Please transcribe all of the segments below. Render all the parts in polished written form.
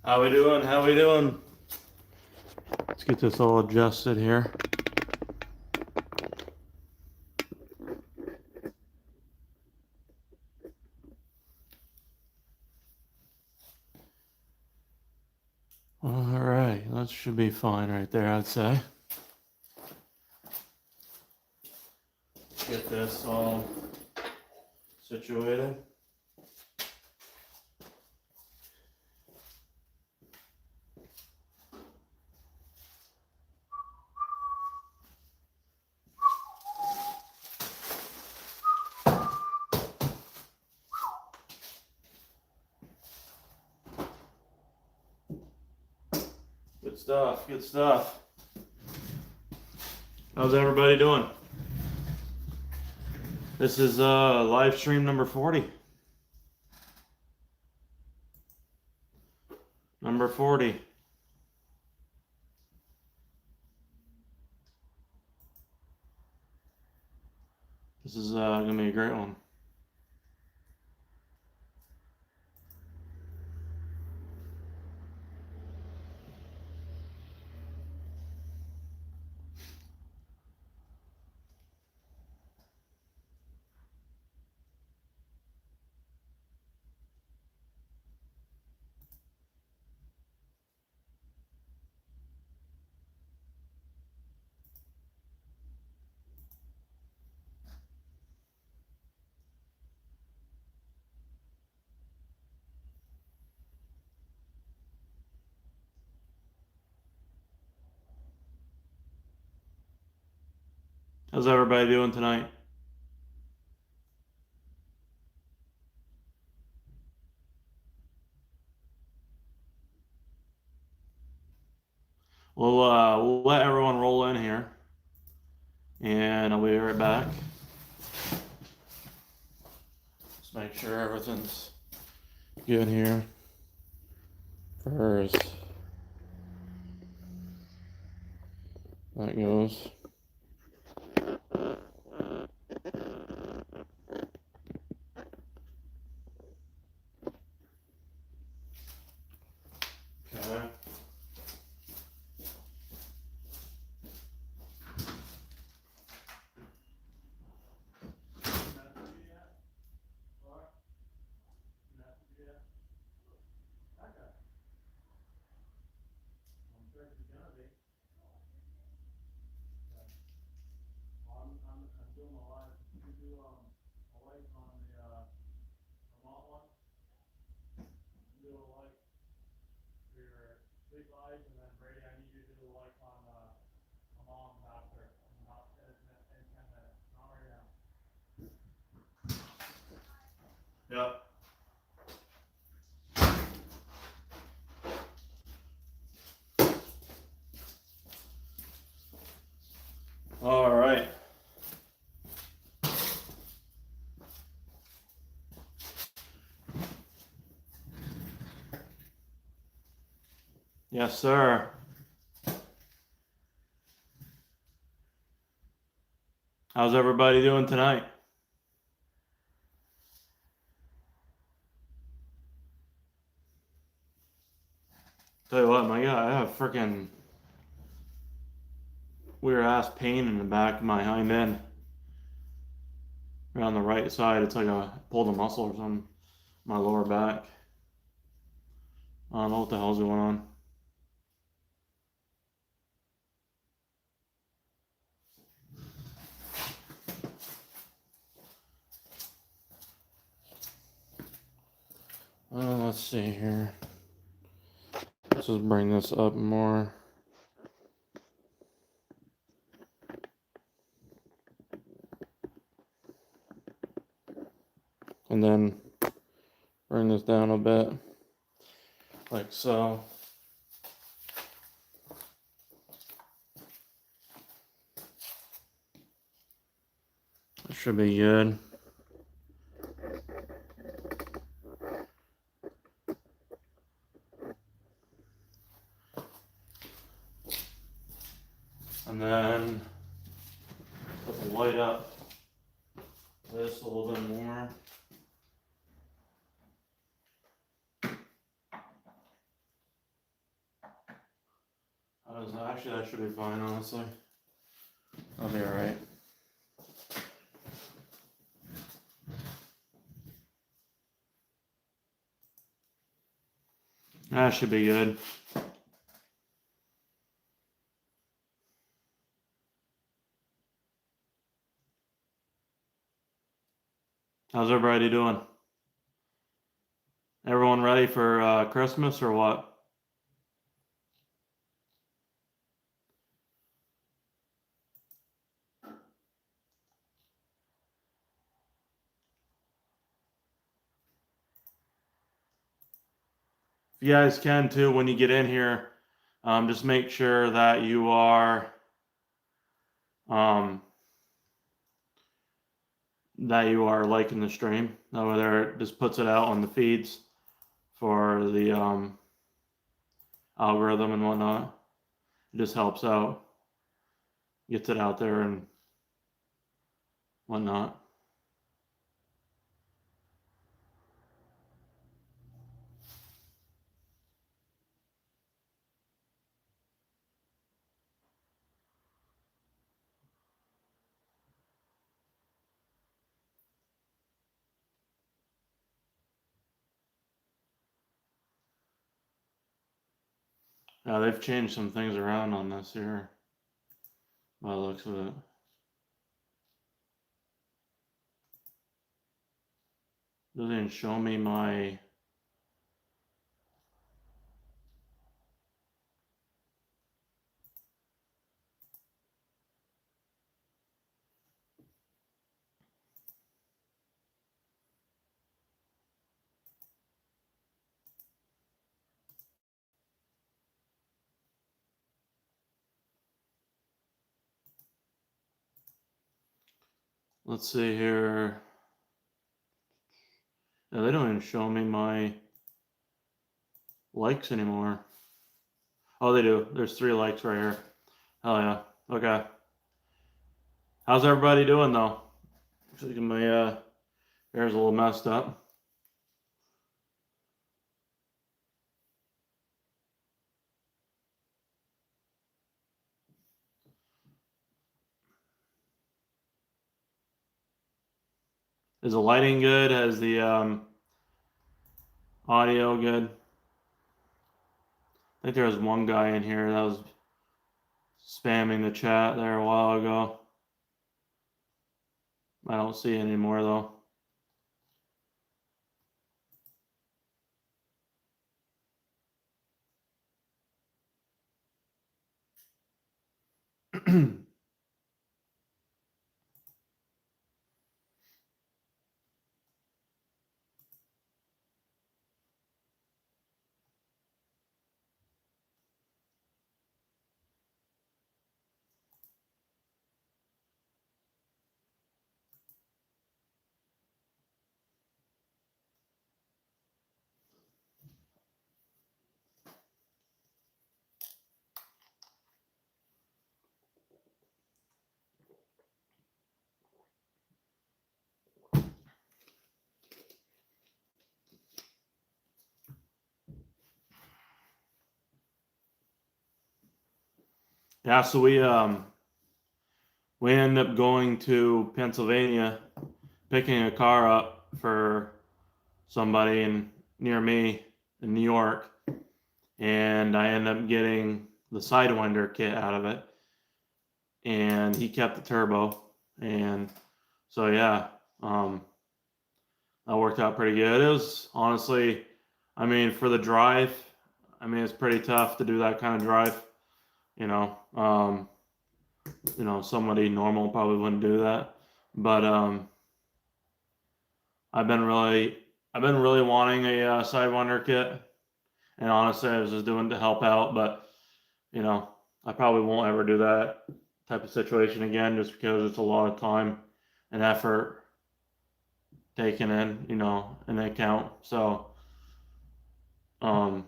How we doing? How we doing? Let's get this all adjusted here. All right, that should be fine right there, I'd say. Get this all situated. Good stuff, good stuff. How's everybody doing? This is live stream number 40. Number 40. This is gonna be a great one. How's everybody doing tonight? We'll let everyone roll in here, and I'll be right back. Just make sure everything's good here. First, that goes. Okay. Yep. All right. Yes, sir. How's everybody doing tonight? Tell you what, my God, I have freaking weird ass pain in the back of my hind end. Right on the right side, it's like I pulled a muscle or something. My lower back. I don't know what the hell's going on. Let's see here. Let's just bring this up more. And then bring this down a bit, like so. That should be good. And then put the light up this a little bit more. Actually, that should be fine, honestly. I'll be alright. That should be good. How's everybody doing? Everyone ready for Christmas or what? If you guys can too, when you get in here, just make sure that you are liking the stream. That way there it just puts it out on the feeds for the algorithm and whatnot. It just helps out, gets it out there and whatnot. Yeah, they've changed some things around on this here, by the looks of it. Doesn't even show me my... Let's see here. Yeah, they don't even show me my likes anymore. Oh, they do. There's 3 likes right here. Hell yeah. Okay. How's everybody doing though? Actually, my hair's a little messed up. Is the lighting good? Is the audio good? I think there was one guy in here that was spamming the chat there a while ago. I don't see it anymore though. Yeah, so we ended up going to Pennsylvania, picking a car up for somebody near me in New York, and I ended up getting the Sidewinder kit out of it, and he kept the turbo, and so yeah, that worked out pretty good. It was honestly, I mean, for the drive, I mean, it's pretty tough to do that kind of drive, you know. Somebody normal probably wouldn't do that, but I've been really wanting a Sidewinder kit, and honestly, I was just doing it to help out, but I probably won't ever do that type of situation again, just because it's a lot of time and effort taken in, an account. So, I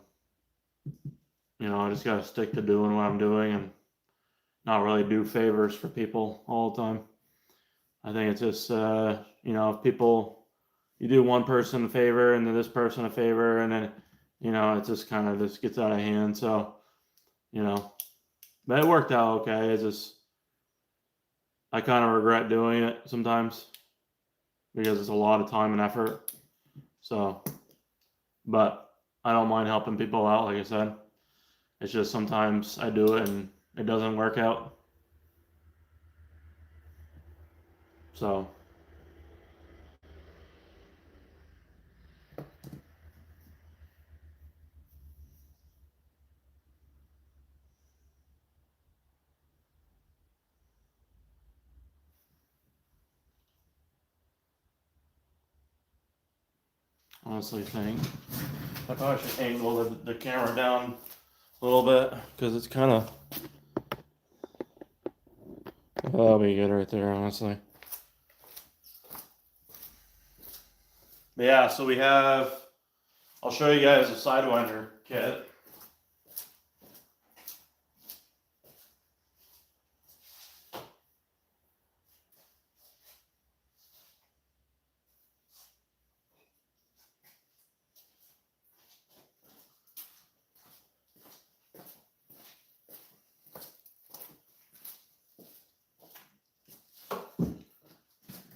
just gotta stick to doing what I'm doing and not really do favors for people all the time. I think it's just, if people, you do one person a favor and then this person a favor, and then, it just kind of just gets out of hand. So, But it worked out okay. It's just, I kind of regret doing it sometimes because it's a lot of time and effort. So, but I don't mind helping people out, like I said. It's just sometimes I do it and it doesn't work out. So, honestly think I probably should angle the camera down a little bit because it's kind of, that'll be good right there, honestly. But yeah, so we have, I'll show you guys a Sidewinder kit.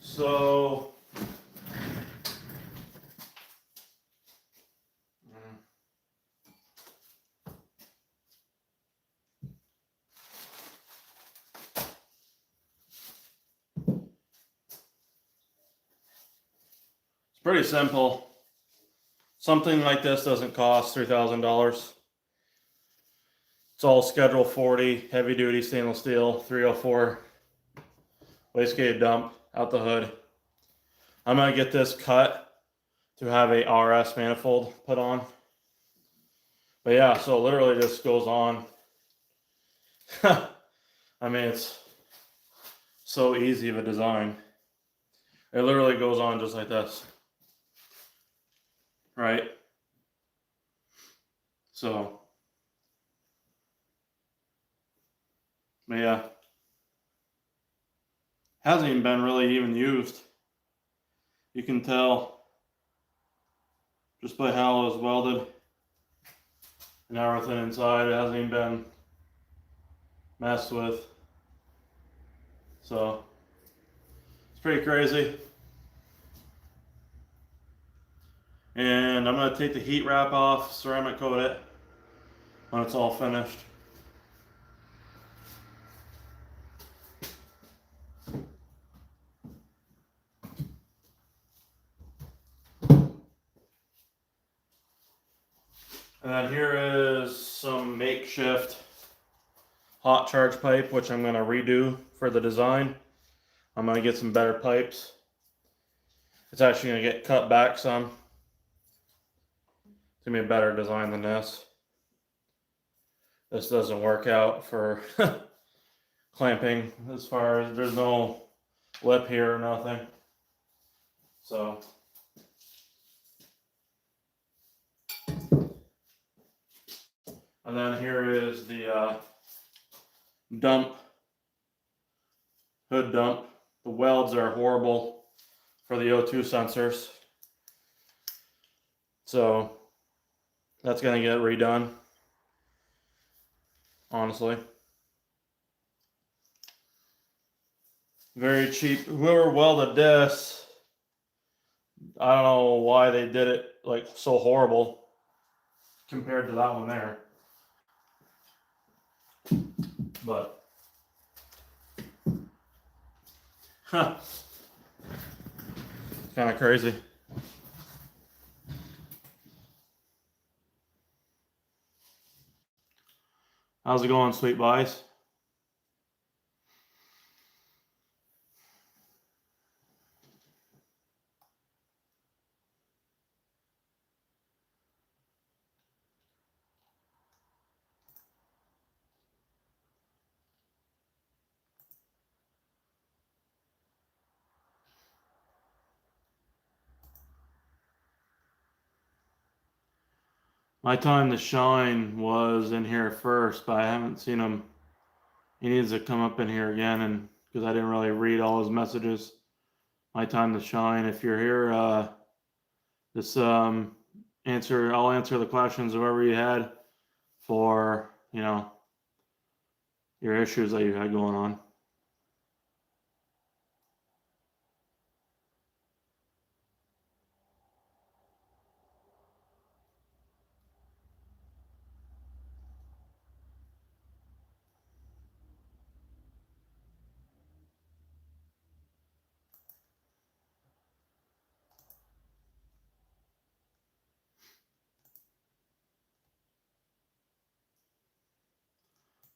So, it's pretty simple. Something like this doesn't cost $3,000. It's all Schedule 40, heavy duty stainless steel, 304 wastegate dump out the hood. I'm gonna get this cut to have a RS manifold put on. But yeah, so it literally just goes on. I mean, it's so easy of a design. It literally goes on just like this. Right? So, but yeah. Hasn't even been really even used. You can tell just by how it was welded and everything inside. It hasn't even been messed with. So, it's pretty crazy. And I'm going to take the heat wrap off, ceramic coat it when it's all finished. And then here is some makeshift hot charge pipe, which I'm going to redo for the design. I'm going to get some better pipes. It's actually going to get cut back some. It's going to be a better design than this. This doesn't work out for clamping as far as there's no lip here or nothing. So. And then here is the dump, hood dump. The welds are horrible for the O2 sensors. So that's going to get redone, honestly. Very cheap. Whoever welded this, I don't know why they did it like so horrible compared to that one there. But, huh, kind of crazy. How's it going, sweet boys? My time to shine was in here first, but I haven't seen him. He needs to come up in here again, and because I didn't really read all his messages. My time to shine. If you're here, just I'll answer the questions whoever you had for, your issues that you had going on.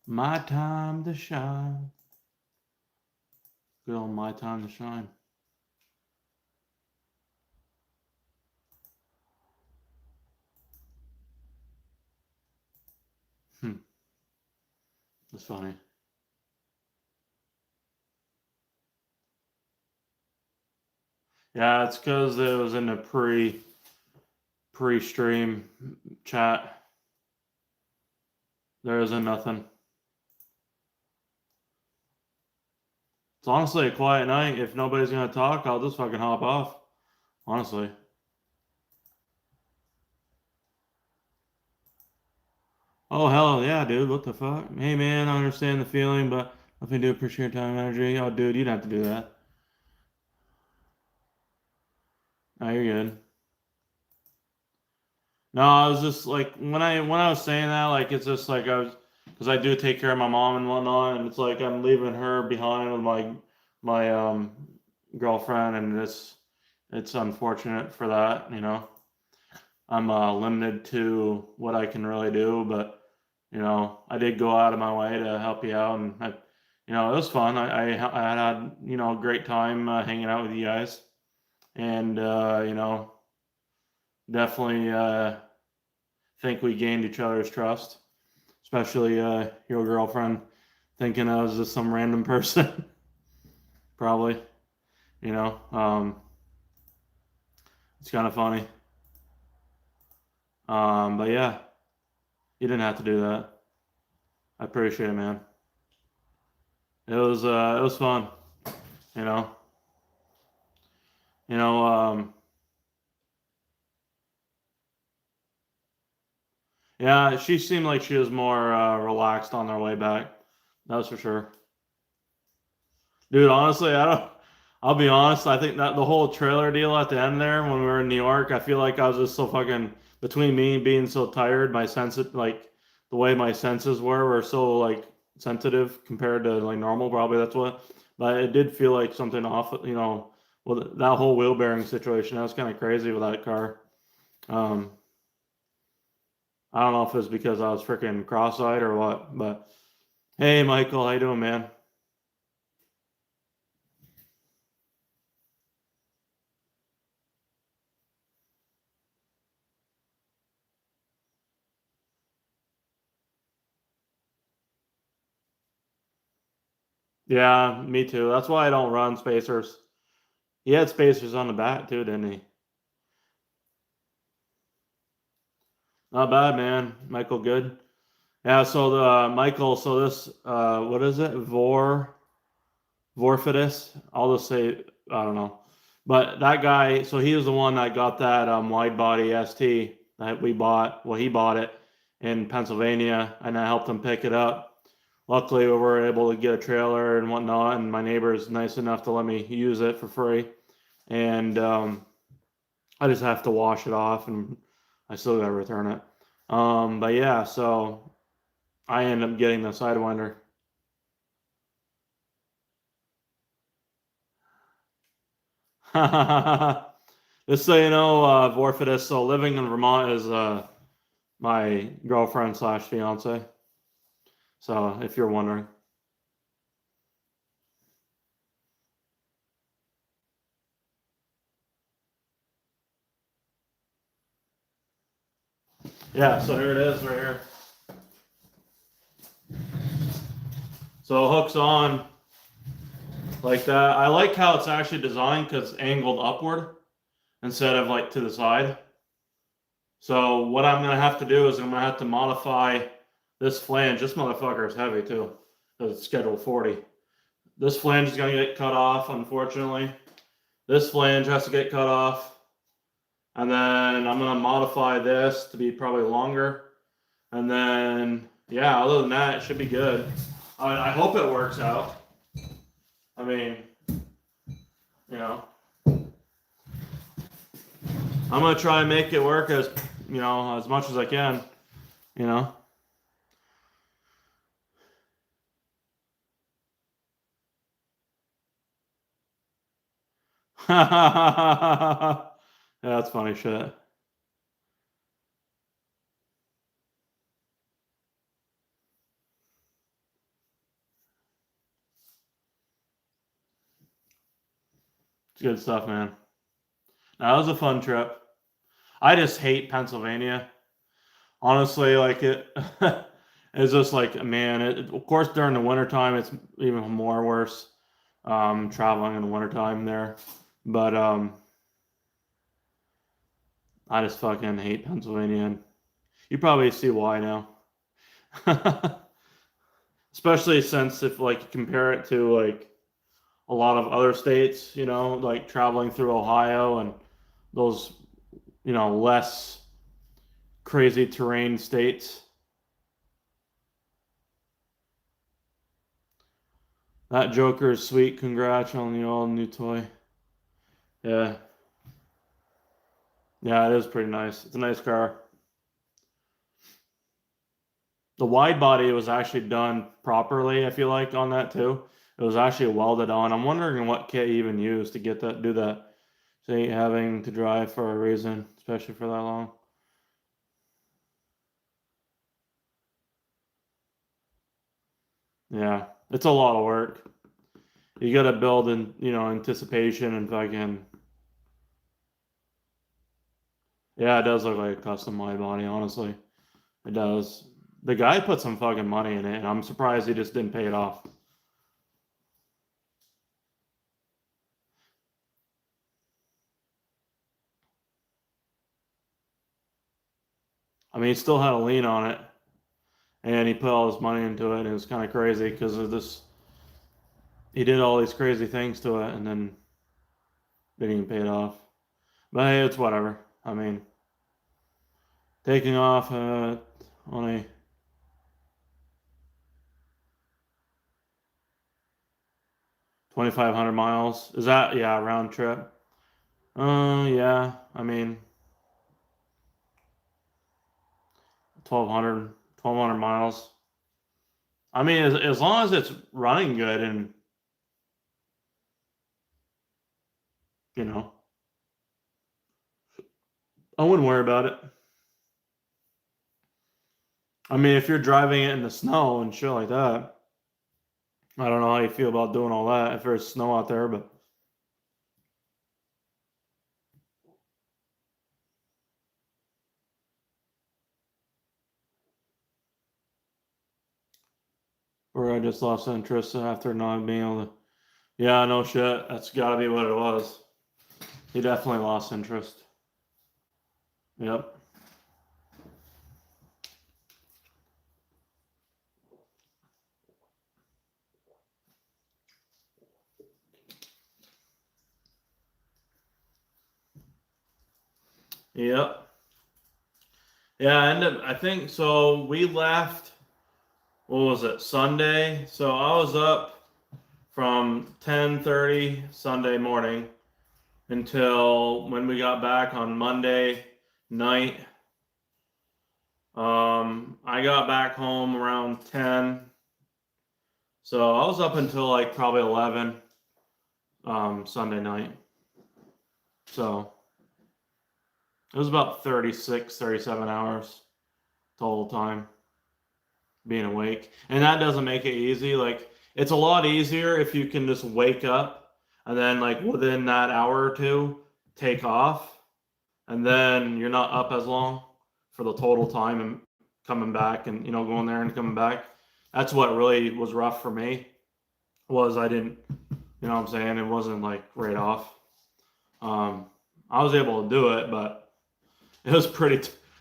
My time to shine. Good old my time to shine. That's funny. Yeah, it's because it was in a pre-stream chat. There isn't nothing. It's honestly a quiet night. If nobody's gonna talk, I'll just fucking hop off. Honestly. Oh hell yeah, dude. What the fuck? Hey man, I understand the feeling, but nothing to appreciate your time and energy. Oh dude, you don't have to do that. No, you're good. No, I was just like when I was saying that, like it's just like I was because I do take care of my mom and whatnot, and it's like I'm leaving her behind with my girlfriend, and it's unfortunate for that, you know. I'm limited to what I can really do, but you know, I did go out of my way to help you out, and you know, it was fun. I had you know a great time hanging out with you guys, and you know, definitely think we gained each other's trust, especially your girlfriend thinking I was just some random person, probably. You know, it's kind of funny. But yeah, you didn't have to do that. I appreciate it, man. It was fun. You know, you know. Yeah, she seemed like she was more relaxed on their way back. That's for sure. Dude, honestly, I don't. I'll be honest. I think that the whole trailer deal at the end there, when we were in New York, I feel like I was just so fucking between me being so tired, my sense like the way my senses were so like sensitive compared to like normal. Probably that's what. But it did feel like something off. You know, well that whole wheel bearing situation. That was kind of crazy with that car. Um, I don't know if it was because I was freaking cross-eyed or what, but hey, Michael, how you doing, man? Yeah, me too. That's why I don't run spacers. He had spacers on the back too, didn't he? Not bad, man. Michael, good. Yeah. So the Michael. So this, what is it? Vorfidus. I'll just say I don't know, but that guy. So he was the one that got that wide body ST that we bought. Well, he bought it in Pennsylvania, and I helped him pick it up. Luckily, we were able to get a trailer and whatnot, and my neighbor is nice enough to let me use it for free. And I just have to wash it off, and I still gotta return it. But yeah, so I end up getting the Sidewinder. Just so you know, Vorfidus, so living in Vermont is my girlfriend slash fiance. So if you're wondering. Yeah, so here it is right here. So it hooks on like that. I like how it's actually designed because it's angled upward instead of like to the side. So what I'm gonna have to do is I'm gonna have to modify this flange. This motherfucker is heavy too, because it's schedule 40. This flange is gonna get cut off, unfortunately. This flange has to get cut off. And then I'm gonna modify this to be probably longer. And then yeah, other than that, it should be good. I hope it works out. I mean, you know, I'm gonna try and make it work as as much as I can. You know. Yeah, that's funny shit. It's good stuff, man. That was a fun trip. I just hate Pennsylvania. Honestly, like it it's just like, man, of course during the wintertime it's even more worse. Traveling in the wintertime there. But I just fucking hate Pennsylvania. And you probably see why now. Especially since if like you compare it to like a lot of other states, like traveling through Ohio and those, less crazy terrain states. That Joker is sweet. Congrats on the all new toy. Yeah. Yeah, it is pretty nice. It's a nice car. The wide body was actually done properly, I feel like, on that too. It was actually welded on. I'm wondering what kit you even used to do that. Say having to drive for a reason, especially for that long. Yeah, it's a lot of work. You got to build in, anticipation and fucking. Yeah, it does look like a custom wide body, honestly. It does. The guy put some fucking money in it, and I'm surprised he just didn't pay it off. I mean, he still had a lien on it, and he put all his money into it, and it was kind of crazy because of this. He did all these crazy things to it, and then didn't even pay it off. But hey, it's whatever. I mean, taking off on a 2,500 miles. Is that, yeah, round trip? Yeah. I mean, 1,200 miles. I mean, as long as it's running good and, you know, I wouldn't worry about it. I mean, if you're driving it in the snow and shit like that, I don't know how you feel about doing all that if there's snow out there, but or I just lost interest after not being able to. Yeah, no shit. That's got to be what it was. He definitely lost interest. Yep. Yep. Yeah, and I think so. We left. What was it? Sunday. So I was up from 10:30 Sunday morning until when we got back on Monday night. I got back home around 10. So I was up until like probably 11 Sunday night. So it was about 36, 37 hours total time being awake. And that doesn't make it easy. Like, it's a lot easier if you can just wake up and then, like, within that hour or two, take off. And then you're not up as long for the total time and coming back and, going there and coming back. That's what really was rough for me, was I didn't, you know what I'm saying? It wasn't like right off. I was able to do it, but it was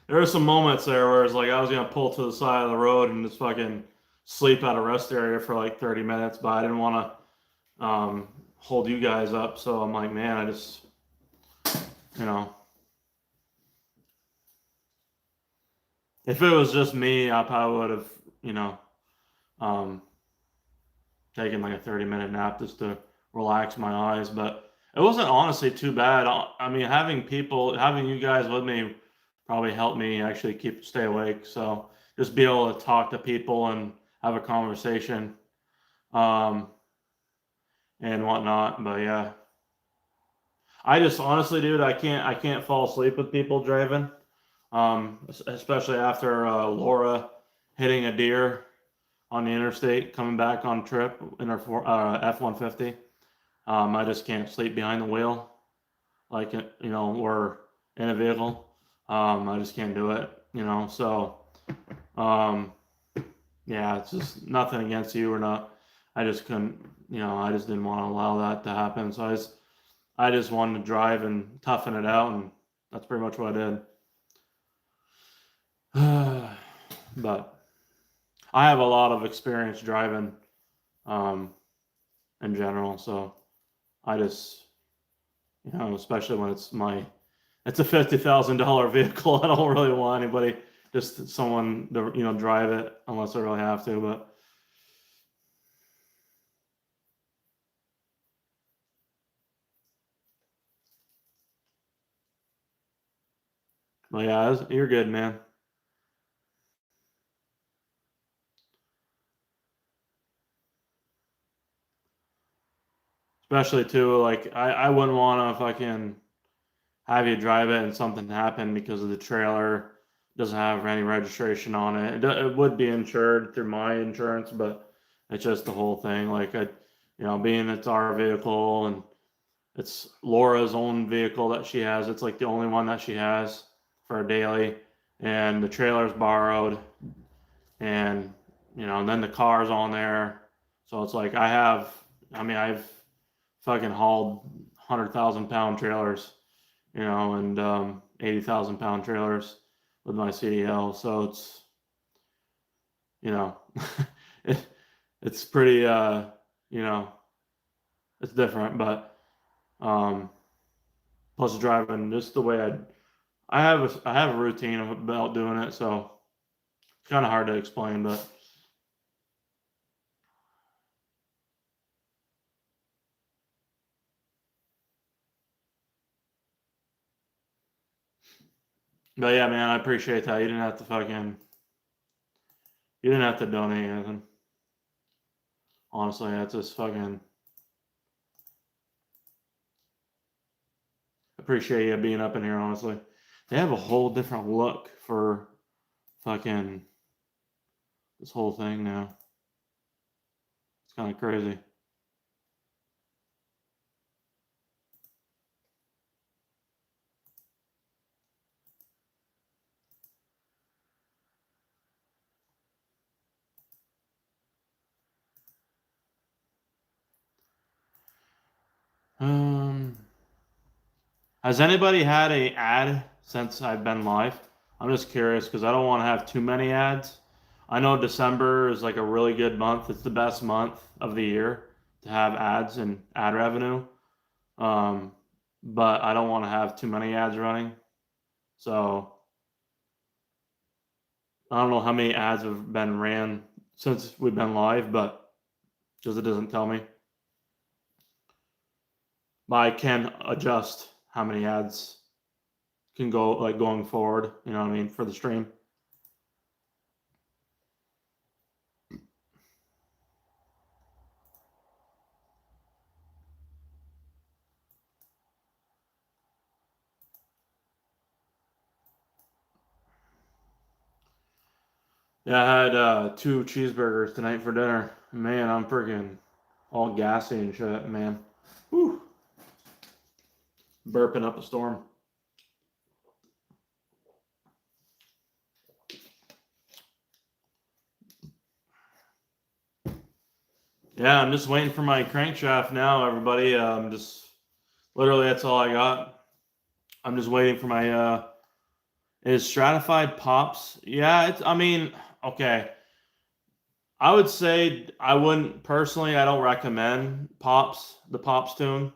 there were some moments there where it's like I was gonna pull to the side of the road and just fucking sleep at a rest area for like 30 minutes, but I didn't want to hold you guys up. So I'm like, man, I just, you know, if it was just me, I probably would have, um, taking like a 30-minute nap just to relax my eyes. But it wasn't honestly too bad. I mean, having you guys with me probably helped me actually stay awake. So just be able to talk to people and have a conversation, and whatnot. But yeah, I just honestly, dude, I can't fall asleep with people driving, especially after Laura hitting a deer on the interstate coming back on trip in her F-150. I just can't sleep behind the wheel, like, we're in a vehicle. I just can't do it, So, yeah, it's just nothing against you or not. I just couldn't, I just didn't want to allow that to happen. So I just wanted to drive and toughen it out, and that's pretty much what I did. But I have a lot of experience driving, in general, so I just, especially when it's a $50,000 vehicle. I don't really want anybody, just someone to, drive it unless I really have to, but yeah, you're good, man. Especially too, like I wouldn't want to fucking have you drive it and something happen because of the trailer doesn't have any registration on it. It would be insured through my insurance, but it's just the whole thing. Like being it's our vehicle and it's Laura's own vehicle that she has. It's like the only one that she has for a daily, and the trailer's borrowed, and and then the car's on there. So it's like I've fucking hauled 100,000-pound trailers, and 80,000-pound trailers with my CDL. So it's, it, it's pretty, it's different, but plus driving just the way I have a routine about doing it, so it's kind of hard to explain, but yeah, man, I appreciate that. You didn't have to donate anything. Honestly, that's just fucking appreciate you being up in here. Honestly, they have a whole different look for fucking this whole thing now. It's kind of crazy. Has anybody had a ad since I've been live? I'm just curious because I don't want to have too many ads. I know December is like a really good month. It's the best month of the year to have ads and ad revenue. But I don't want to have too many ads running. So I don't know how many ads have been ran since we've been live, but because it doesn't tell me. But I can adjust how many ads can go like going forward, you know what I mean, for the stream. Yeah, I had 2 cheeseburgers tonight for dinner. Man, I'm freaking all gassy and shit, man. Whew. Burping up a storm. Yeah, I'm just waiting for my crankshaft now, everybody. Just literally that's all I got. I'm just waiting for my is stratified pops. Yeah, okay. I would say I wouldn't personally, I don't recommend pops, the pops tune.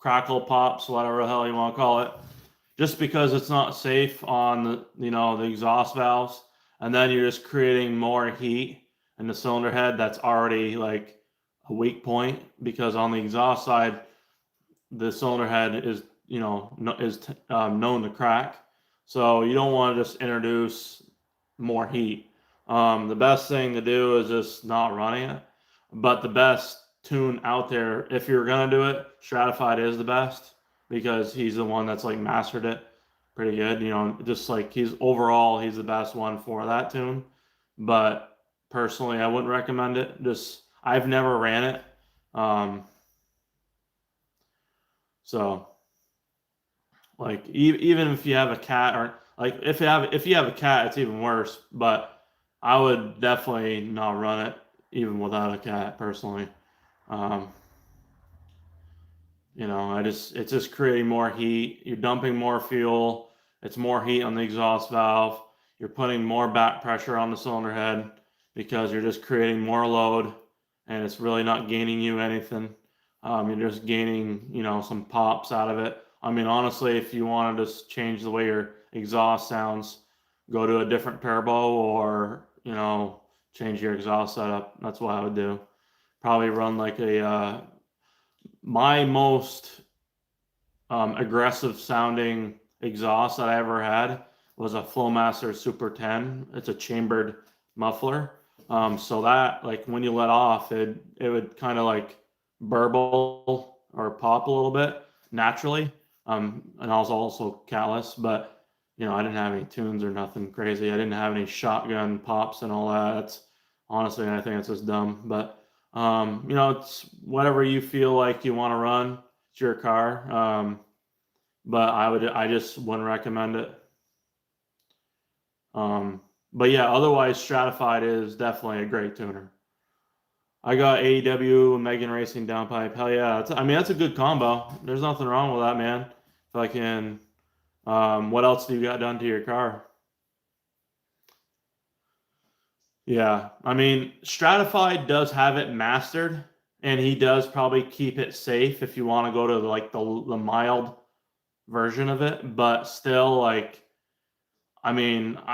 Crackle pops, whatever the hell you want to call it. Just because it's not safe on the exhaust valves, and then you're just creating more heat, and the cylinder head, that's already like a weak point, because on the exhaust side, the cylinder head is, known to crack. So you don't want to just introduce more heat. The best thing to do is just not running it. But the best tune out there, if you're gonna do it, Stratified is the best, because he's the one that's like mastered it pretty good. Just like he's the best one for that tune. But personally, I wouldn't recommend it. I've never ran it. So like even if you have a cat, or like if you have a cat, it's even worse. But I would definitely not run it even without a cat personally. It's just creating more heat. You're dumping more fuel. It's more heat on the exhaust valve. You're putting more back pressure on the cylinder head, because you're just creating more load, and it's really not gaining you anything. You're just gaining, some pops out of it. I mean, honestly, if you want to just change the way your exhaust sounds, go to a different turbo, or, change your exhaust setup. That's what I would do. Probably run like my most aggressive sounding exhaust that I ever had was a Flowmaster Super 10. It's a chambered muffler. So that, like, when you let off, it would kind of like burble or pop a little bit naturally. And I was also catless, but I didn't have any tunes or nothing crazy. I didn't have any shotgun pops and all that. That's honestly, I think it's just dumb. But it's whatever you feel like you want to run. It's your car. But I just wouldn't recommend it. But yeah, otherwise, Stratified is definitely a great tuner. I got AEW and Megan Racing downpipe. Hell yeah. That's a good combo. There's nothing wrong with that, man. If I can, what else do you got done to your car? Yeah. Stratified does have it mastered, and he does probably keep it safe if you want to go to like the mild version of it, but still, like, I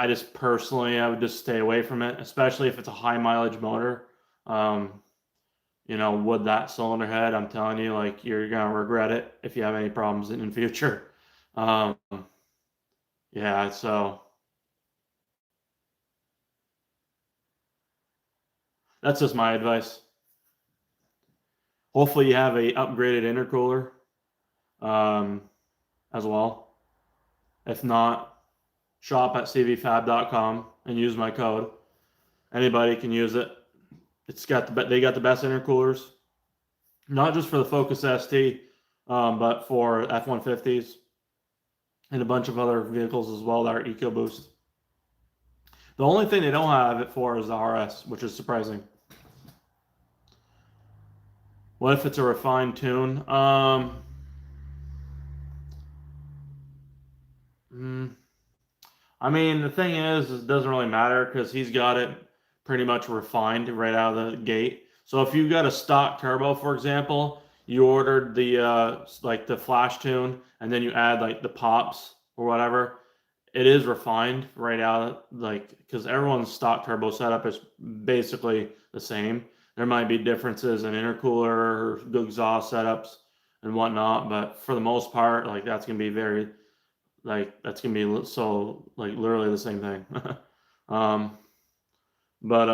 just personally, I would just stay away from it, especially if it's a high mileage motor. With that cylinder head, I'm telling you, like, you're gonna regret it if you have any problems in the future. Um, yeah, so that's just my advice. Hopefully, you have a upgraded intercooler as well. If not, shop at cvfab.com and use my code. Anybody can use it. They got the best intercoolers, not just for the Focus ST, but for F-150s and a bunch of other vehicles as well that are EcoBoost. The only thing they don't have it for is the RS, which is surprising. What if it's a refined tune? The thing is, it doesn't really matter, because he's got it pretty much refined right out of the gate. So if you've got a stock turbo, for example, you ordered the like the flash tune, and then you add like the pops or whatever, it is refined right out, like, because everyone's stock turbo setup is basically the same. There might be differences in intercooler, exhaust setups, and whatnot, but for the most part, like, that's gonna be so, like, literally the same thing. um, but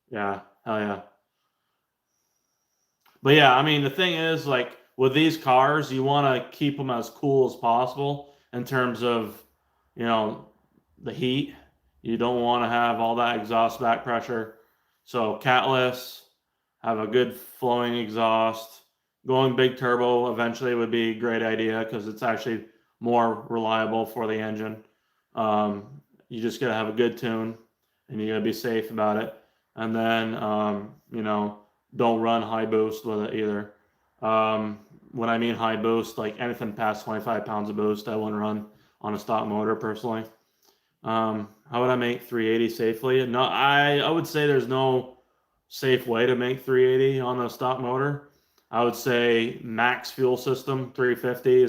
yeah, hell yeah. But yeah, the thing is, like, with these cars, you want to keep them as cool as possible in terms of, the heat. You don't want to have all that exhaust back pressure. So catless, have a good flowing exhaust. Going big turbo eventually would be a great idea, because it's actually more reliable for the engine. You just got to have a good tune, and you got to be safe about it. And then, don't run high boost with it either. When I mean high boost, like anything past 25 pounds of boost, I wouldn't run on a stock motor personally. How would I make 380 safely? No, I would say there's no safe way to make 380 on a stock motor. I would say max fuel system 350,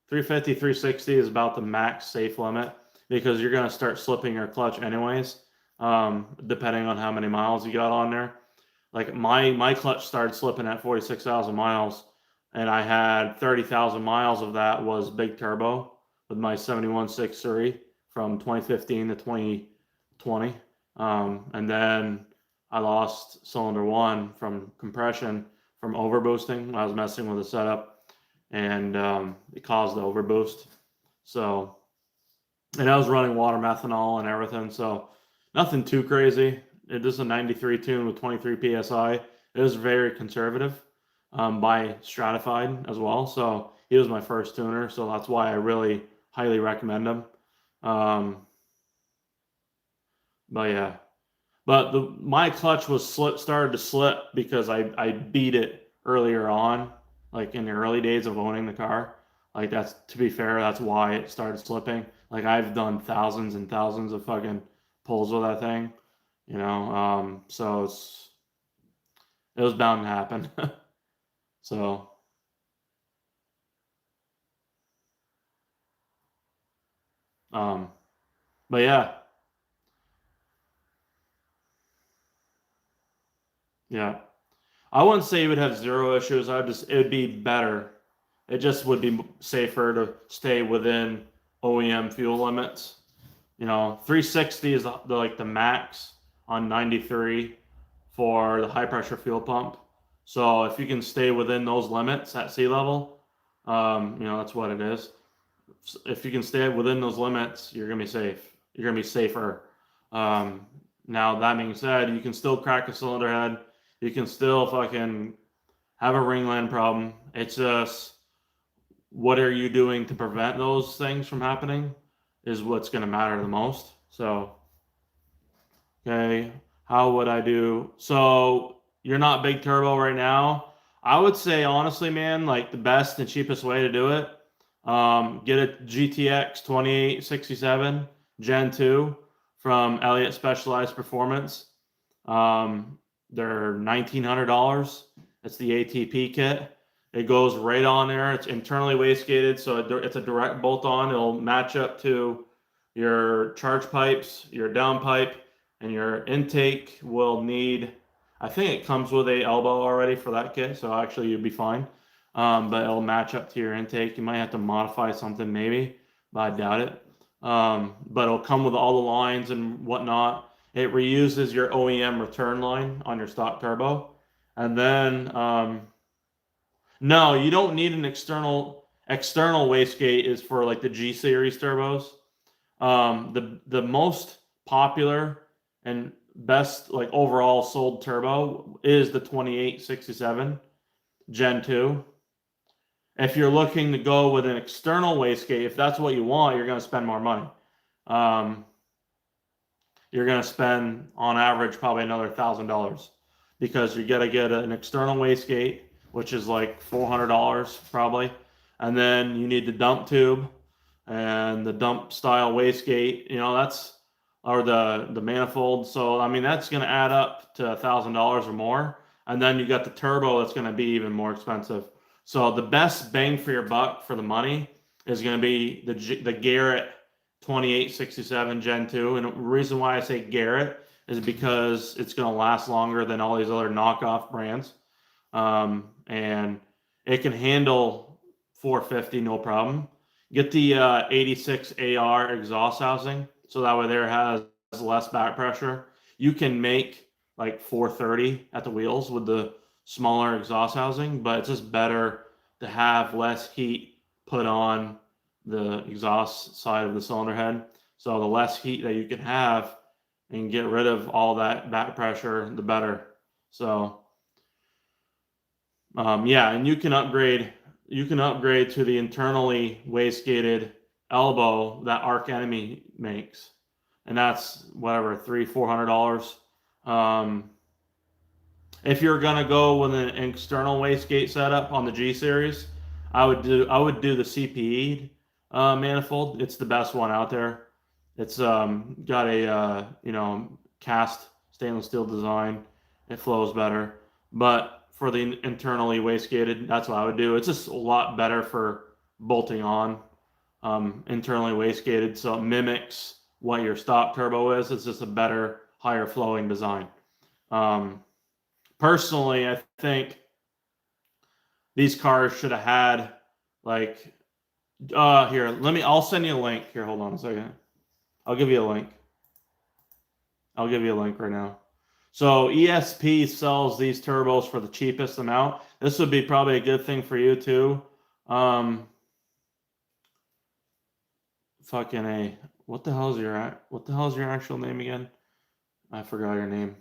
360 is about the max safe limit. because you're going to start slipping your clutch anyways, depending on how many miles you got on there. Like my clutch started slipping at 46,000 miles, and I had 30,000 miles of that was big turbo with my 71.63 from 2015 to 2020. And then I lost cylinder 1 from compression from overboosting. I was messing with the setup, and it caused the overboost. So, and I was running water methanol and everything, so nothing too crazy. It is a 93 tune with 23 psi. It is very conservative, by Stratified as well. So he was my first tuner, so that's why I really highly recommend him. But yeah, but my clutch was started to slip because I beat it earlier on, like in the early days of owning the car. Like, that's, to be fair, that's why it started slipping. Like, I've done thousands and thousands of fucking pulls with that thing, you know. So it was bound to happen. So um, but yeah, yeah. I wouldn't say you would have zero issues. It would be better. It just would be safer to stay within OEM fuel limits. You know, 360 is like the max on 93 for the high pressure fuel pump. So if you can stay within those limits at sea level, you know, that's what it is. If you can stay within those limits, you're gonna be safe. You're gonna be safer. Um, Now that being said, you can still crack a cylinder head. You can still fucking have a ringland problem. It's just, what are you doing to prevent those things from happening is what's going to matter the most. So, okay, how would I do? So, you're not big turbo right now. I would say, honestly, man, like the best and cheapest way to do it, get a GTX 2867 Gen 2 from Elliott Specialized Performance. They're $1,900. It's the ATP kit. It goes right on there. It's internally wastegated, so it's a direct bolt-on. It'll match up to your charge pipes, your downpipe, and your intake will need, I think it comes with a elbow already for that kit, so actually you'd be fine. But it'll match up to your intake. You might have to modify something maybe, but I doubt it. But it'll come with all the lines and whatnot. It reuses your OEM return line on your stock turbo. And then, no, you don't need an external wastegate is for like the G series turbos. The most popular and best like overall sold turbo is the 2867 Gen 2. If you're looking to go with an external wastegate, if that's what you want, you're going to spend more money. You're going to spend on average probably another $1,000 because you got to get an external wastegate, which is like $400 probably, and then you need the dump tube and the dump style wastegate. You know, that's, or the manifold. So I mean, that's going to add up to $1,000 or more, and then you got the turbo that's going to be even more expensive. So the best bang for your buck for the money is going to be the Garrett 2867 Gen 2. And the reason why I say Garrett is because it's going to last longer than all these other knockoff brands. And it can handle 450 no problem. Get the 86 AR exhaust housing, so that way there has less back pressure. You can make like 430 at the wheels with the smaller exhaust housing, but it's just better to have less heat put on the exhaust side of the cylinder head. So the less heat that you can have and get rid of all that back pressure, the better. So yeah, and you can upgrade to the internally wastegated elbow that Arc Enemy makes, and that's whatever, $300-400. If you're gonna go with an external wastegate setup on the G series, I would do the CPE manifold. It's the best one out there. It's got a cast stainless steel design. It flows better, but for the internally wastegated, that's what I would do. It's just a lot better for bolting on. internally wastegated, so it mimics what your stock turbo is. It's just a better, higher flowing design. Personally, I think these cars should have had like here, I'll send you a link. Here, hold on a second. I'll give you a link. I'll give you a link right now. So ESP sells these turbos for the cheapest amount. This would be probably a good thing for you too. Fucking A. What the hell's your actual name again? I forgot your name.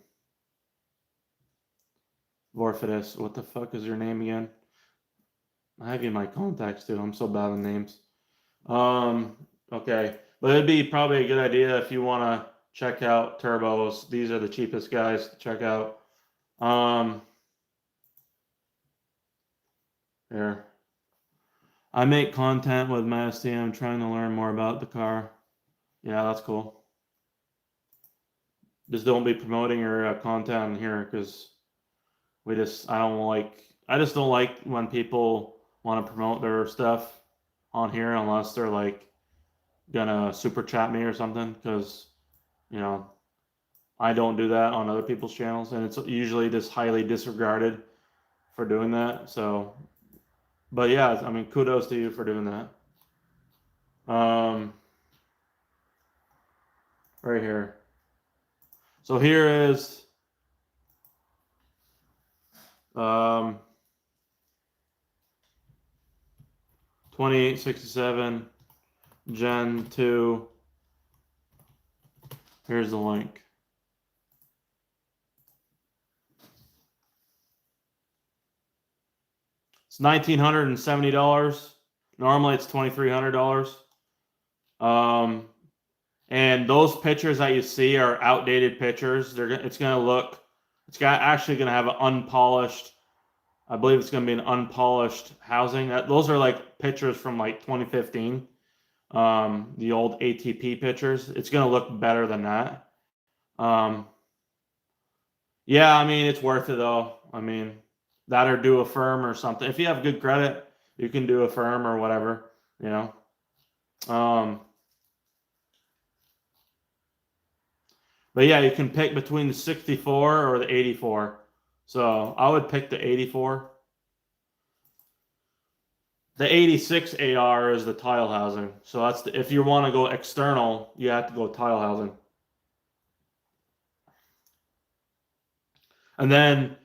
Vorfidus. What the fuck is your name again? I have you in my contacts too. I'm so bad with names. Okay. But it'd be probably a good idea if you want to check out turbos. These are the cheapest guys to check out. Here. I make content with my STM trying to learn more about the car. Yeah, that's cool. Just don't be promoting your content here because I just don't like when people want to promote their stuff on here unless they're like gonna super chat me or something, because I don't do that on other people's channels, and it's usually just highly disregarded for doing that. So, but yeah, I mean, kudos to you for doing that. Right here. So here is 2867 Gen 2. Here's the link. It's $1,970. Normally it's $2,300. And those pictures that you see are outdated pictures. It's actually gonna have an unpolished. I believe it's gonna be an unpolished housing. Those are like pictures from like 2015. The old ATP pictures. It's gonna look better than that. Yeah, I mean, it's worth it though. I mean, that or do a firm or something. If you have good credit, you can do a firm or whatever, But yeah, you can pick between the 64 or the 84. So I would pick the 84. The 86 AR is the tile housing. So if you want to go external, you have to go tile housing. And then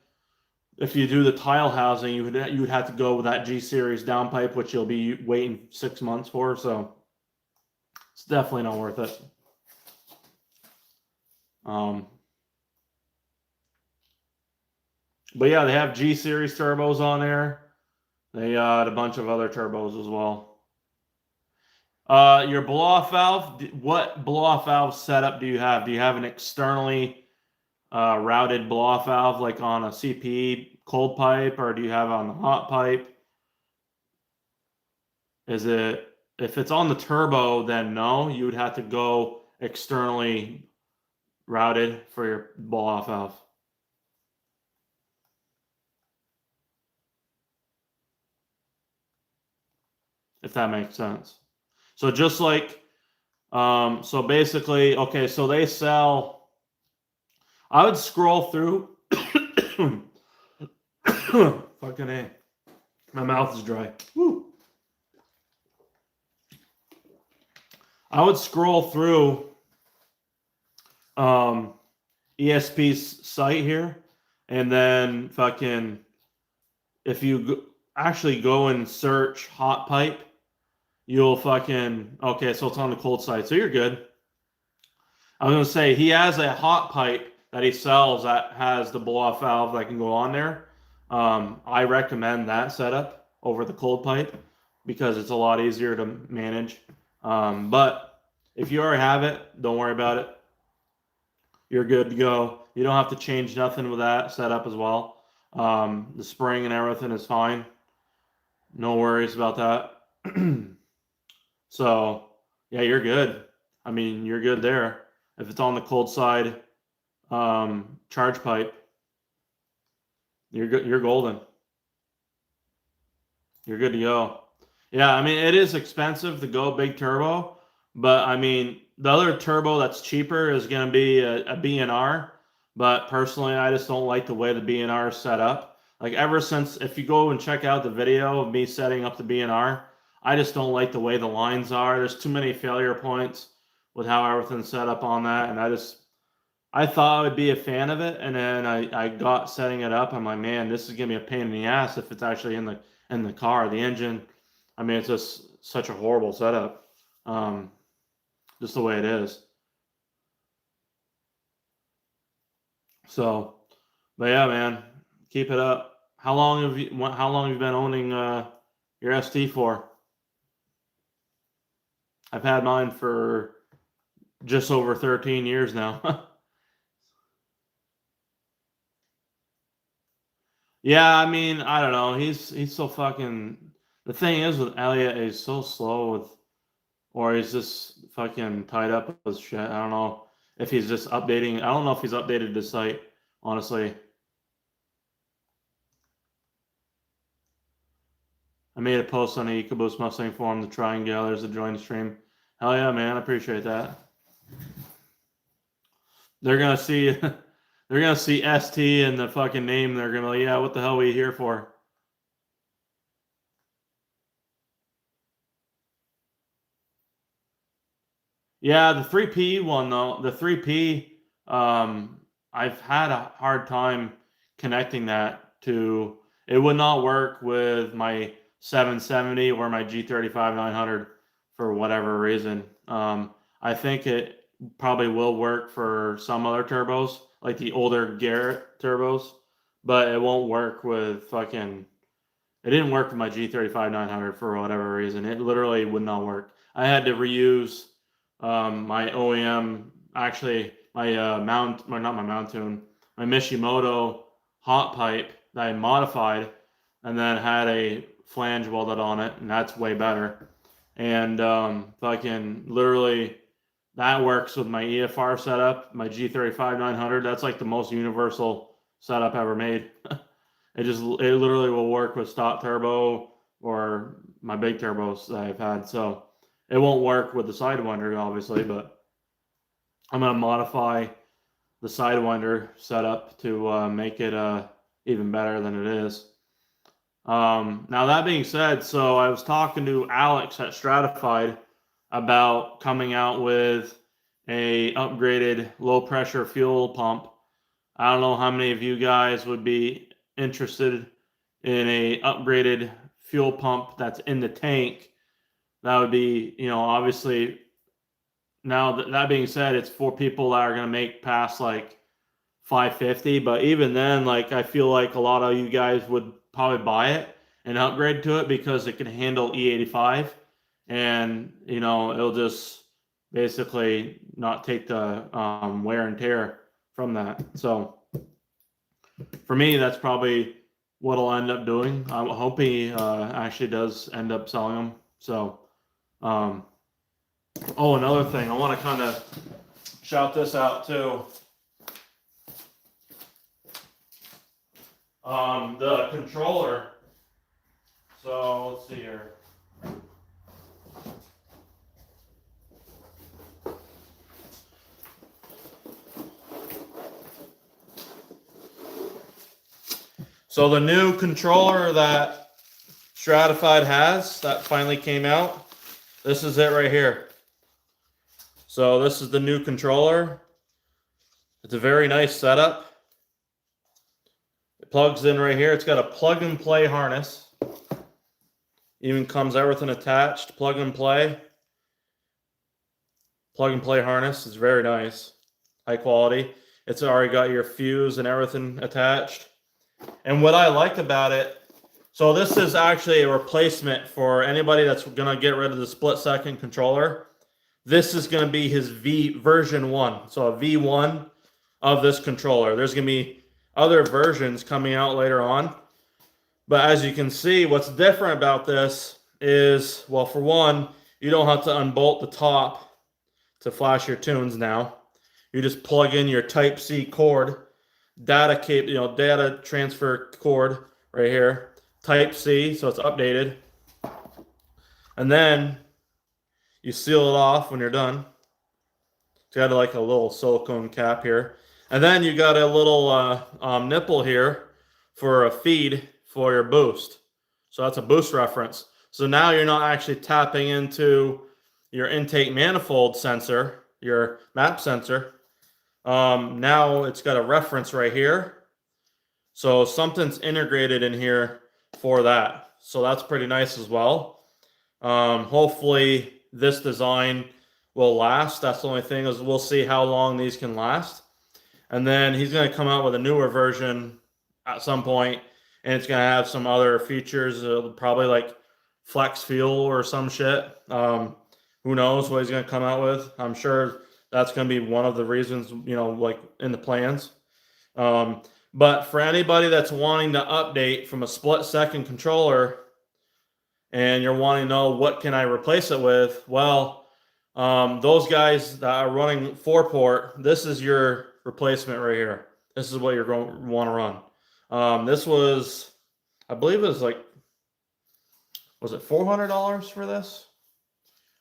if you do the tile housing, you would have to go with that G series downpipe, which you'll be waiting 6 months for. So it's definitely not worth it. But yeah, they have G series turbos on there. They had a bunch of other turbos as well. Your blow-off valve. What blow-off valve setup do you have? Do you have an externally routed blow-off valve like on a CPE cold pipe, or do you have it on the hot pipe? If it's on the turbo, then no, you would have to go externally routed for your blow-off valve. If that makes sense. So just like, so basically, okay, so they sell, I would scroll through, fucking A, my mouth is dry. Woo. I would scroll through ESP's site here, and then fucking, if you actually go and search hot pipe, you'll fucking, okay, so it's on the cold side, so you're good. I was gonna say, he has a hot pipe that he sells that has the blow-off valve that can go on there. I recommend that setup over the cold pipe because it's a lot easier to manage. But if you already have it, don't worry about it. You're good to go. You don't have to change nothing with that setup as well. The spring and everything is fine. No worries about that. So, yeah, you're good. I mean, you're good there. If it's on the cold side charge pipe, you're good. You're golden. You're good to go. Yeah, I mean, it is expensive to go big turbo, but I mean, the other turbo that's cheaper is going to be a B&R. But personally, I just don't like the way the B&R is set up. Like ever since, if you go and check out the video of me setting up the B&R, I just don't like the way the lines are. There's too many failure points with how everything's set up on that, and I thought I would be a fan of it, and then I got setting it up. I'm like, man, this is gonna be a pain in the ass if it's actually in the car. The engine, I mean, it's just such a horrible setup, just the way it is. So, but yeah, man, keep it up. How long have you been owning your ST for? I've had mine for just over 13 years now. Yeah, I mean, I don't know. He's so fucking. The thing is with Elliot, he's so slow with, or he's just fucking tied up with shit. I don't know if he's just updating. I don't know if he's updated the site, honestly. I made a post on the EcoBoost Mustang forum to try and get others to join the stream. Hell yeah, man! I appreciate that. They're gonna see, they're gonna see ST in the fucking name. They're gonna be like, yeah, what the hell are we here for? Yeah, the 3P one though, the 3P, I've had a hard time connecting that to. It would not work with my 770 or my G35 900 for whatever reason. I think it probably will work for some other turbos, like the older Garrett turbos, but it won't work with fucking. It didn't work with my G35 900 for whatever reason. It literally would not work. I had to reuse my OEM, actually my mount, or not my mount tune, my Mishimoto hot pipe that I modified, and then had a flange welded on it, and that's way better. And fucking literally, that works with my EFR setup, my G35 900. That's like the most universal setup ever made. It literally will work with stock turbo or my big turbos that I've had. So it won't work with the Sidewinder, obviously, but I'm gonna modify the Sidewinder setup to make it even better than it is. Now that being said, so I was talking to Alex at Stratified about coming out with a upgraded low pressure fuel pump. I don't know how many of you guys would be interested in a upgraded fuel pump that's in the tank. That would be, obviously. Now that being said, it's for people that are going to make past like 550, but even then, like I feel like a lot of you guys would probably buy it and upgrade to it because it can handle E85, and it'll just basically not take the wear and tear from that. So for me, that's probably what I'll end up doing. I hope he actually does end up selling them. So, oh, another thing, I want to kind of shout this out too. The controller. So let's see here. So the new controller that Stratified has that finally came out, this is it right here. So this is the new controller. It's a very nice setup. It plugs in right here. It's got a plug and play harness. Even comes everything attached. Plug and play. Plug and play harness is very nice. High quality. It's already got your fuse and everything attached. And what I like about it, so this is actually a replacement for anybody that's going to get rid of the split second controller. This is going to be his version 1. So a V1 of this controller. There's going to be other versions coming out later on. But as you can see, what's different about this is, well, for one, you don't have to unbolt the top to flash your tunes now. You just plug in your Type-C cord, data transfer cord right here. Type-C, so it's updated. And then you seal it off when you're done. It's got like a little silicone cap here. And then you got a little nipple here for a feed for your boost. So that's a boost reference. So now you're not actually tapping into your intake manifold sensor, your map sensor. Now it's got a reference right here. So something's integrated in here for that. So that's pretty nice as well. Hopefully this design will last. That's the only thing, is we'll see how long these can last. And then he's going to come out with a newer version at some point, and it's going to have some other features, probably like flex fuel or some shit. Who knows what he's going to come out with? I'm sure that's going to be one of the reasons, you know, like in the plans. But for anybody that's wanting to update from a split-second controller and you're wanting to know what can I replace it with, well, those guys that are running 4-port, this is your replacement right here. This is what you're going to want to run. This was, I believe it was like, was it $400 for this?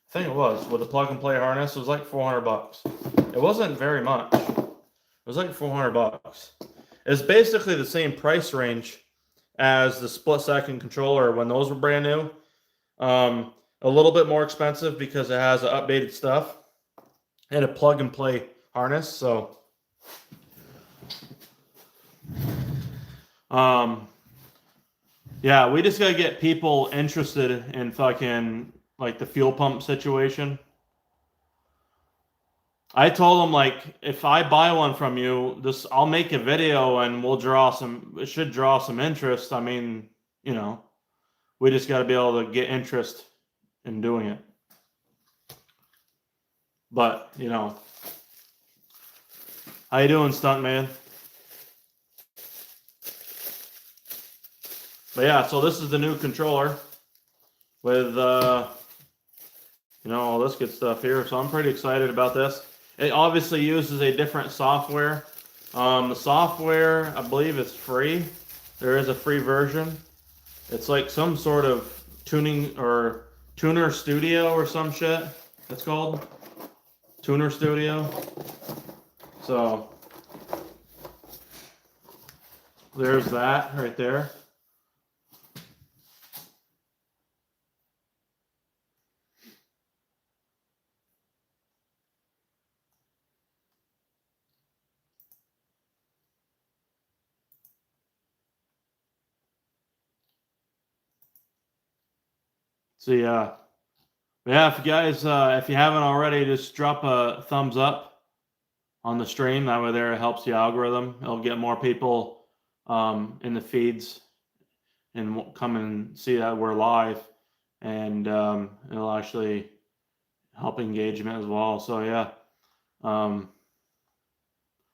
I think it was. With the plug-and-play harness, it was like $400. It wasn't very much. It was like $400. It's basically the same price range as the split-second controller when those were brand new. A little bit more expensive because it has updated stuff and a plug-and-play harness. So, yeah, we just gotta get people interested in fucking like the fuel pump situation. I told them, like, if I buy one from you, I'll make a video and we'll draw some. It should draw some interest. I mean, you know, we just got to be able to get interest in doing it. But you know, how you doing, stuntman? But yeah, so this is the new controller with you know, all this good stuff here. So I'm pretty excited about this. It obviously uses a different software. The software, I believe, is free. There is a free version. It's like some sort of tuning or tuner studio or some shit. It's called Tuner Studio. So there's that right there. So yeah, if you guys, if you haven't already, just drop a thumbs up on the stream. That way, there it helps the algorithm. It'll get more people in the feeds and come and see that we're live, and it'll actually help engagement as well. So yeah,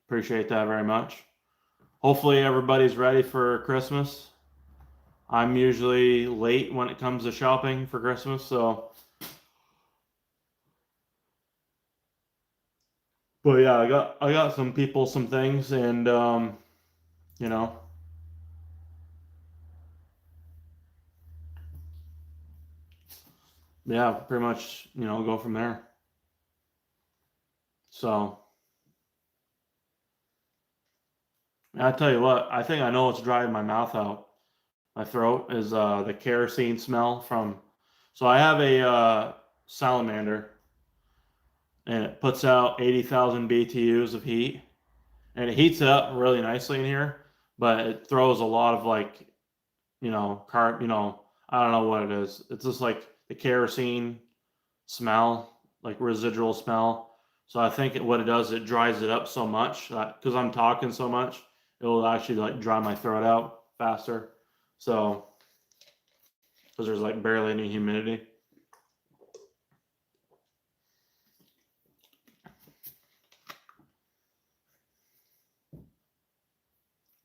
appreciate that very much. Hopefully, everybody's ready for Christmas. I'm usually late when it comes to shopping for Christmas, so. But yeah, I got some people, some things, and you know. Yeah, pretty much, you know, go from there. So I tell you what, I think I know what's driving my mouth out. My throat is the kerosene smell from. So I have a salamander, and it puts out 80,000 BTUs of heat, and it heats it up really nicely in here, but it throws a lot of, like, you know, I don't know what it is. It's just like the kerosene smell, like residual smell. So I think what it does, it dries it up so much that, because I'm talking so much, it will actually like dry my throat out faster. So, because there's like barely any humidity.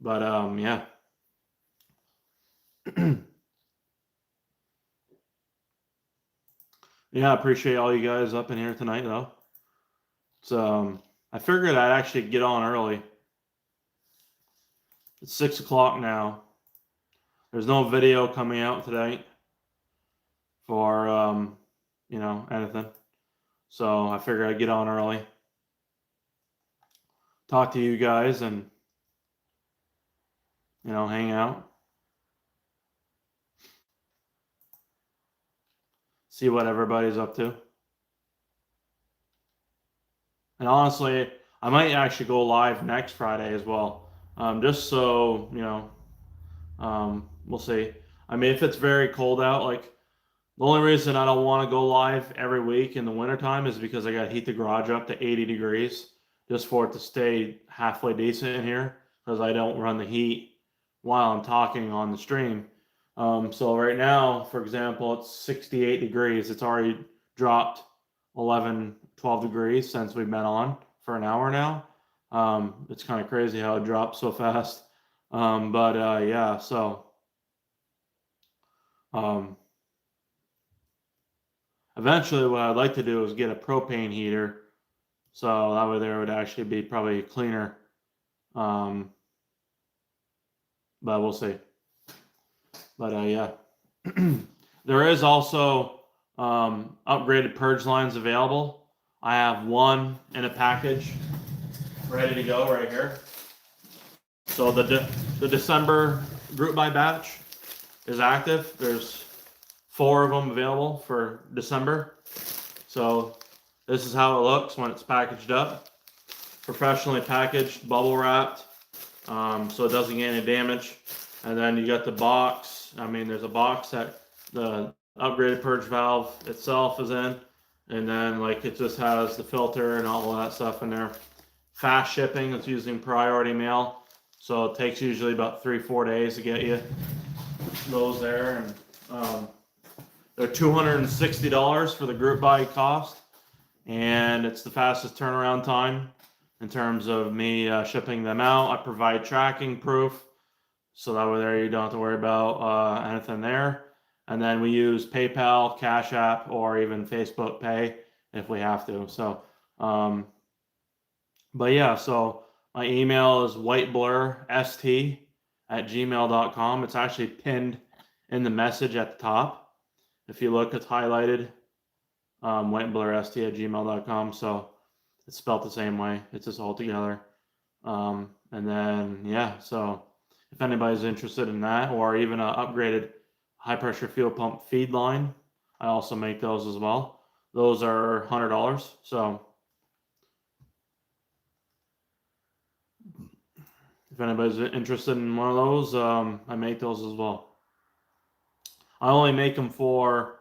But yeah. Yeah, I appreciate all you guys up in here tonight, though. So I figured I'd actually get on early. It's 6 o'clock now. There's no video coming out today for you know, anything. So I figured I'd get on early, talk to you guys, and you know, hang out, see what everybody's up to. And honestly, I might actually go live next Friday as well, just so you know. We'll see. I mean, if it's very cold out, like the only reason I don't want to go live every week in the wintertime is because I got to heat the garage up to 80 degrees just for it to stay halfway decent in here, because I don't run the heat while I'm talking on the stream. So right now, for example, it's 68 degrees. It's already dropped 11, 12 degrees since we've been on for an hour now. It's kind of crazy how it dropped so fast. Yeah, so eventually what I'd like to do is get a propane heater, so that way there would actually be probably cleaner. But we'll see. But yeah. There is also upgraded purge lines available. I have one in a package ready to go right here. So the December group buy batch is active. There's 4 of them available for December. So this is how it looks when it's packaged up. Professionally packaged, bubble wrapped, so it doesn't get any damage. And then you got the box. I mean, there's a box that the upgraded purge valve itself is in, and then like it just has the filter and all of that stuff in there. Fast shipping. It's using priority mail, so it takes usually about 3-4 days to get you those there. And they're $260 for the group buy cost, and it's the fastest turnaround time in terms of me shipping them out. I provide tracking proof, so that way there you don't have to worry about anything there. And then we use PayPal, Cash App, or even Facebook Pay if we have to. So, but yeah, so my email is whiteblurrst@gmail.com. It's actually pinned in the message at the top. If you look, it's highlighted, whiteblurrst@gmail.com. So it's spelled the same way. It's just all together. And then, yeah, so if anybody's interested in that, or even an upgraded high pressure fuel pump feed line, I also make those as well. Those are $100. So if anybody's interested in one of those, I make those as well. I only make them for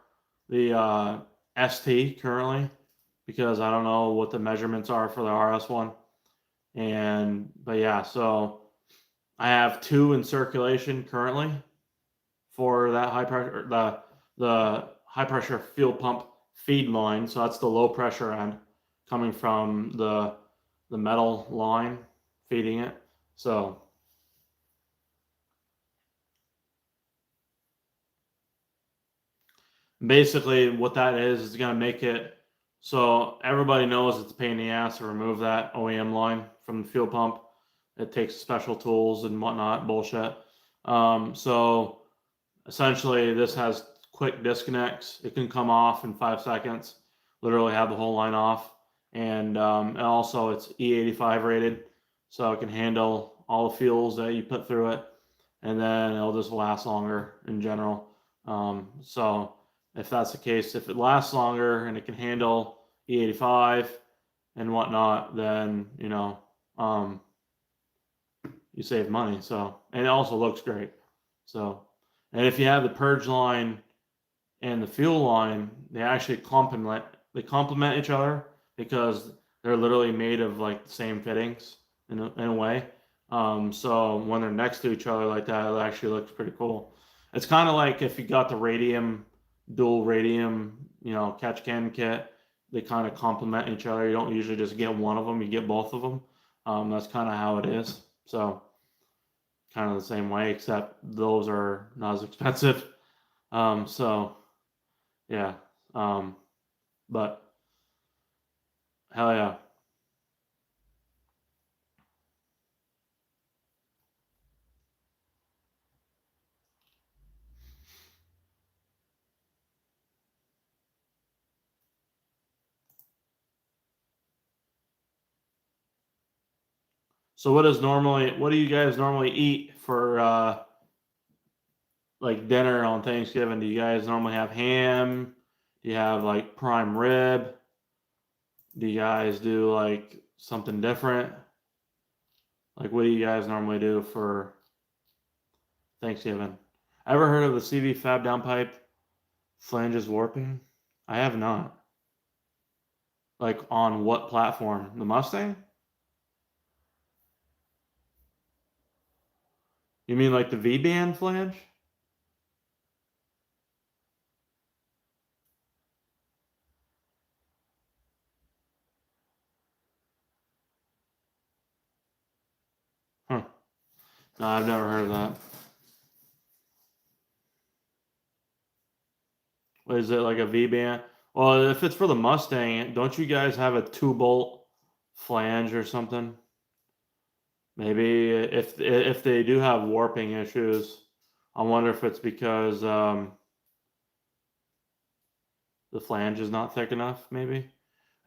the ST currently, because I don't know what the measurements are for the RS one. But yeah, so I have 2 in circulation currently for that high pressure, the high pressure fuel pump feed line. So that's the low pressure end coming from the metal line feeding it. So basically what that is going to make it so everybody knows it's a pain in the ass to remove that OEM line from the fuel pump. It takes special tools and whatnot, bullshit. So essentially this has quick disconnects. It can come off in 5 seconds, literally have the whole line off. And also it's E85 rated, so it can handle all the fuels that you put through it, and then it'll just last longer in general. So if that's the case, if it lasts longer and it can handle E85 and whatnot, then you know, you save money. So, and it also looks great. So, and if you have the purge line and the fuel line, they actually complement each other, because they're literally made of like the same fittings in a way. So when they're next to each other like that, it actually looks pretty cool. It's kind of like if you got the radium, dual radium, you know, catch can kit. They kind of complement each other. You don't usually just get one of them; you get both of them. That's kind of how it is. So kind of the same way, except those are not as expensive. So yeah, but hell yeah. So what do you guys normally eat for like dinner on Thanksgiving? Do you guys normally have ham? Do you have like prime rib? Do you guys do like something different? Like what do you guys normally do for Thanksgiving? Ever heard of the CV fab downpipe flanges warping? I have not. Like on what platform? The Mustang? You mean like the V-band flange? Huh. No, I've never heard of that. What is it, like a V-band? Well, if it's for the Mustang, don't you guys have a 2-bolt flange or something? Maybe if they do have warping issues, I wonder if it's because the flange is not thick enough, maybe.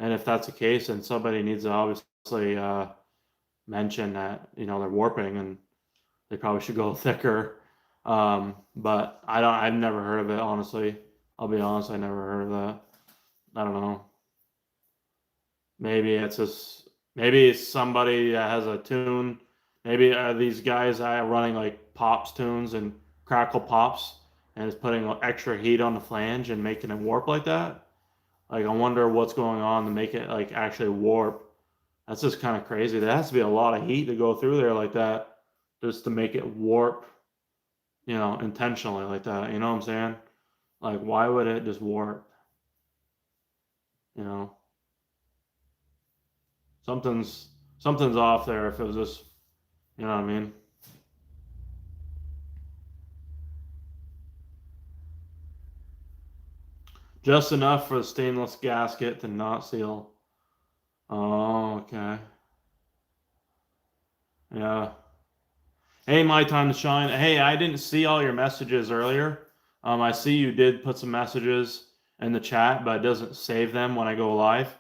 And if that's the case, then somebody needs to obviously mention that they're warping and they probably should go thicker. But I've never heard of it, honestly. I'll be honest, I never heard of that. I don't know. Maybe it's somebody that has a tune. Maybe these guys are running like pops tunes and crackle pops, and it's putting extra heat on the flange and making it warp like that. Like I wonder what's going on to make it like actually warp. That's just kind of crazy. There has to be a lot of heat to go through there like that, just to make it warp, intentionally like that. You know what I'm saying? Like why would it just warp? You know, something's off there if it was just, you know what I mean? Just enough for the stainless gasket to not seal. Oh, okay. Yeah. Hey, my time to shine. Hey, I didn't see all your messages earlier. I see you did put some messages in the chat, but it doesn't save them when I go live.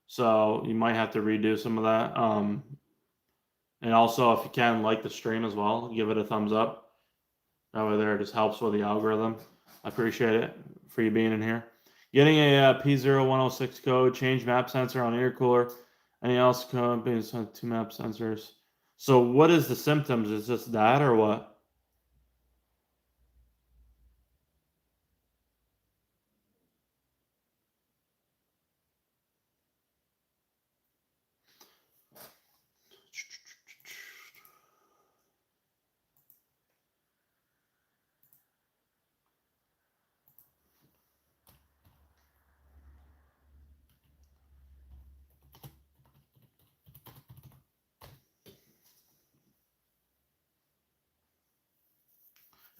So you might have to redo some of that. And also, if you can, like the stream as well. Give it a thumbs up. That way there, it just helps with the algorithm. I appreciate it for you being in here. Getting a P0106 code, change map sensor on intercooler. Any else companies have 2 map sensors. So what is the symptoms? Is this that or what?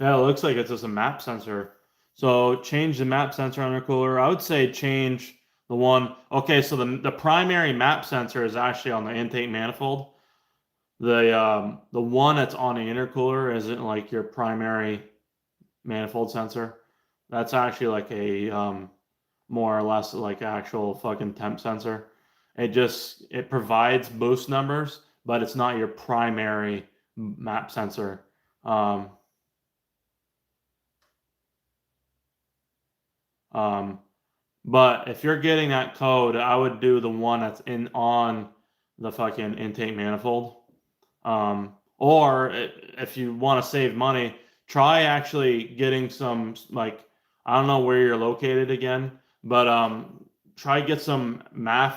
Yeah, it looks like it's just a map sensor. So change the map sensor on your cooler. I would say change the one. Okay, so the primary map sensor is actually on the intake manifold. The one that's on the intercooler isn't like your primary manifold sensor. That's actually like a more or less like actual fucking temp sensor. It provides boost numbers, but it's not your primary map sensor. Um, um, but if you're getting that code, I would do the one that's in on the fucking intake manifold. Or if you want to save money, try actually getting some like I don't know where you're located again, but try get some MAF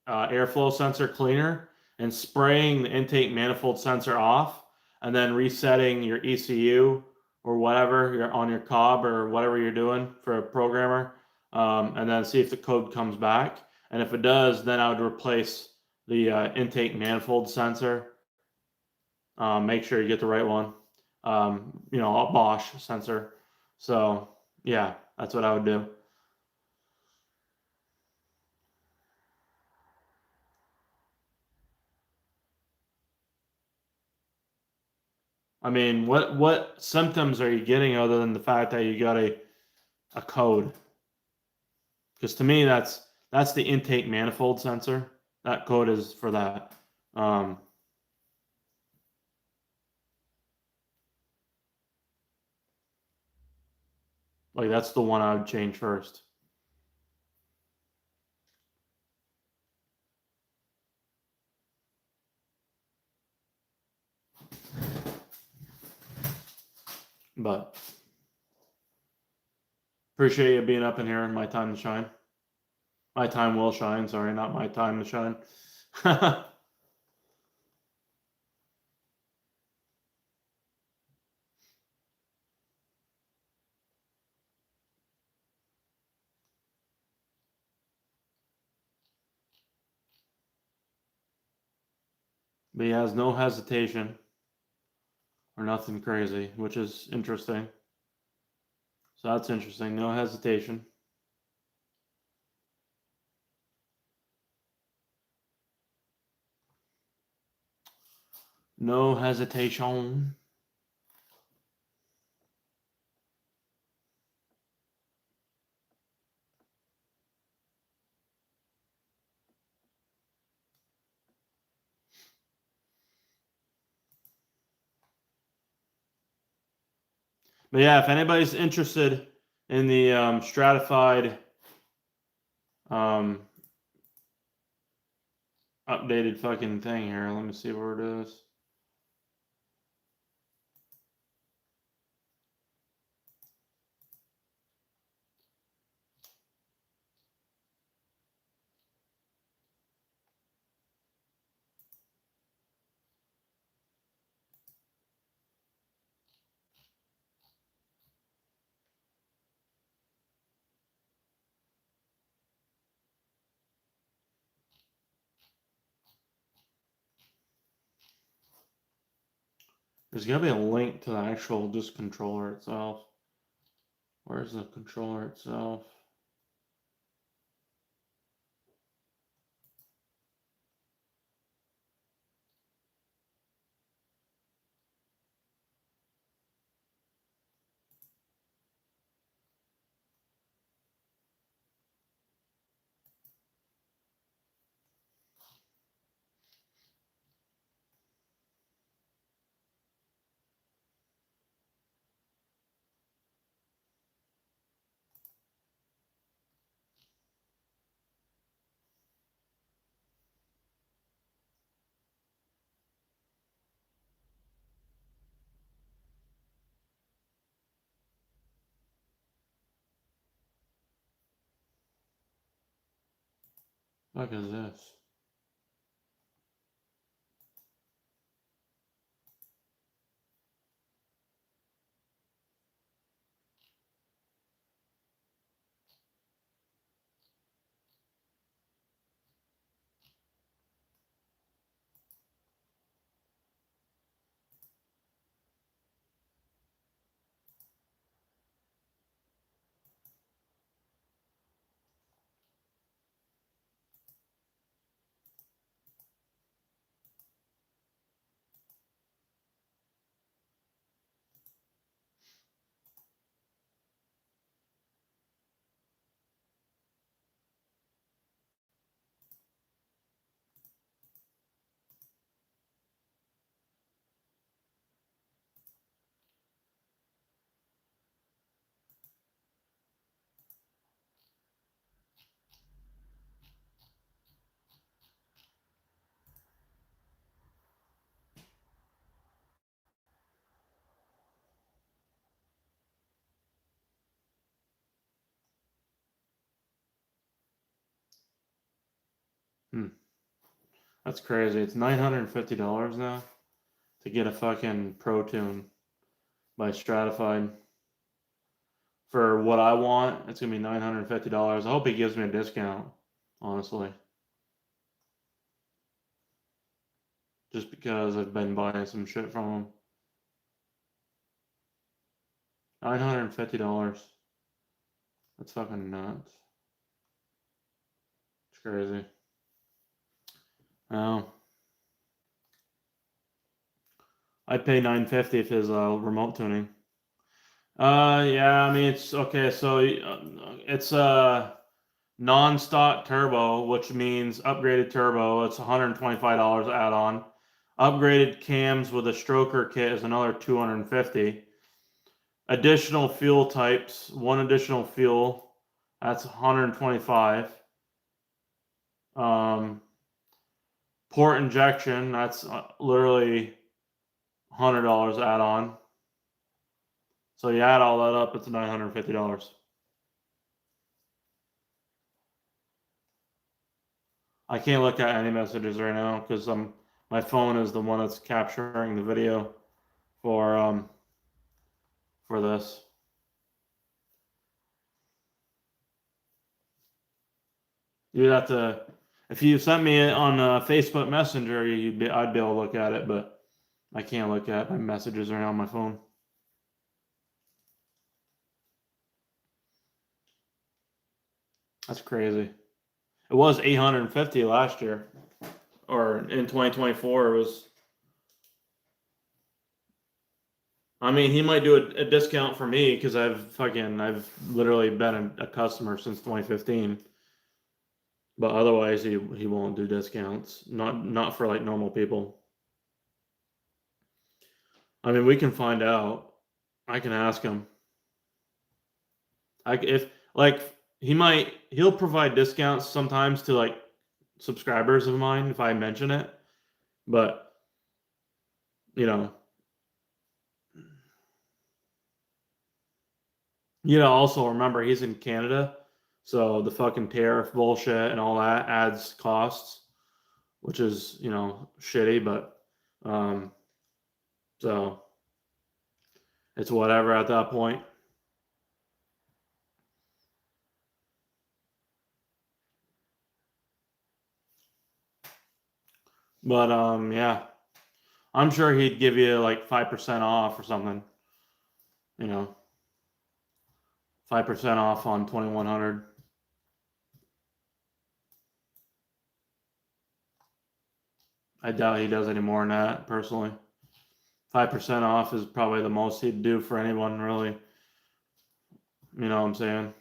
airflow sensor cleaner and spraying the intake manifold sensor off, and then resetting your ECU or whatever you're on your cob or whatever you're doing for a programmer, and then see if the code comes back. And if it does, then I would replace the intake manifold sensor. Make sure you get the right one. A Bosch sensor. So yeah, that's what I would do. I mean, what symptoms are you getting other than the fact that you got a code? Because to me, that's the intake manifold sensor. That code is for that. Um, Like, that's the one I would change first. But appreciate you being up in here and my time to shine. My time will shine, sorry, not my time to shine. But he has no hesitation or nothing crazy, which is interesting. So that's interesting. No hesitation. No hesitation. But yeah, if anybody's interested in the stratified updated fucking thing here, let me see where it is. There's gonna be a link to the actual just controller itself. Where's the controller itself? What is this? That's crazy. It's $950 now to get a fucking Pro Tune by Stratified. For what I want, it's gonna be $950. I hope he gives me a discount, honestly. Just because I've been buying some shit from him. $950. That's fucking nuts. It's crazy. Oh. I'd pay $950 if his remote tuning. Yeah, I mean it's okay. So it's a non-stock turbo, which means upgraded turbo. It's $125 add-on. Upgraded cams with a stroker kit is another $250. Additional fuel types, one additional fuel, that's 125. Port injection, that's literally $100 add-on. So you add all that up, it's $950. I can't look at any messages right now because my phone is the one that's capturing the video for this. You'd have to, if you sent me it on Facebook Messenger, I'd be able to look at it, but I can't look at my messages right now on my phone. That's crazy. It was $850 last year, or in 2024 it was. I mean, he might do a discount for me because I've literally been a customer since 2015. But otherwise, he won't do discounts. Not for like normal people. I mean, we can find out. I can ask him. He'll provide discounts sometimes to like subscribers of mine if I mention it. But you also remember he's in Canada, so the fucking tariff bullshit and all that adds costs, which is shitty, but so it's whatever at that point. But yeah, I'm sure he'd give you like 5% off or something. 5% off on 2100. I doubt he does any more than that, personally. 5% off is probably the most he'd do for anyone, really. You know what I'm saying?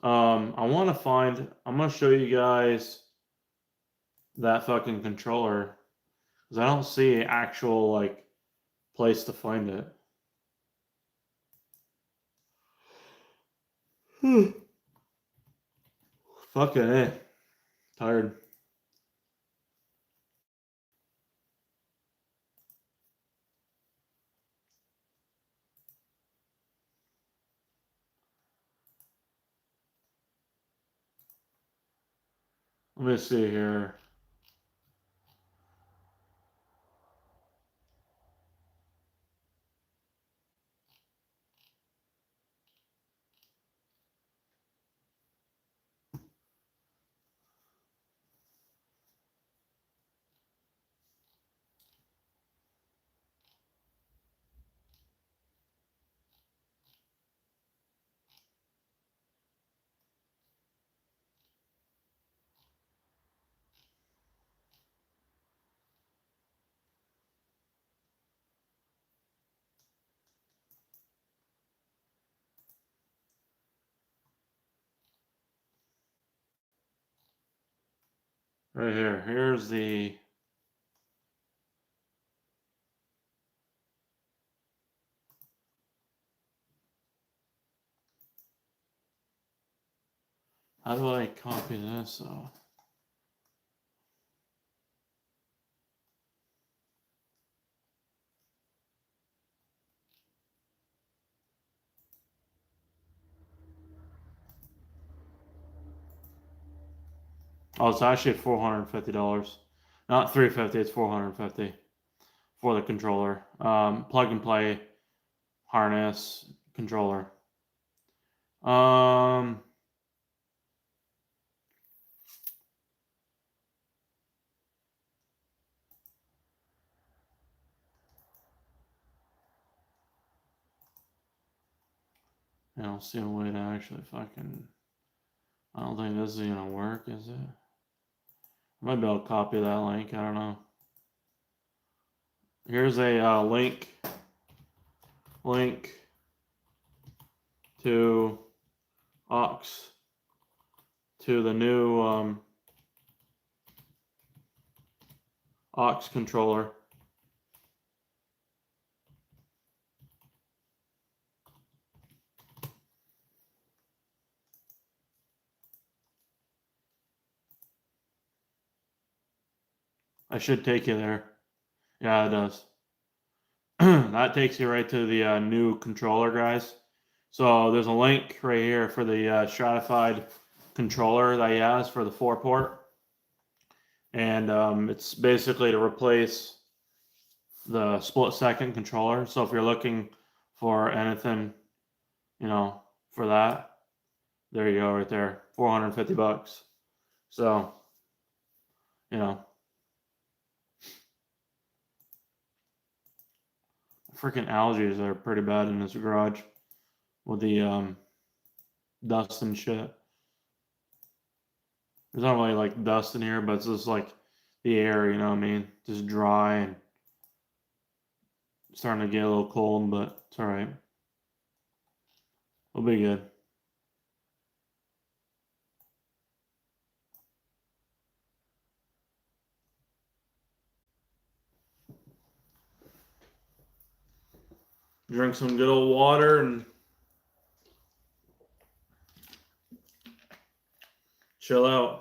I'm going to show you guys that fucking controller, because I don't see an actual, like, place to find it. Fucking tired. Let me see here. Right here. Here's the... How do I copy this? Oh, it's actually $450. Not $350, it's $450 for the controller. Plug and play harness controller. I don't see a way to actually fucking... I don't think this is gonna work, is it? I might be able to copy that link, I don't know. Here's a link to aux to the new aux controller. I should take you there. Yeah, it does. That takes you right to the new controller, guys. So there's a link right here for the stratified controller that he has for the 4-port. And it's basically to replace the split-second controller. So if you're looking for anything, you know, for that, there you go right there, $450. So, you know, freaking algae are pretty bad in this garage with the dust and shit. There's not really like dust in here, but it's just like the air, you know what I mean? Just dry and starting to get a little cold, but it's all right. We'll be good. Drink some good old water and chill out.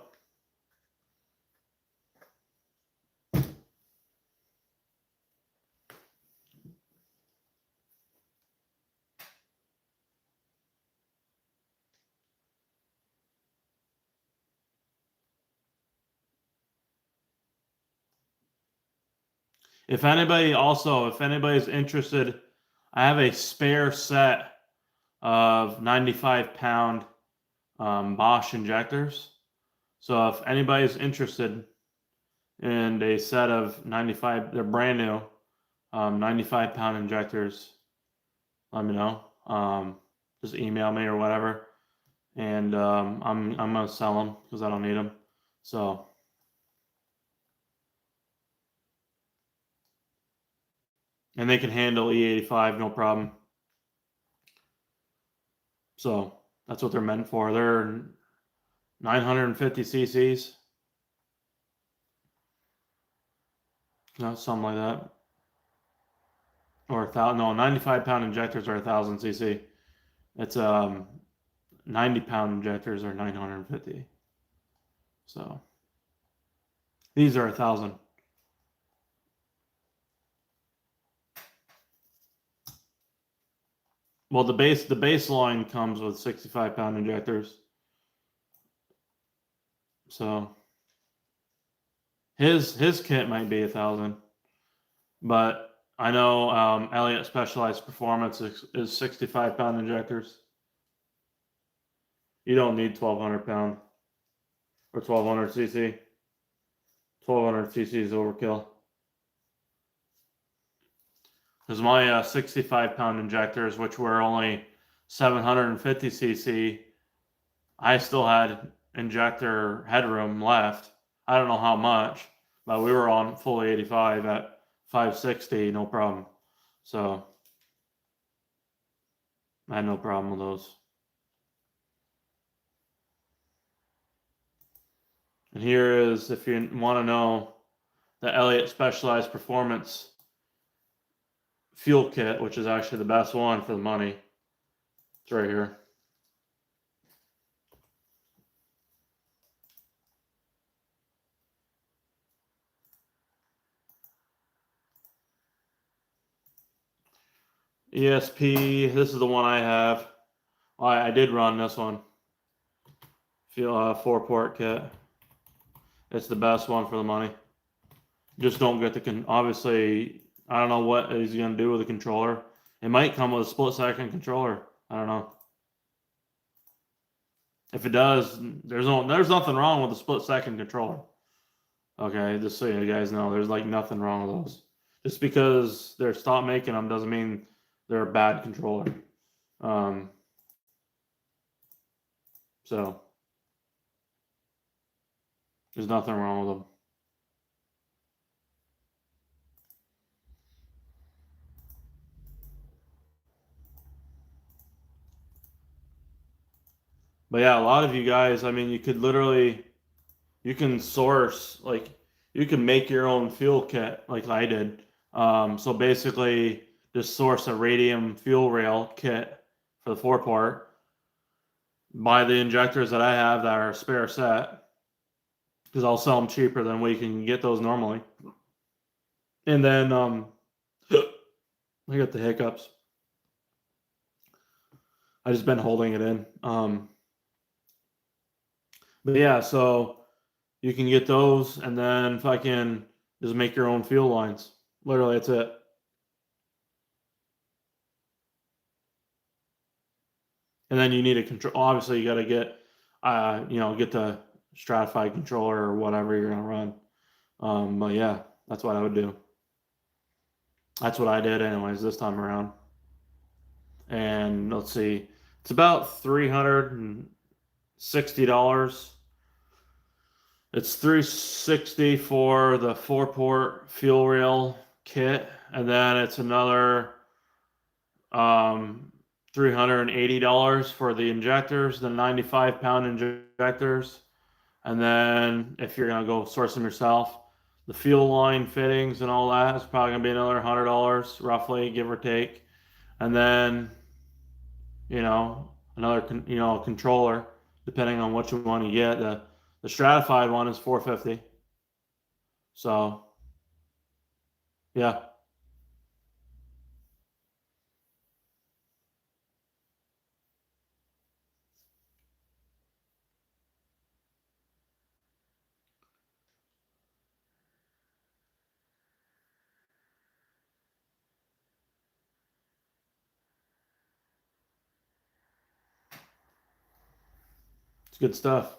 If anybody's interested, I have a spare set of 95-pound Bosch injectors. So if anybody's interested in a set of 95, they're brand new, 95-pound injectors, let me know. Just email me or whatever, and I'm gonna sell them because I don't need them. So. And they can handle E85, no problem. So that's what they're meant for. They're 950 cc's. No, something like that. Or 1,000, no, 95-pound injectors are 1,000 cc. It's 90-pound injectors are 950. So these are 1,000. Well, the baseline comes with 65-pound injectors. So his kit might be 1,000, but I know Elliott Specialized Performance is 65-pound injectors. You don't need 1,200-pound or 1,200 cc. 1,200 cc is overkill. Because my 65-pound injectors, which were only 750 cc, I still had injector headroom left. I don't know how much, but we were on fully 85 at 560, no problem. So I had no problem with those. And here is, if you want to know, the Elliott Specialized Performance fuel kit, which is actually the best one for the money. It's right here. ESP, this is the one I have. I did run this one. Fuel 4-port kit. It's the best one for the money. Just don't get the obviously, I don't know what he's gonna do with the controller. It might come with a split-second controller. I don't know. If it does, there's nothing wrong with the split-second controller. Okay, just so you guys know, there's like nothing wrong with those. Just because they're stopped making them doesn't mean they're a bad controller. So there's nothing wrong with them. But yeah, a lot of you guys, I mean, you can source, like, you can make your own fuel kit like I did. So basically, just source a radium fuel rail kit for the 4-port. Buy the injectors that I have that are a spare set. because I'll sell them cheaper than we can get those normally. And then I got the hiccups. I just been holding it in. But yeah, so you can get those, and then if I can just make your own fuel lines. Literally, that's it. And then you need a control. Obviously, you got to get, get the stratified controller or whatever you're gonna run. But yeah, that's what I would do. That's what I did, anyways, this time around. And let's see, it's about $360. It's $360 for the 4-port fuel rail kit, and then it's another $380 for the injectors, the 95-pound injectors. And then if you're gonna go source them yourself, the fuel line fittings and all that is probably gonna be another $100 roughly, give or take. And then another controller, depending on what you want to get. The stratified one is $450. So yeah. It's good stuff.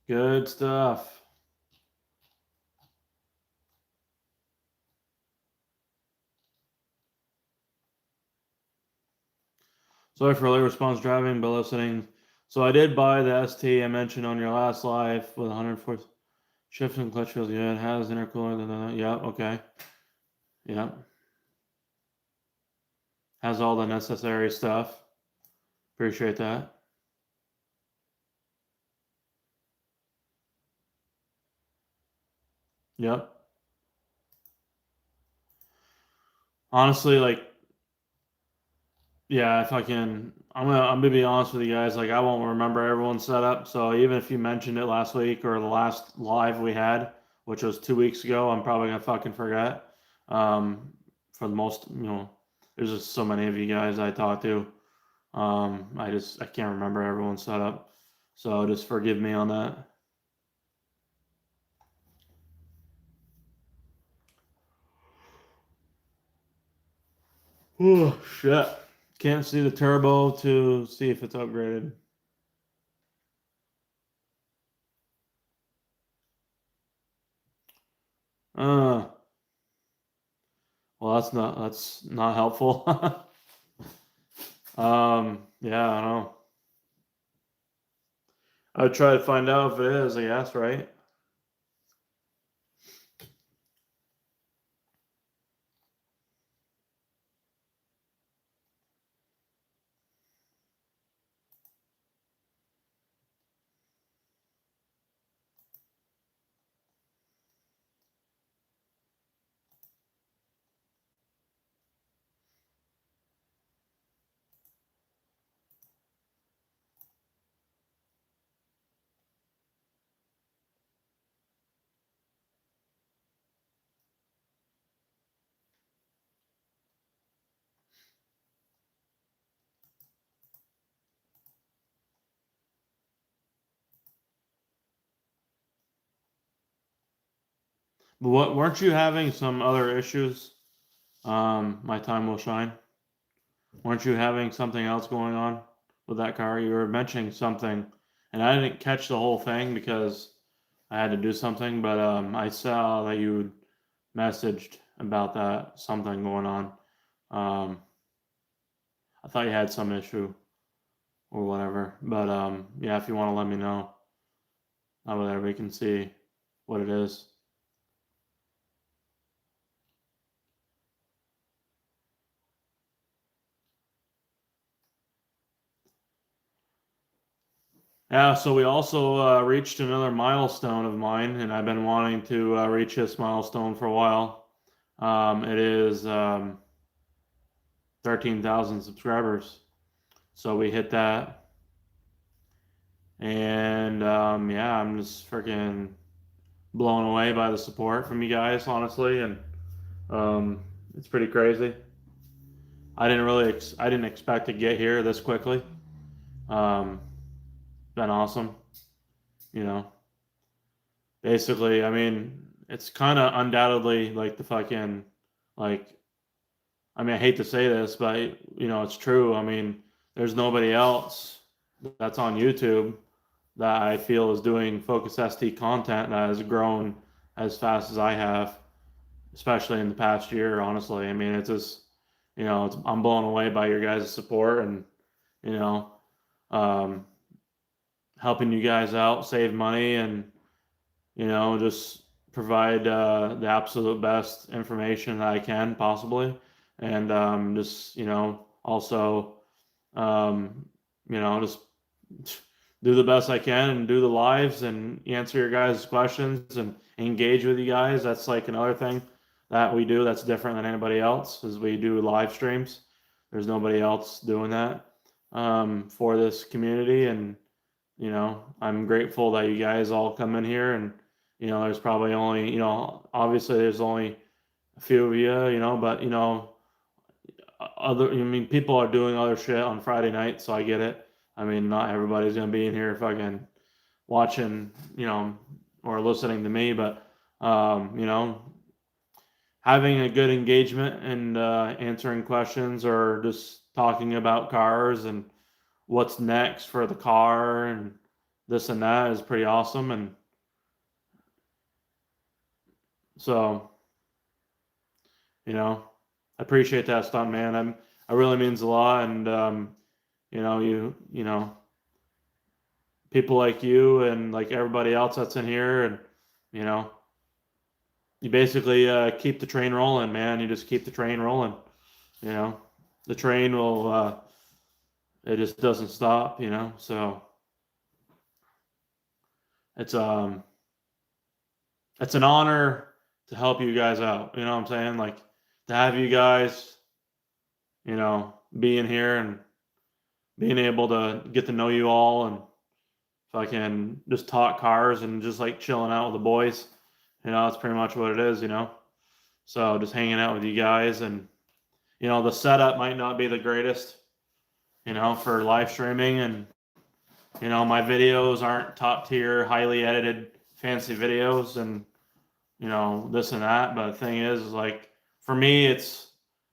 Good stuff. Sorry for late response driving, but listening. So I did buy the ST I mentioned on your last live with 104 shift and clutch feels good. It has intercooler. Yeah, okay. Yeah. Has all the necessary stuff. Appreciate that. Yep. Honestly, yeah, if I can, I'm gonna be honest with you guys. Like, I won't remember everyone's setup. So even if you mentioned it last week or the last live we had, which was 2 weeks ago, I'm probably gonna fucking forget. For the most, there's just so many of you guys I talk to. I can't remember everyone's setup. So just forgive me on that. Oh shit! Can't see the turbo to see if it's upgraded. Uh, well, that's not helpful. Yeah, I don't know. I would try to find out if it is, I guess, right? But weren't you having some other issues? My time will shine. Weren't you having something else going on with that car? You were mentioning something, and I didn't catch the whole thing because I had to do something. But I saw that you messaged about that something going on. Um, I thought you had some issue or whatever. But yeah, if you want to let me know, over there we can see what it is. Yeah, so we also reached another milestone of mine, and I've been wanting to reach this milestone for a while. It is 13,000 subscribers. So we hit that. And yeah, I'm just freaking blown away by the support from you guys, honestly, and it's pretty crazy. I didn't expect to get here this quickly. Been awesome, you know. Basically, I mean, it's kind of undoubtedly like the fucking like. I mean, I hate to say this, but it's true. I mean, there's nobody else that's on YouTube that I feel is doing Focus ST content that has grown as fast as I have, especially in the past year, honestly. I mean, it's just, I'm blown away by your guys' support and, you know, um, helping you guys out, save money, and, just provide the absolute best information that I can possibly. And just, also, just do the best I can and do the lives and answer your guys' questions and engage with you guys. That's like another thing that we do that's different than anybody else is we do live streams. There's nobody else doing that for this community. And, I'm grateful that you guys all come in here and, there's probably only, obviously there's only a few of you, but, I mean, people are doing other shit on Friday night, so I get it. I mean, not everybody's gonna be in here fucking watching, or listening to me, but having a good engagement and answering questions or just talking about cars and what's next for the car and this and that is pretty awesome. And so, I appreciate that stuff, man. I really means a lot, and people like you and like everybody else that's in here, and you know, you basically keep the train rolling, man. You just keep the train rolling. You know, the train will. It just doesn't stop. So it's it's an honor to help you guys out. You know what I'm saying? Like to have you guys, being here and being able to get to know you all and if I can just talk cars and just like chilling out with the boys. That's pretty much what it is. So just hanging out with you guys and, the setup might not be the greatest, for live streaming and, my videos aren't top tier, highly edited, fancy videos and, this and that. But the thing is like, for me, it's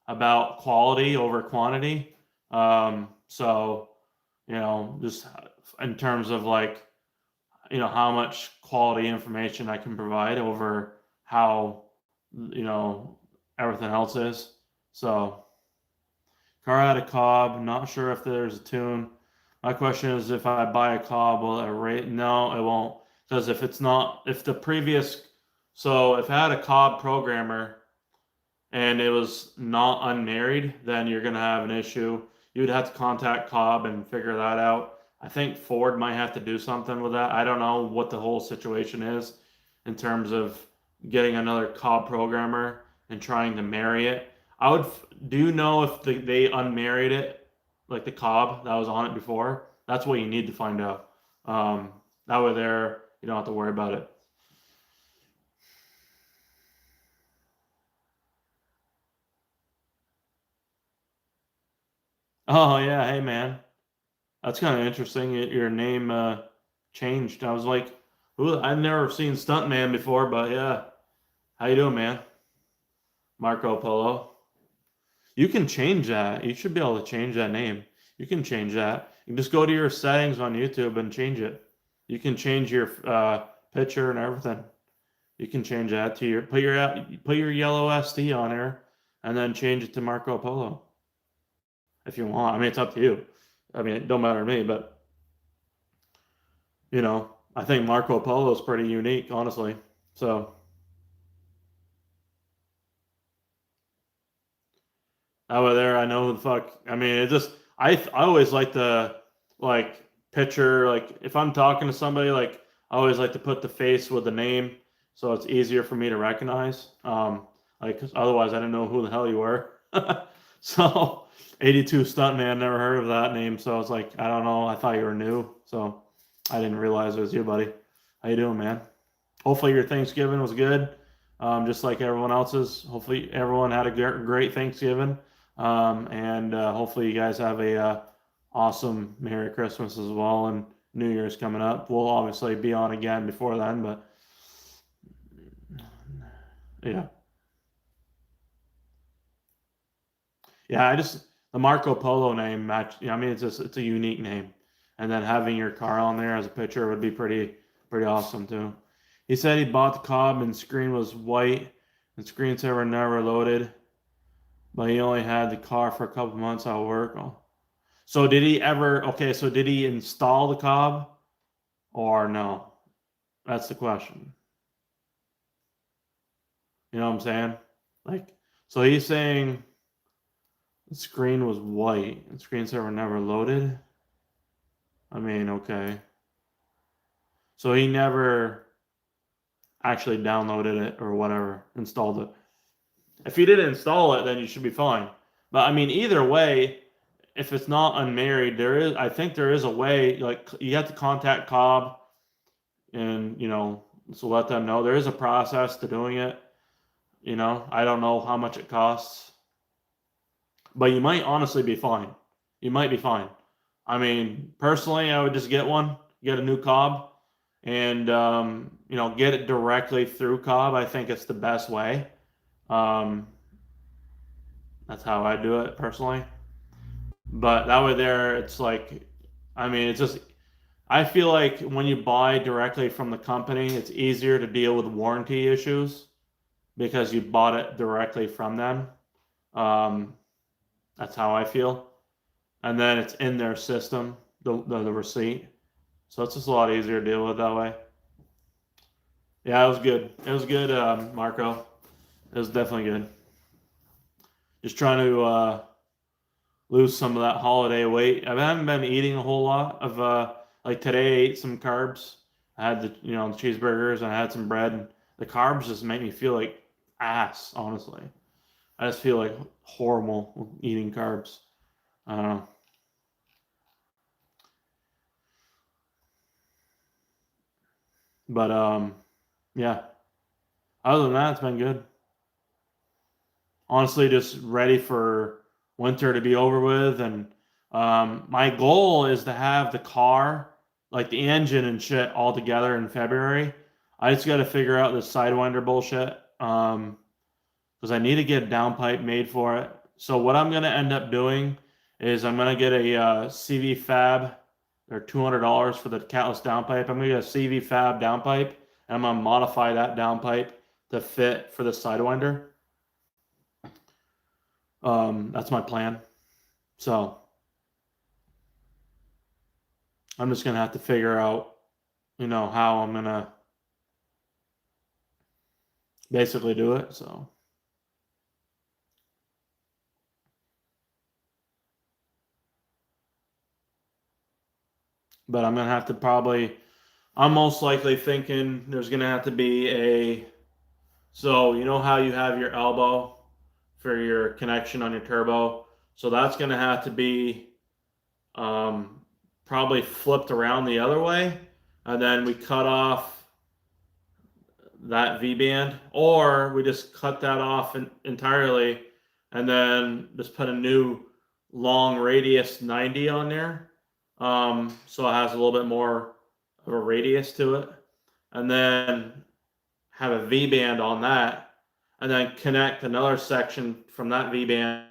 about quality over quantity. So, just in terms of like, how much quality information I can provide over how, everything else is. So, car out of Cobb, not sure if there's a tune. My question is if I buy a Cobb, will it rate? No, it won't. Because if it's not, if the previous, so if I had a Cobb programmer and it was not unmarried, then you're going to have an issue. You'd have to contact Cobb and figure that out. I think Ford might have to do something with that. I don't know what the whole situation is in terms of getting another Cobb programmer and trying to marry it. Do you know if they unmarried it, like the Cobb that was on it before? That's what you need to find out. That way there, you don't have to worry about it. Oh yeah, hey man. That's kind of interesting. Your name changed. I was like, "Ooh, I've never seen Stuntman before," but yeah. How you doing, man? Marco Polo. You can change that. You should be able to change that name. You can change that. You can just go to your settings on YouTube and change it. You can change your picture and everything. You can change that to your yellow ST on there, and then change it to Marco Polo if you want. I mean, it's up to you. I mean, it don't matter to me, but I think Marco Polo is pretty unique, honestly. So over there, I know who the fuck. I mean, it just I always like to like picture like if I'm talking to somebody like I always like to put the face with the name so it's easier for me to recognize. Like 'cause otherwise I didn't know who the hell you were. So 82 Stuntman, never heard of that name. So I was like, I don't know. I thought you were new. So I didn't realize it was you, buddy. How you doing, man? Hopefully your Thanksgiving was good, just like everyone else's. Hopefully everyone had a great Thanksgiving, and hopefully you guys have a awesome Merry Christmas as well, and New Year's coming up. We'll obviously be on again before then, but yeah. Yeah, the Marco Polo name match. I mean, it's a unique name, and then having your car on there as a picture would be pretty awesome too. He said he bought the Cobb and screen was white, and screensaver never loaded, but he only had the car for a couple months at work. Oh. So did he ever? Okay, so did he install the Cobb or no? That's the question. You know what I'm saying? Like, so he's saying the screen was white and screensaver never loaded. I mean, okay. So he never actually downloaded it or whatever, installed it. If you didn't install it, then you should be fine. But I mean, either way, if it's not unmarried, I think there is a way, like you have to contact Cobb and, so let them know there is a process to doing it. I don't know how much it costs, but you might honestly be fine. You might be fine. I mean, personally, I would just get a new Cobb, and get it directly through Cobb. I think it's the best way. That's how I do it personally. But that way there, it's like, I mean, it's just, I feel like when you buy directly from the company, it's easier to deal with warranty issues because you bought it directly from them. That's how I feel. And then it's in their system, the receipt. So it's just a lot easier to deal with that way. Yeah, it was good. It was good, Marco. It was definitely good. Just trying to lose some of that holiday weight. I haven't been eating a whole lot of like today I ate some carbs. I had the the cheeseburgers and I had some bread. And the carbs just make me feel like ass, honestly. I just feel like horrible eating carbs. I don't know. But yeah. Other than that, it's been good. Honestly, just ready for winter to be over with, and my goal is to have the car, like the engine and shit, all together in February. I just got to figure out this Sidewinder bullshit, because I need to get a downpipe made for it. So what I'm gonna end up doing is I'm gonna get a CV Fab. They're $200 for the catless downpipe. I'm gonna get a CV Fab downpipe, and I'm gonna modify that downpipe to fit for the Sidewinder. That's my plan. So I'm just gonna have to figure out, how I'm gonna basically do it. So, but I'm gonna have to probably. I'm most likely thinking there's gonna have to be So you know how you have your elbow for your connection on your turbo. So that's gonna have to be probably flipped around the other way, and then we cut off that V-band, or we just cut that off entirely, and then just put a new long radius 90 on there, so it has a little bit more of a radius to it, and then have a V-band on that, and then connect another section from that V-band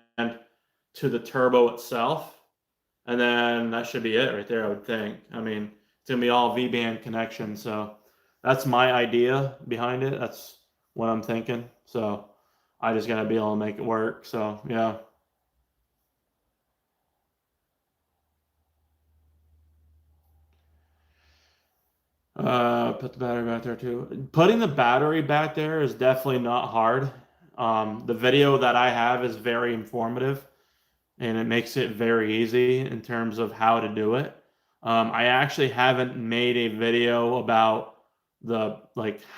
to the turbo itself. And then that should be it right there, I would think. I mean, it's going to be all V-band connection. So that's my idea behind it. That's what I'm thinking. So I just got to be able to make it work. So, yeah. Put the battery back there too. Putting the battery back there is definitely not hard. The video that I have is very informative, and it makes it very easy in terms of how to do it. I actually haven't made a video about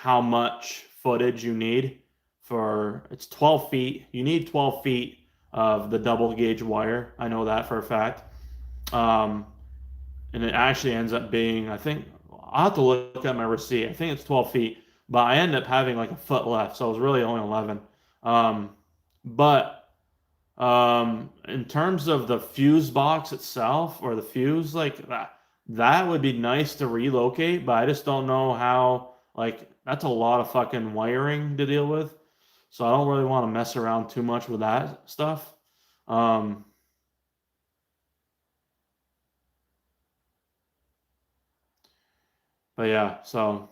how much footage you need for, it's 12 feet. You need 12 feet of the double gauge wire. I know that for a fact. and it actually ends up being, I think, I'll have to look at my receipt. I think it's 12 feet, but I end up having like a foot left, so it was really only 11. But in terms of the fuse box itself or the fuse, like that would be nice to relocate, but I just don't know how, like, that's a lot of fucking wiring to deal with. So I don't really want to mess around too much with that stuff. Um, but yeah, so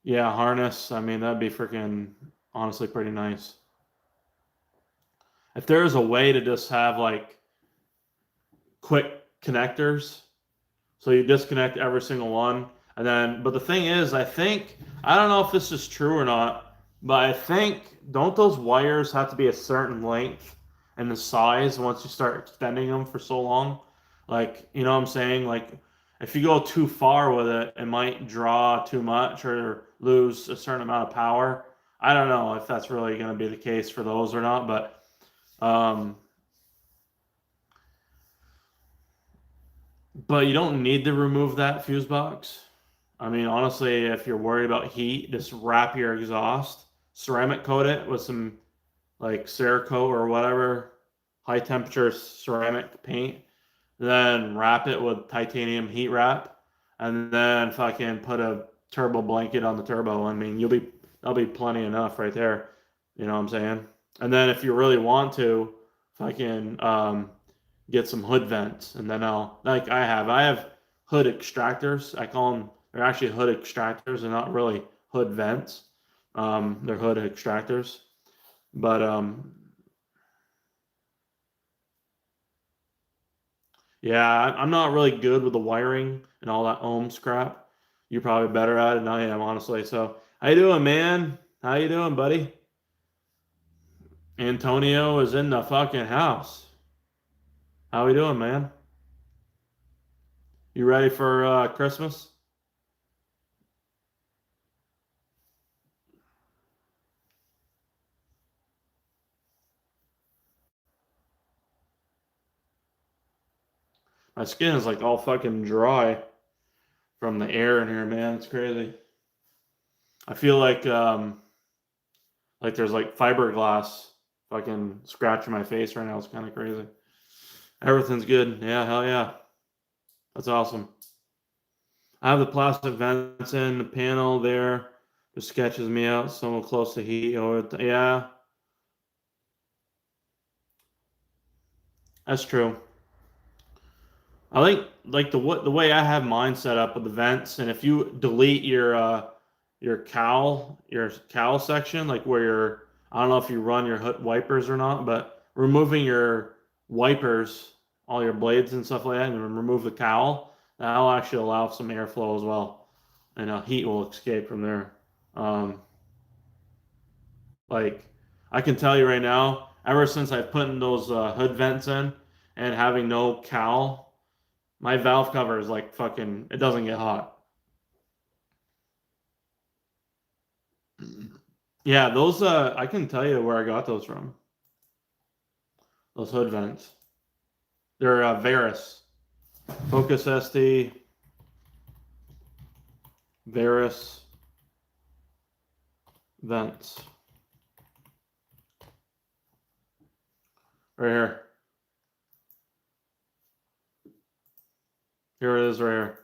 yeah, harness. I mean, that'd be freaking honestly pretty nice. If there's a way to just have like quick connectors, so you disconnect every single one, and then, but the thing is, I don't know if this is true or not, but I think, don't those wires have to be a certain length and the size once you start extending them for so long? Like, you know what I'm saying? Like, if you go too far with it, it might draw too much or lose a certain amount of power. I don't know if that's really going to be the case for those or not, um, but you don't need to remove that fuse box. I mean, honestly, if you're worried about heat, just wrap your exhaust, ceramic coat it with some like Cerakote or whatever, high temperature ceramic paint, then wrap it with titanium heat wrap, and then fucking put a turbo blanket on the turbo. I mean, that'll be plenty enough right there. You know what I'm saying? And then if you really want to, fucking get some hood vents, and then I have hood extractors. I call them, they're actually hood extractors. They're not really hood vents. They're hood extractors. But yeah, I'm not really good with the wiring and all that ohms crap. You're probably better at it than I am, honestly. So, how you doing, man? How you doing, buddy? Antonio is in the fucking house. How we doing, man? You ready for Christmas? My skin is like all fucking dry from the air in here, man. It's crazy. I feel like there's like fiberglass fucking scratching my face right now. It's kind of crazy. Everything's good. Yeah, hell yeah. That's awesome. I have the plastic vents in the panel there. Just sketches me out. Someone close to heat. Or yeah, that's true. I think like the way I have mine set up with the vents, and if you delete your cowl section, like where your, I don't know if you run your hood wipers or not, but removing your wipers, all your blades and stuff like that, and remove the cowl, that'll actually allow some airflow as well, and heat will escape from there. Um, like I can tell you right now, ever since I've put in those hood vents in and having no cowl, my valve cover is like fucking, it doesn't get hot. Yeah, those I can tell you where I got those from. Those hood vents. They're Varus. Focus SD Varus vents. Right here. Here it is right here.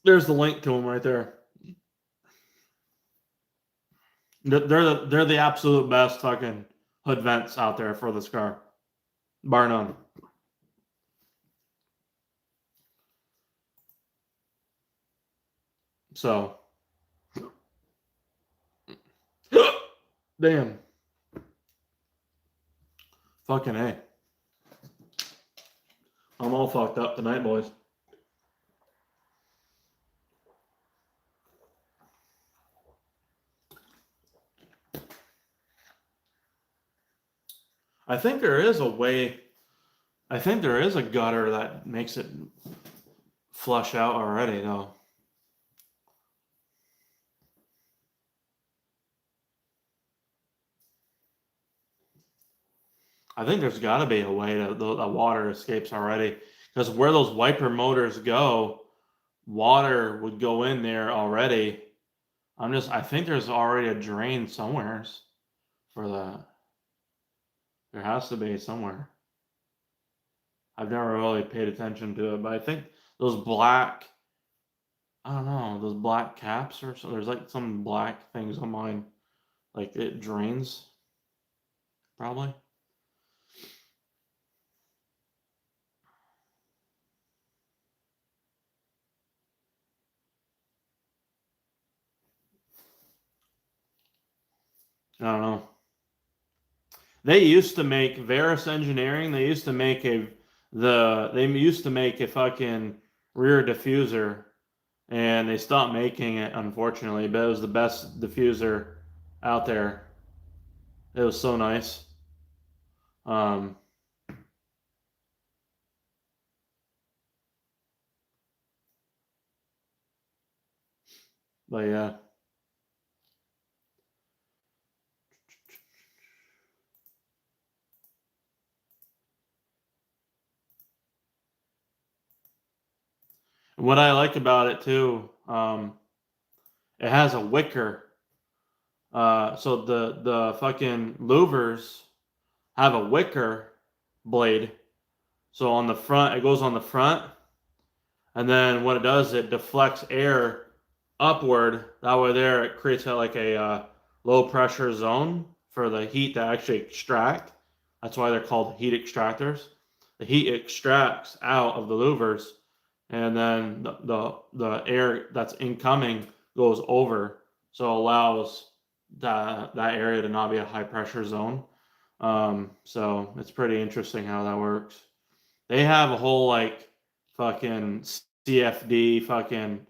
There's the link to them right there. They're the absolute best fucking hood vents out there for this car, bar none. So, damn, fucking a. I'm all fucked up tonight, boys. I think there is a way. I think there is a gutter that makes it flush out already, though. I think there's got to be a way to the water escapes already, because where those wiper motors go, water would go in there already. I think there's already a drain somewhere for that. There has to be somewhere. I've never really paid attention to it, but I think those black, I don't know, those black caps or so. There's like some black things on mine, like it drains, probably. I don't know. They used to make Varus Engineering. They used to make a fucking rear diffuser, and they stopped making it, unfortunately. But it was the best diffuser out there. It was so nice. Um, but yeah. What I like about it too, it has a wicker. So the fucking louvers have a wicker blade. So on the front, it goes on the front, and then what it does, it deflects air upward. That way, there it creates a low pressure zone for the heat to actually extract. That's why they're called heat extractors. The heat extracts out of the louvers, and then the air that's incoming goes over, so it allows that area to not be a high pressure zone. So it's pretty interesting how that works. They have a whole like fucking CFD fucking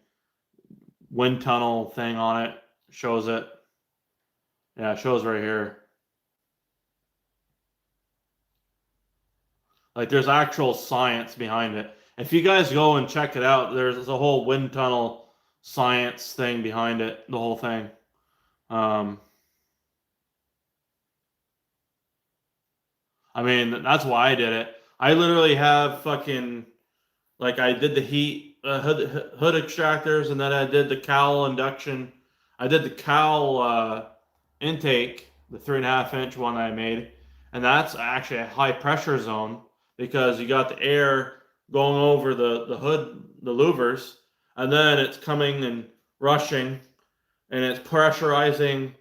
wind tunnel thing on it. Shows it. Yeah, it shows right here. Like there's actual science behind it. If you guys go and check it out, there's a whole wind tunnel science thing behind it, the whole thing. I mean, that's why I did it. I literally have fucking like I did the heat hood extractors, and then I did the cowl induction. I did the cowl intake, the 3.5 inch one I made, and that's actually a high pressure zone because you got the air going over the hood, the louvers, and then it's coming and rushing, and it's pressurizing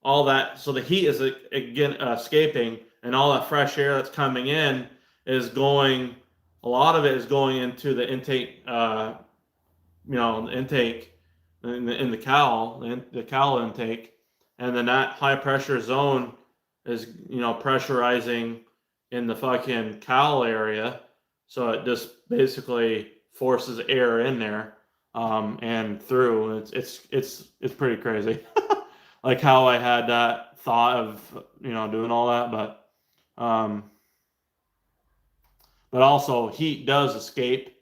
all that. So the heat is again escaping, and all that fresh air that's coming in is going. A lot of it is going into the intake, the intake in the cowl, the cowl intake, and then that high pressure zone is pressurizing in the fucking cowl area, so it just basically forces air in there and through. It's pretty crazy, like how I had that thought of doing all that, but also heat does escape,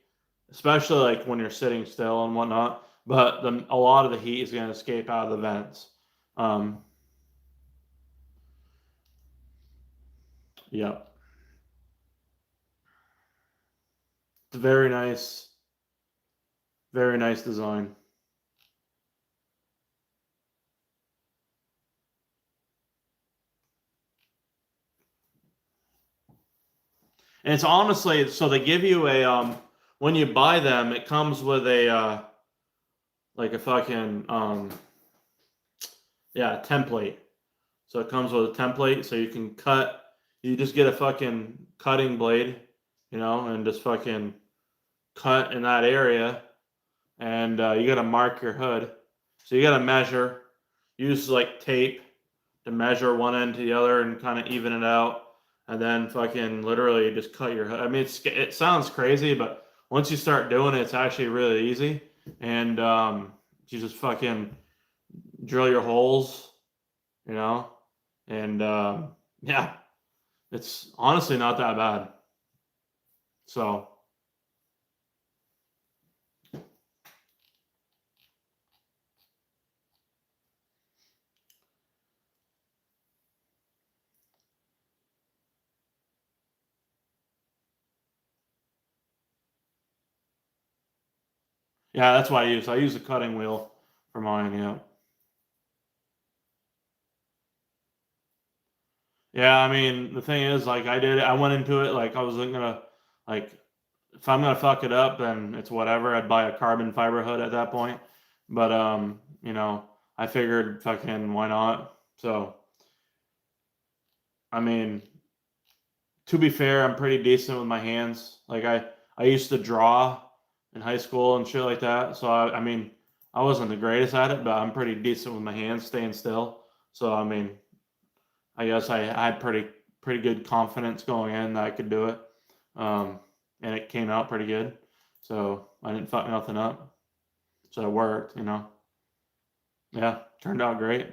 especially like when you're sitting still and whatnot. But a lot of the heat is going to escape out of the vents. Yep. It's very nice design. And it's honestly, so they give you a when you buy them, it comes with a like a fucking template. So it comes with a template, so you can cut. You just get a fucking cutting blade, and just fucking cut in that area, and you got to mark your hood. So you got to measure. Use like tape to measure one end to the other and kind of even it out, and then fucking literally just cut your hood. I mean, it sounds crazy, but once you start doing it, it's actually really easy. And you just fucking drill your holes, and yeah, it's honestly not that bad. So Yeah, that's what I use. I use a cutting wheel for mine. Yeah. Yeah, I mean, the thing is, like, I went into it like I wasn't gonna, like, if I'm gonna fuck it up, then it's whatever. I'd buy a carbon fiber hood at that point. But I figured fucking why not? So, I mean, to be fair, I'm pretty decent with my hands. Like I used to draw in high school and shit like that. So I mean, I wasn't the greatest at it, but I'm pretty decent with my hands staying still. So I mean, I guess I had pretty good confidence going in that I could do it, and it came out pretty good. So I didn't fuck nothing up. So it worked, you know. Yeah, turned out great,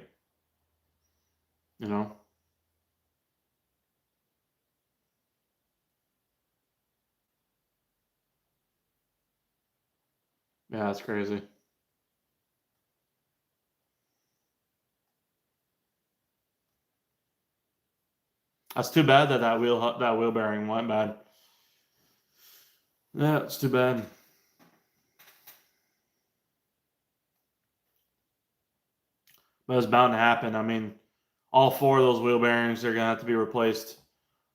you know. Yeah, that's crazy. That's too bad that that wheel bearing went bad. Yeah, it's too bad. But it's bound to happen. I mean, all four of those wheel bearings are gonna have to be replaced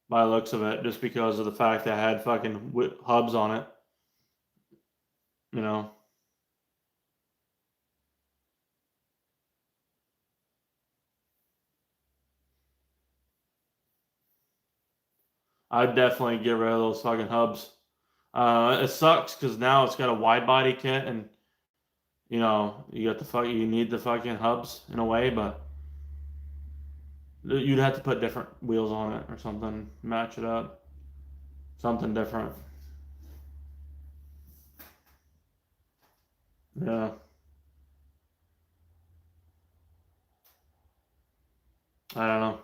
by the looks of it, just because of the fact that I had fucking hubs on it. You know, I'd definitely get rid of those fucking hubs. It sucks because now it's got a wide body kit, and you need the fucking hubs in a way, but you'd have to put different wheels on it or something, match it up, something different. Yeah, I don't know.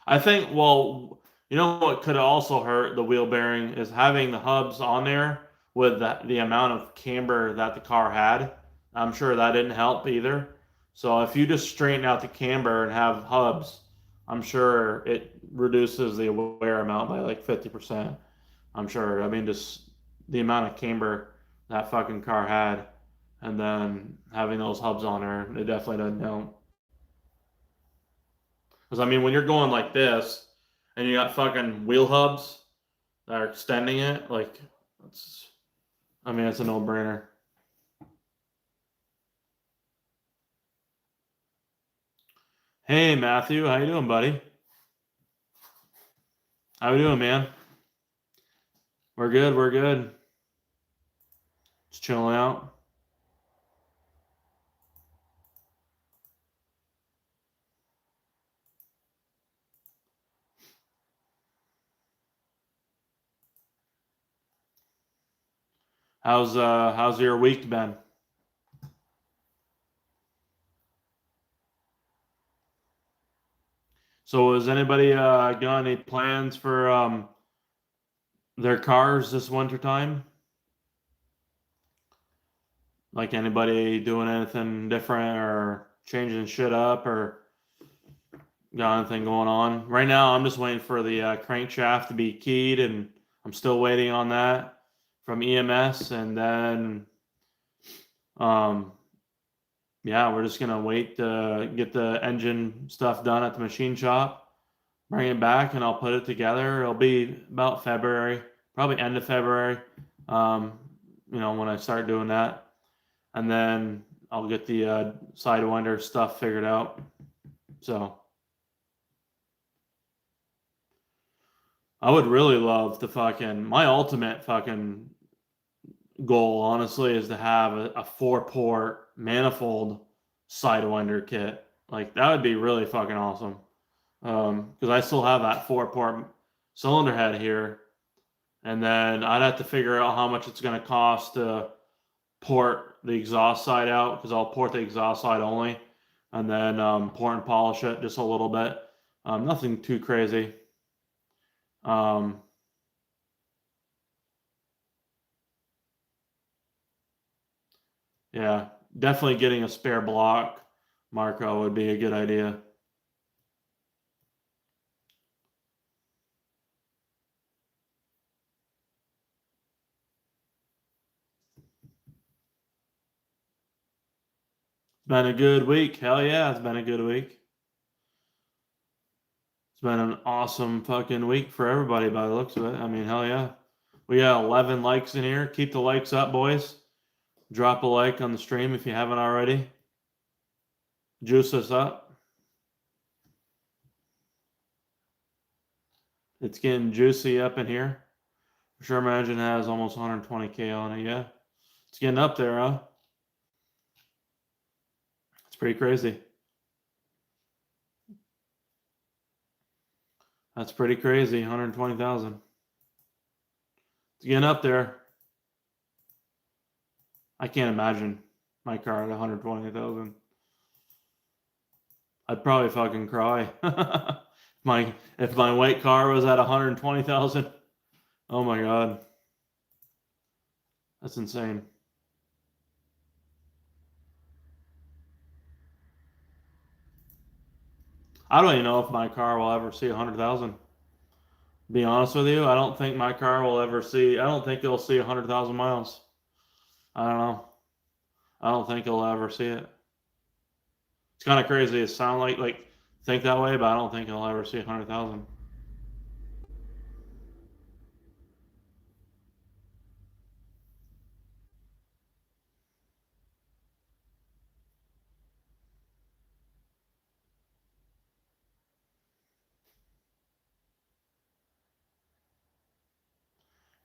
I think, well, you know what could also hurt the wheel bearing is having the hubs on there with the amount of camber that the car had. I'm sure that didn't help either. So if you just straighten out the camber and have hubs, I'm sure it reduces the wear amount by like 50%. I'm sure. I mean, just the amount of camber that fucking car had, and then having those hubs on there, it definitely doesn't help. Because I mean, when you're going like this, and you got fucking wheel hubs that are extending it, like, it's, I mean, it's a no-brainer. Hey, Matthew, how you doing, buddy? How you doing, man? We're good. We're good. Just chilling out. How's your week been? So, has anybody got any plans for their cars this winter time? Like anybody doing anything different or changing shit up or got anything going on? Right now, I'm just waiting for the crankshaft to be keyed, and I'm still waiting on that from EMS. And then, um, yeah, we're just gonna wait to get the engine stuff done at the machine shop, bring it back, and I'll put it together. It'll be about February, probably end of February. Um, when I start doing that, and then I'll get the Sidewinder stuff figured out. So I would really love to fucking my ultimate fucking goal, honestly, is to have a four-port manifold Sidewinder kit. Like that would be really fucking awesome. Because I still have that four-port cylinder head here, and then I'd have to figure out how much it's going to cost to port the exhaust side out, because I'll port the exhaust side only, and then pour and polish it just a little bit. Nothing too crazy. Um, yeah, definitely getting a spare block, Marco, would be a good idea. been a good week. Hell yeah, it's been a good week. It's been an awesome fucking week for everybody by the looks of it. I mean, hell yeah. We got 11 likes in here. Keep the likes up, boys. Drop a like on the stream if you haven't already. Juice us up. It's getting juicy up in here. For sure, imagine it has almost 120K on it. Yeah. It's getting up there, huh? It's pretty crazy. That's pretty crazy. 120,000. It's getting up there. I can't imagine my car at 120,000. I'd probably fucking cry. If my white car was at 120,000. Oh my god. That's insane. I don't even know if my car will ever see 100,000. Be honest with you, I don't think my car will ever see. I don't think it'll see 100,000 miles. I don't know. I don't think it'll ever see it. It's kind of crazy. It sound like think that way, but I don't think it'll ever see 100,000.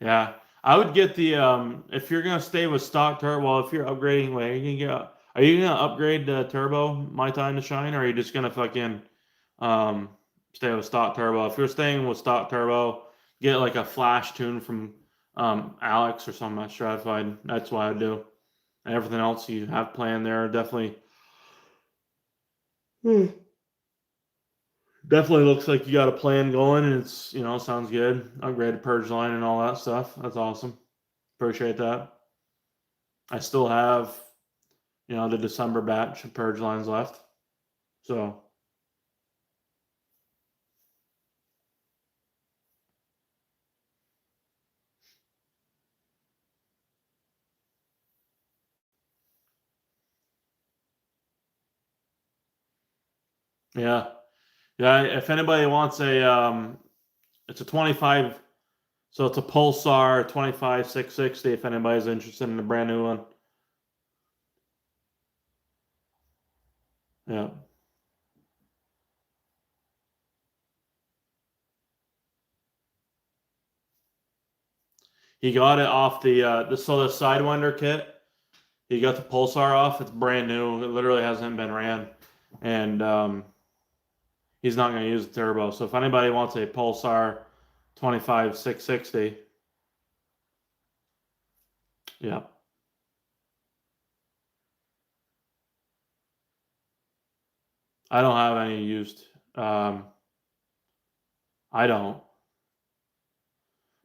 Yeah, I would get the if you're gonna stay with stock turbo. Well, if you're upgrading, wait, are you gonna upgrade the turbo My Time to Shine, or are you just gonna fucking um stay with stock turbo? If you're staying with stock turbo, get like a flash tune from Alex or something that's stratified. That's what I'd do. And everything else you have planned there definitely definitely looks like you got a plan going, and it's sounds good. Upgraded Purge line and all that stuff. That's awesome. Appreciate that. I still have the December batch of Purge lines left. So yeah, yeah. If anybody wants it's a 25. So it's a Pulsar 25 660. If anybody's interested in a brand new one, yeah. He got it off the Sidewinder kit. He got the Pulsar off. It's brand new. It literally hasn't been ran, and he's not going to use the turbo. So if anybody wants a Pulsar 25 660, yeah. I don't have any used. I don't.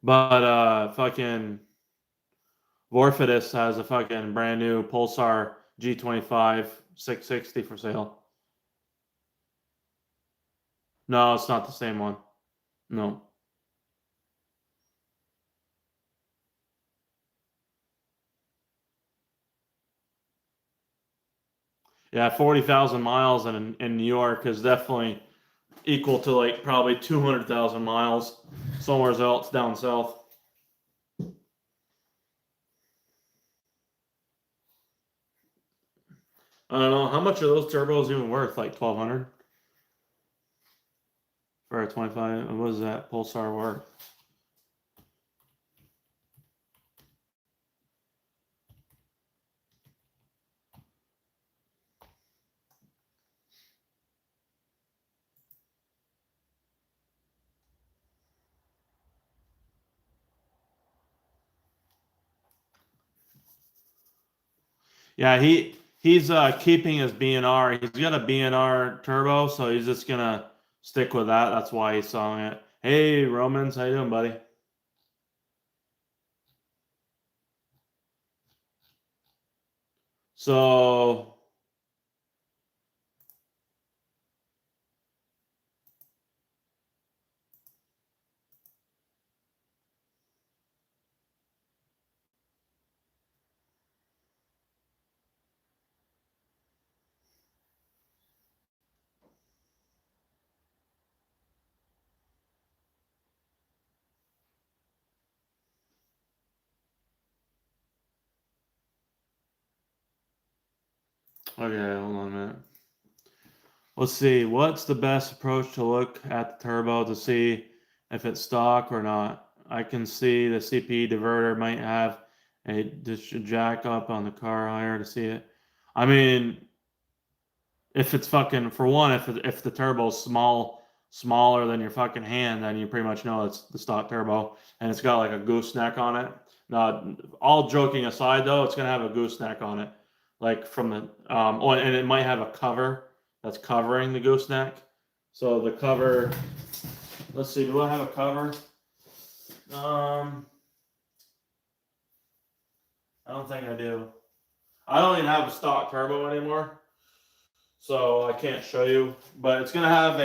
But fucking Vorfidus has a fucking brand new Pulsar G25 660 for sale. No, it's not the same one. No. Yeah, 40,000 miles in New York is definitely equal to like probably 200,000 miles somewhere else down south. I don't know how much are those turbos even worth, like 1,200 for a 25. What is that Pulsar worth? Yeah, he's keeping his BNR. He's got a BNR turbo, so he's just gonna stick with that. That's why he's selling it. Hey Romans, how you doing, buddy? So Okay, hold on a minute. Let's see. What's the best approach to look at the turbo to see if it's stock or not? I can see the CP diverter might have a jack up on the car higher to see it. I mean, if it's fucking for one, if the turbo's smaller than your fucking hand, then you pretty much know it's the stock turbo, and it's got like a gooseneck on it. Now, all joking aside, though, it's gonna have a gooseneck on it, like from the oh, and it might have a cover that's covering the gooseneck. So the cover, let's see, do I have a cover? I don't think I do. I don't even have a stock turbo anymore, so I can't show you. But it's gonna have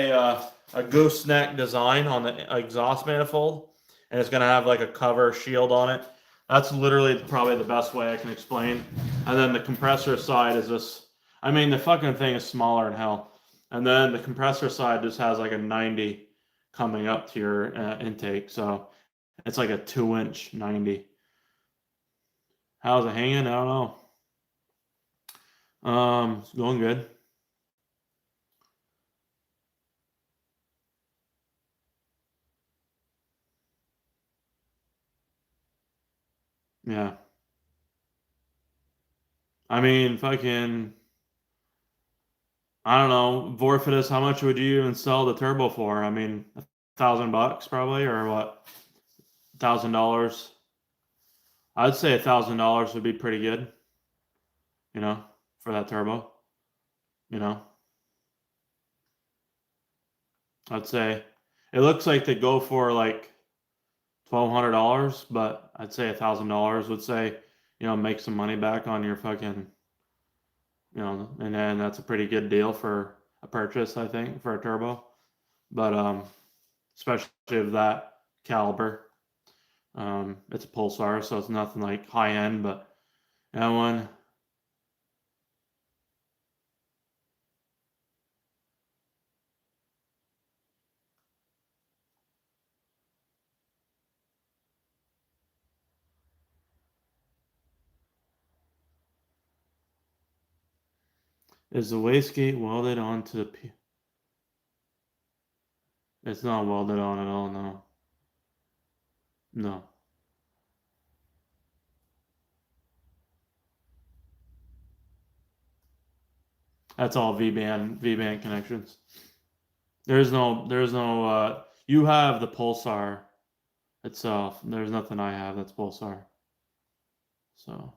a gooseneck design on the exhaust manifold, and it's gonna have like a cover shield on it. That's literally probably the best way I can explain. And then the compressor side is this. I mean, the fucking thing is smaller than hell. And then the compressor side just has like a 90 coming up to your intake, so it's like a 2-inch 90. How's it hanging? I don't know. It's going good. Yeah. I mean, fucking, I don't know, Vorfidus, how much would you even sell the turbo for? I mean, $1,000 probably, or what? $1,000. I'd say $1,000 would be pretty good, you know, for that turbo. You know, I'd say it looks like they go for like $1,200, but I'd say $1,000 would say, make some money back on your fucking, and then that's a pretty good deal for a purchase, I think, for a turbo. But especially of that caliber. It's a pulsar, so it's nothing like high end, but that one. Is the wastegate welded onto the It's not welded on at all, no. No. That's all V-band connections. There's no you have the pulsar itself. There's nothing I have that's pulsar. So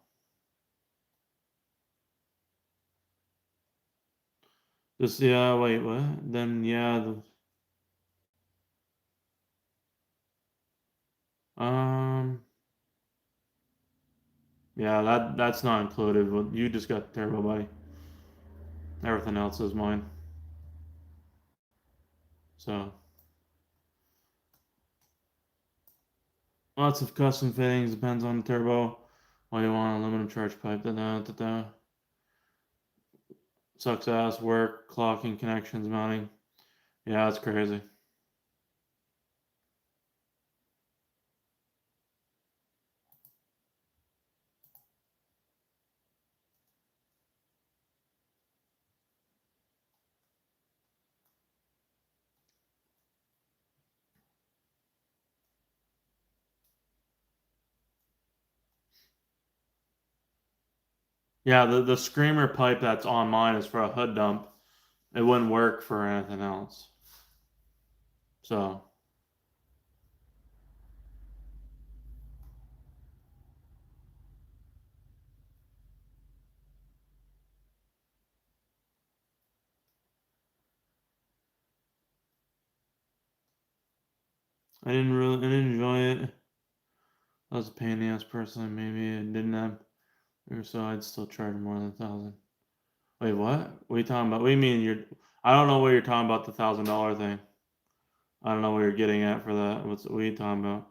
just yeah, wait, what? Then yeah, yeah, that's not included. Well, you just got turbo body. Everything else is mine. So lots of custom fittings, depends on the turbo. Why you want aluminum charge pipe, da da da da. Sucks ass work, clocking, connections, mounting. Yeah, it's crazy. Yeah, the screamer pipe that's on mine is for a hood dump. It wouldn't work for anything else. So I didn't enjoy it. That was a pain in the ass personally. Maybe it didn't have, or so I'd still charge more than 1,000. Wait, what? What are you talking about? What do you mean you're? I don't know what you're talking about the $1,000 thing. I don't know what you're getting at for that. What are you talking about?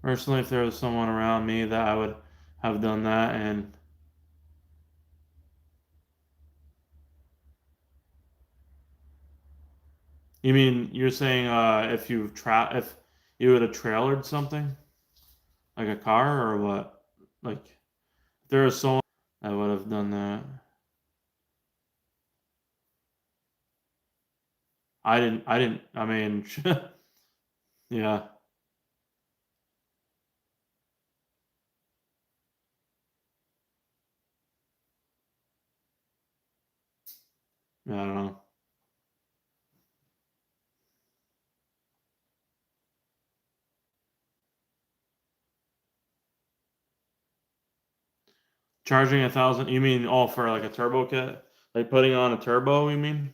Personally, if there was someone around me that I would have done that, and you mean you're saying if if you would have trailered something like a car or what? Like if there was someone that would have done that. I didn't. I mean, yeah. I don't know. Charging 1,000? You mean all for like a turbo kit? Like putting on a turbo? You mean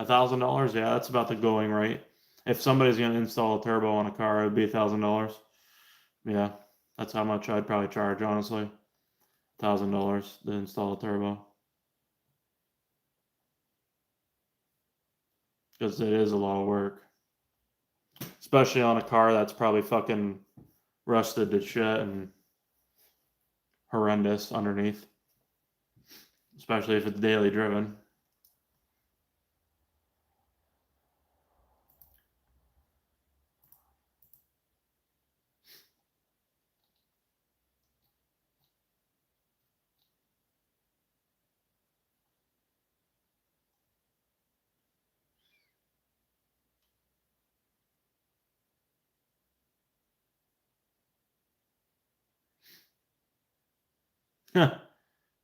$1,000? Yeah, that's about the going rate. If somebody's gonna install a turbo on a car, it'd be $1,000. Yeah, that's how much I'd probably charge, honestly. $1,000 to install a turbo, because it is a lot of work, especially on a car that's probably fucking rusted to shit and horrendous underneath, especially if it's daily driven.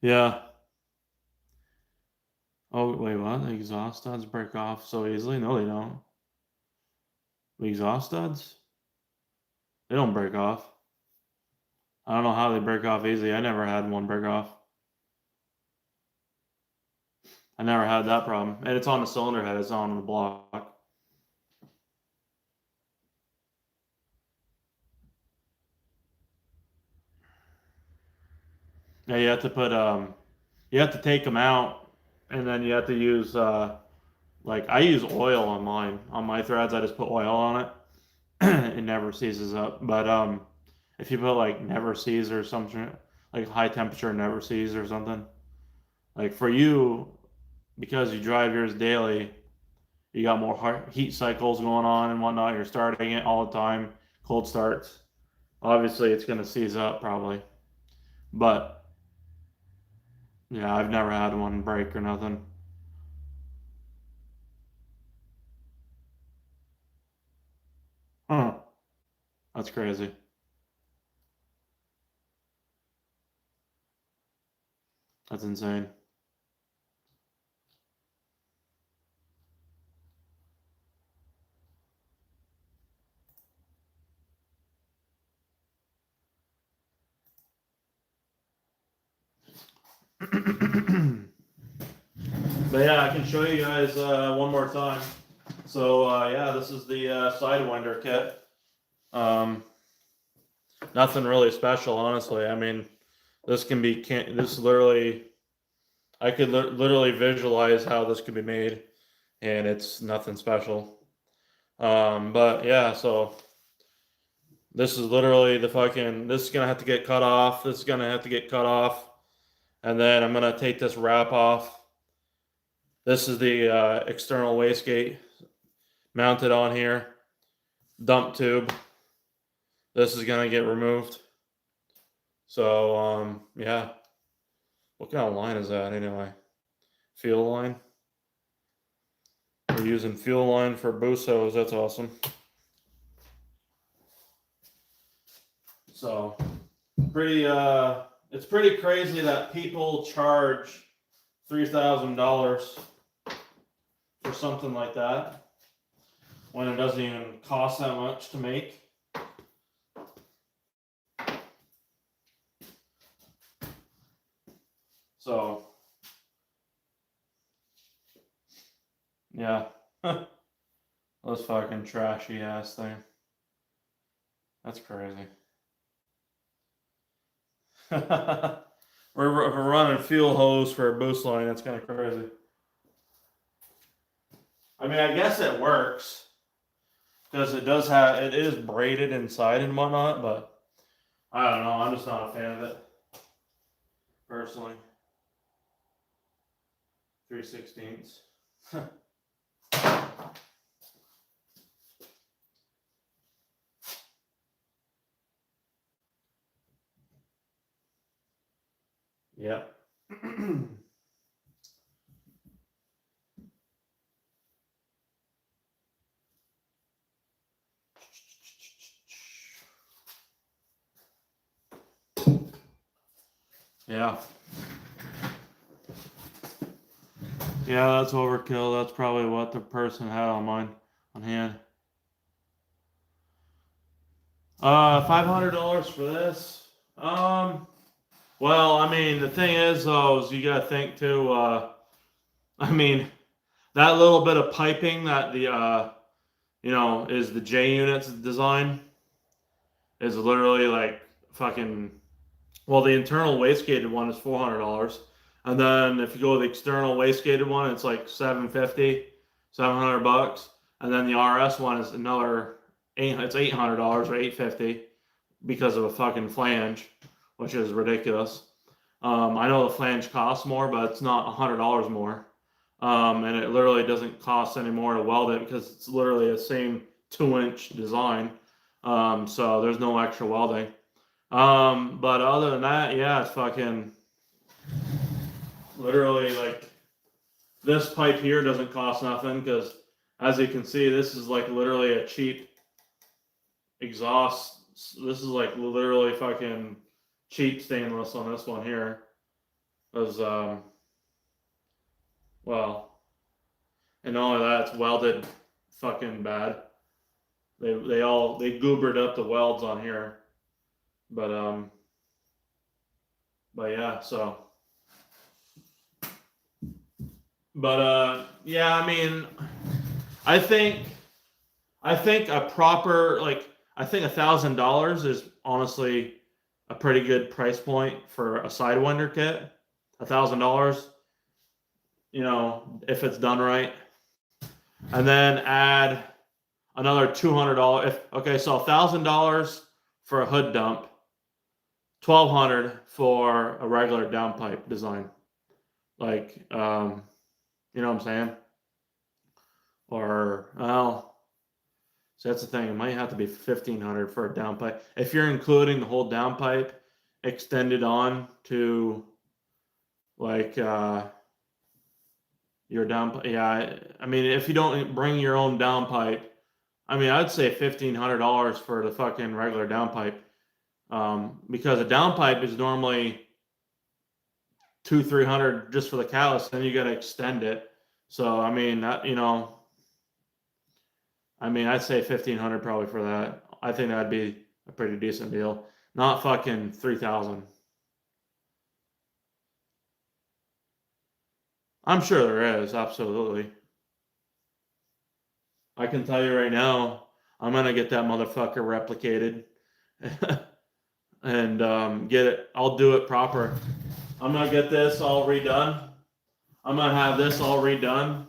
Yeah. Oh, wait, what? The exhaust studs break off so easily? No, they don't. The exhaust studs? They don't break off. I don't know how they break off easily. I never had one break off. I never had that problem. And it's on the cylinder head, it's on the block. Yeah, you have to take them out, and then you have to use like I use oil on mine. On my threads, I just put oil on it. It never seizes up. But if you put like never seize or something, like high temperature never seize or something, like for you, because you drive yours daily, you got more heat cycles going on and whatnot. You're starting it all the time, cold starts. Obviously, it's gonna seize up probably. But yeah, I've never had one break or nothing. Huh. That's crazy. That's insane. But yeah, I can show you guys one more time. So yeah, this is the Sidewinder kit. Um, Nothing really special, honestly. I mean, this can be this literally. I could literally visualize how this could be made, and it's nothing special. But yeah, so this is literally the fucking. This is gonna have to get cut off. This is gonna have to get cut off, and then I'm gonna take this wrap off. This is the external wastegate mounted on here. Dump tube. This is gonna get removed. So yeah. What kind of line is that anyway? Fuel line. We're using fuel line for boost hose. That's awesome. So pretty it's pretty crazy that people charge $3,000 for something like that when it doesn't even cost that much to make. So yeah. This fucking trashy ass thing. That's crazy. We're running fuel hose for a boost line. That's kind of crazy. I mean, I guess it works because it is braided inside and whatnot, but I don't know. I'm just not a fan of it, personally. 3/16. Yep. Yeah. Yeah, that's overkill. That's probably what the person had on hand. $500 for this. Well, I mean, the thing is, though, is you gotta think too. I mean, that little bit of piping that the is the J unit's design is literally like fucking. Well, the internal wastegated one is $400, and then if you go with the external wastegated one, it's like $750, $700, and then the RS one is another it's $800 or $850 because of a fucking flange, which is ridiculous. I know the flange costs more, but it's not $100 more. And it literally doesn't cost any more to weld it because it's literally the same 2-inch design. So there's no extra welding. But other than that, yeah, it's fucking literally like this pipe here doesn't cost nothing because, as you can see, this is like literally a cheap exhaust. This is like literally fucking cheap stainless on this one here. Because, well, and all of that, it's welded fucking bad. They goobered up the welds on here. But yeah, so. But yeah, I mean, I think a proper, like, I think $1,000 is honestly a pretty good price point for a Sidewinder kit. $1,000, if it's done right, and then add another $200. Okay, so $1,000 for a hood dump, $1,200 for a regular downpipe design. Like, you know what I'm saying? Or, well, so that's the thing. It might have to be $1,500 for a downpipe if you're including the whole downpipe extended on to, like, your downpipe. Yeah, I mean, if you don't bring your own downpipe, I mean, I'd say $1,500 for the fucking regular downpipe, because a downpipe is normally $200-300 just for the callus. Then you got to extend it. So I mean, that, I mean, I'd say $1,500 probably for that. I think that'd be a pretty decent deal. Not fucking $3,000. I'm sure there is, absolutely. I can tell you right now, I'm gonna get that motherfucker replicated, and get it. I'll do it proper. I'm gonna get this all redone. I'm gonna have this all redone,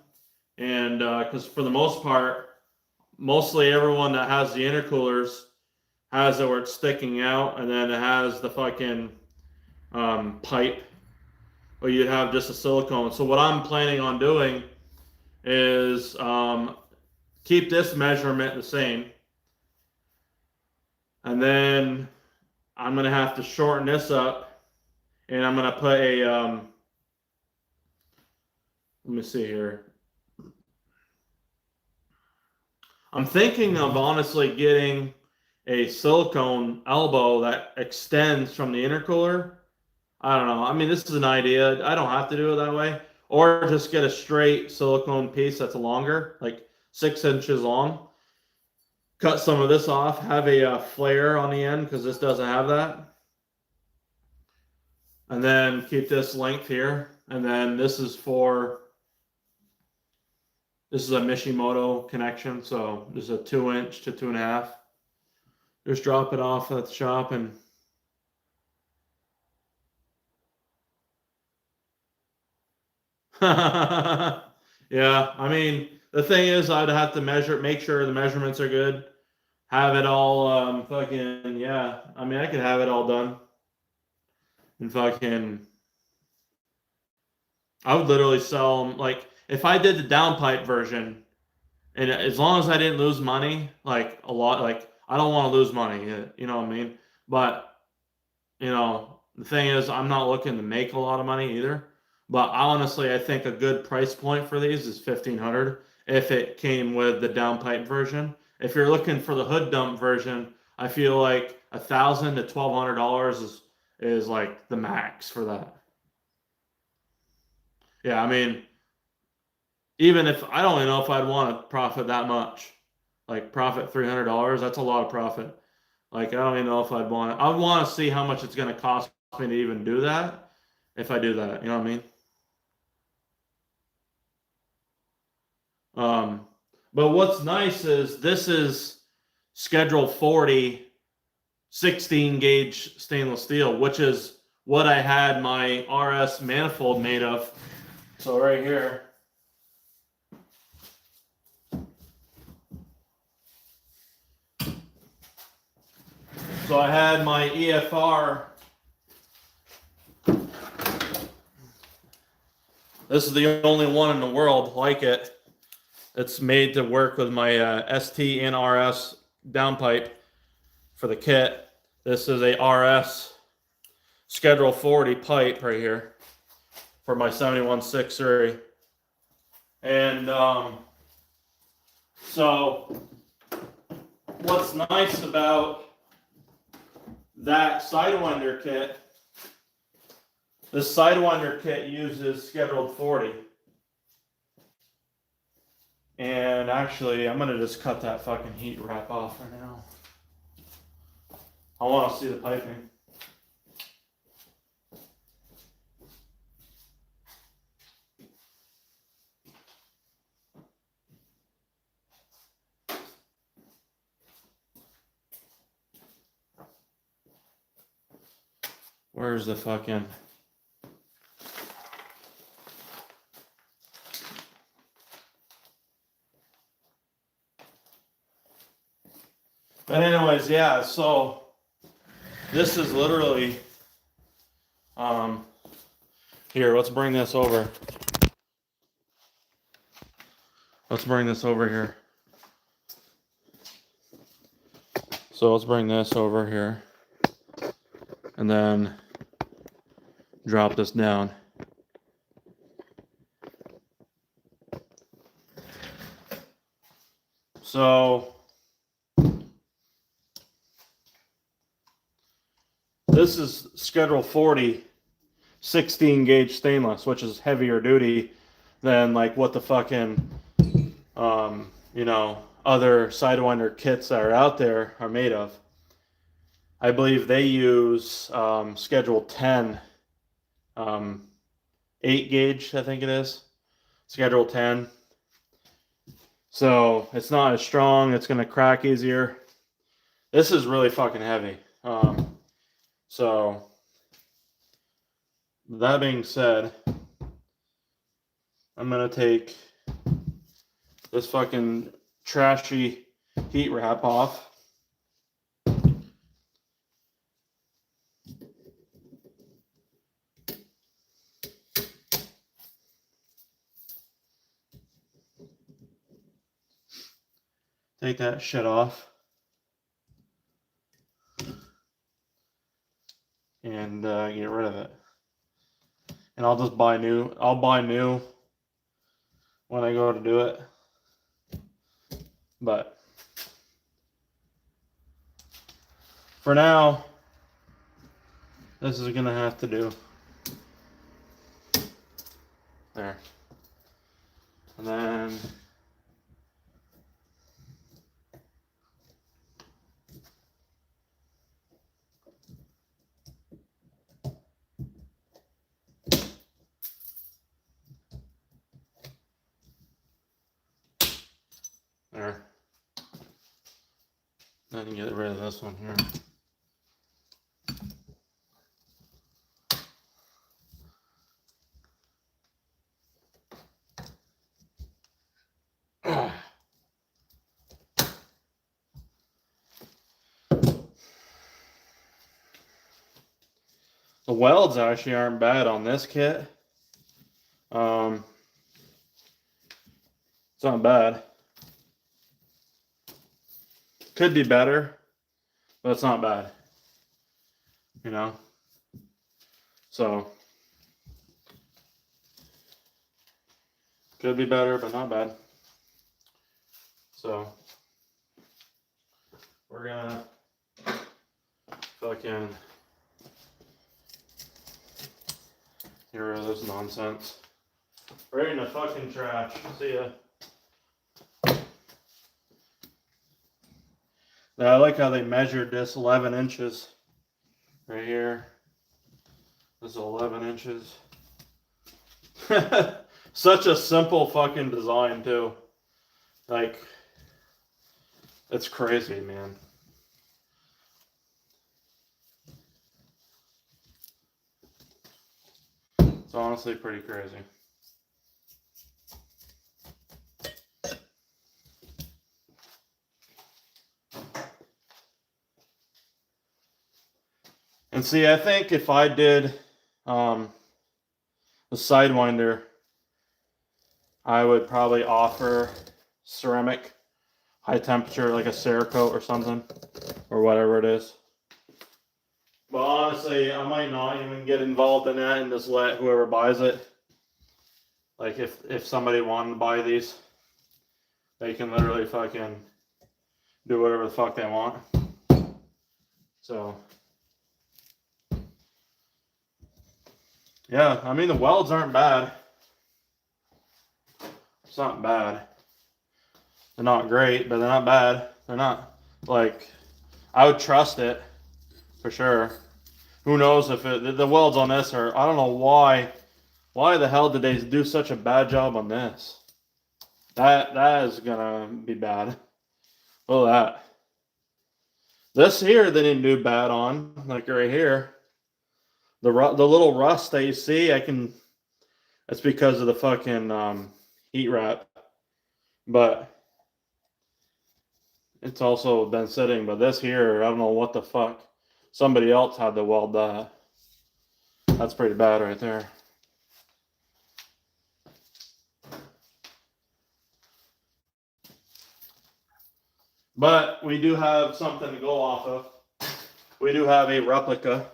and because for the most part, mostly everyone that has the intercoolers has it where it's sticking out, and then it has the fucking pipe, or you'd have just a silicone. So what I'm planning on doing is keep this measurement the same, and then I'm gonna have to shorten this up, and I'm gonna put a let me see here. I'm thinking of honestly getting a silicone elbow that extends from the intercooler. I don't know. I mean, this is an idea. I don't have to do it that way. Or just get a straight silicone piece that's longer, like 6 inches long. Cut some of this off, have a flare on the end because this doesn't have that. And then keep this length here. And then this is a Mishimoto connection. So this is a 2-inch to 2.5. Just drop it off at the shop and yeah, I mean, the thing is, I'd have to make sure the measurements are good, have it all fucking, yeah. I mean, I could have it all done. And fucking, I would literally sell them, like, if I did the downpipe version, and as long as I didn't lose money, like a lot, like I don't want to lose money, you know what I mean? But you know, the thing is, I'm not looking to make a lot of money either. But honestly, I think a good price point for these is 1,500 if it came with the downpipe version. If you're looking for the hood dump version, I feel like $1,000 to $1,200 is like the max for that. Yeah, I mean, even if I don't even know if I'd want to profit that much, like profit $300, that's a lot of profit. Like I don't even know if I'd want to. I'd want to see how much it's going to cost me to even do that. If I do that, you know what I mean? Um, but what's nice is this is Schedule 40 16 gauge stainless steel, which is what I had my RS manifold made of. So right here. So I had my EFR. This is the only one in the world like it. It's made to work with my ST and RS downpipe for the kit. This is a RS Schedule 40 pipe right here for my 71.6 And so what's nice about that Sidewinder kit, this Sidewinder kit uses Scheduled 40. And actually, I'm going to just cut that fucking heat wrap off for now. I want to see the piping. Where's the fucking... But anyways, yeah, so this is literally, here, let's bring this over. Let's bring this over here. So let's bring this over here. And then drop this down. So this is Schedule 40 16 gauge stainless, which is heavier duty than like what the fucking you know, other Sidewinder kits that are out there are made of. I believe they use Schedule 10 8 gauge, I think it is. Schedule 10. So it's not as strong, it's gonna crack easier. This is really fucking heavy. So that being said, I'm gonna take this fucking trashy heat wrap off. Take that shit off. And get rid of it. And I'll just buy new. I'll buy new when I go to do it. But for now, this is gonna have to do. There. And then there. I can get rid of this one here. The welds actually aren't bad on this kit. It's not bad. Could be better, but it's not bad. You know? So, could be better, but not bad. So, we're gonna fucking get rid of this nonsense. Right in the fucking trash. See ya. Now, I like how they measured this 11 inches right here. This is 11 inches. Such a simple fucking design too. Like, it's crazy, man. It's honestly pretty crazy. And see, I think if I did the Sidewinder, I would probably offer ceramic, high temperature, like a Cerakote or something, or whatever it is. But honestly, I might not even get involved in that and just let whoever buys it. Like if somebody wanted to buy these, they can literally fucking do whatever the fuck they want. So yeah, I mean the welds aren't bad. It's not bad. They're not great, but they're not bad. They're not like, I would trust it for sure. Who knows if the welds on this are, I don't know why the hell did they do such a bad job on this? That is gonna be bad. Look at that. This here they didn't do bad on, like right here. The little rust that you see, that's because of the fucking heat wrap. But it's also been sitting. But this here, I don't know what the fuck. Somebody else had to weld that. That's pretty bad right there. But we do have something to go off of. We do have a replica.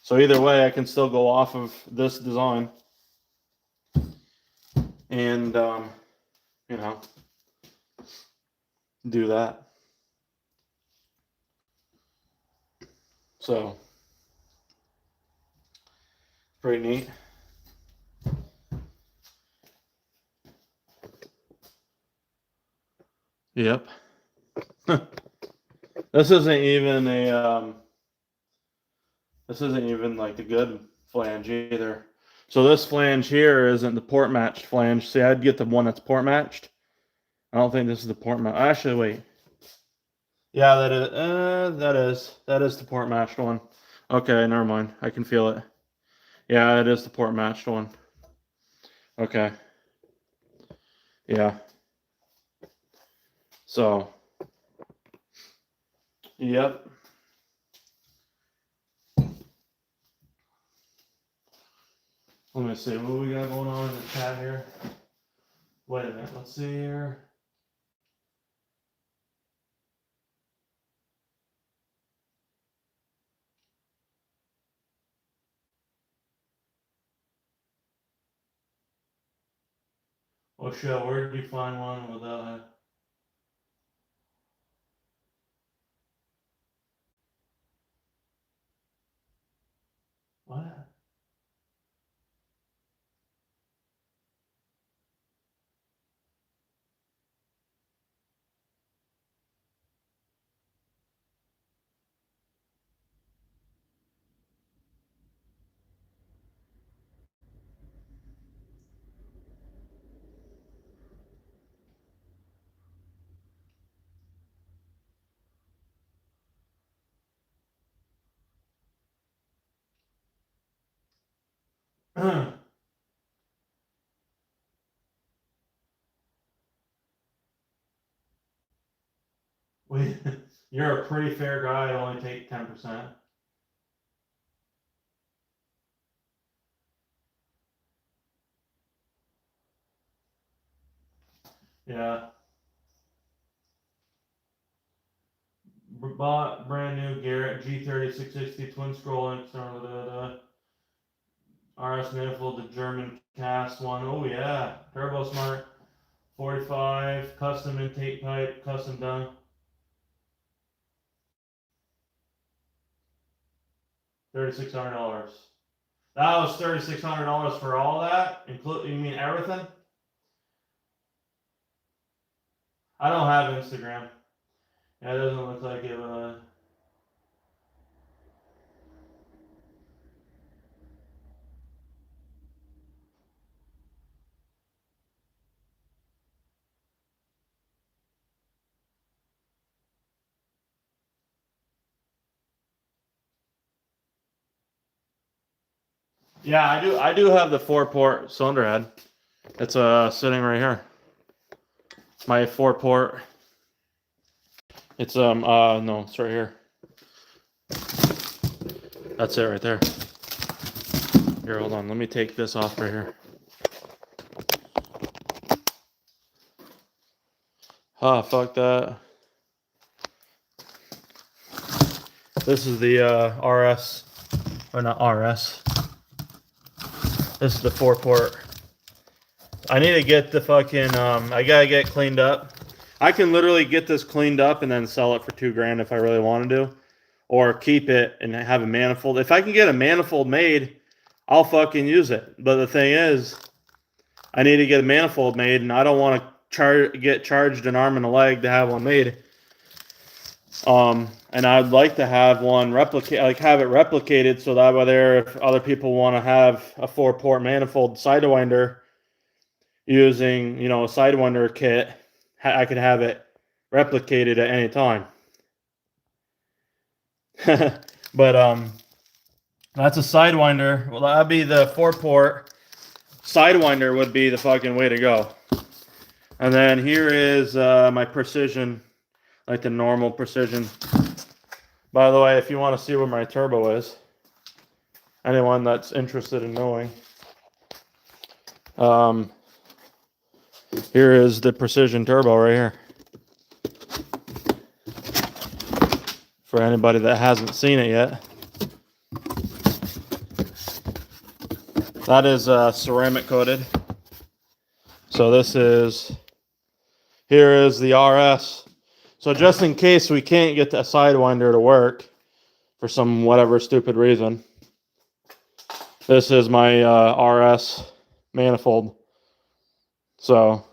So either way, I can still go off of this design. And, you know, do that. So, pretty neat. Yep. This isn't even like the good flange either. So this flange here isn't the port matched flange. See, I'd get the one that's port matched. I don't think this is the port match. Actually, wait. Yeah, that is the port matched one. Okay, never mind. I can feel it. Yeah, it is the port matched one. Okay. Yeah. So, yep. Let me see what we got going on in the chat here. Wait a minute. Let's see here. Oh shit, where did you find one without it? What? Wait, you're a pretty fair guy. I only take 10%. Yeah. Bought brand new Garrett G30 660 twin scroll external RS manifold, the German cast one. Oh yeah, Turbo Smart 45, custom intake pipe, custom done. $3,600. That was $3,600 for all that, including, you mean everything? I don't have Instagram. Yeah, it doesn't look like it. Yeah, I do. I do have the 4-port cylinder head. It's sitting right here. My 4-port. It's no, it's right here. That's it right there. Here, hold on. Let me take this off right here. Ah, fuck that. This is the RS, or not RS. This is the 4-port. I need to get the fucking, I gotta get cleaned up. I can literally get this cleaned up and then sell it for $2,000 if I really want to do. Or keep it and have a manifold. If I can get a manifold made, I'll fucking use it. But the thing is, I need to get a manifold made, and I don't want to get charged an arm and a leg to have one made. And I'd like to have one have it replicated so that way there, if other people want to have a 4-port manifold Sidewinder using, you know, a Sidewinder kit, I could have it replicated at any time. But that's a Sidewinder. Well, that'd be the 4-port. Sidewinder would be the fucking way to go. And then here is my Precision, like the normal Precision. By the way, if you want to see where my turbo is, anyone that's interested in knowing, here is the Precision turbo right here. For anybody that hasn't seen it yet. That is ceramic coated. So this is, here is the RS. So just in case we can't get the Sidewinder to work for some whatever stupid reason, this is my RS manifold. So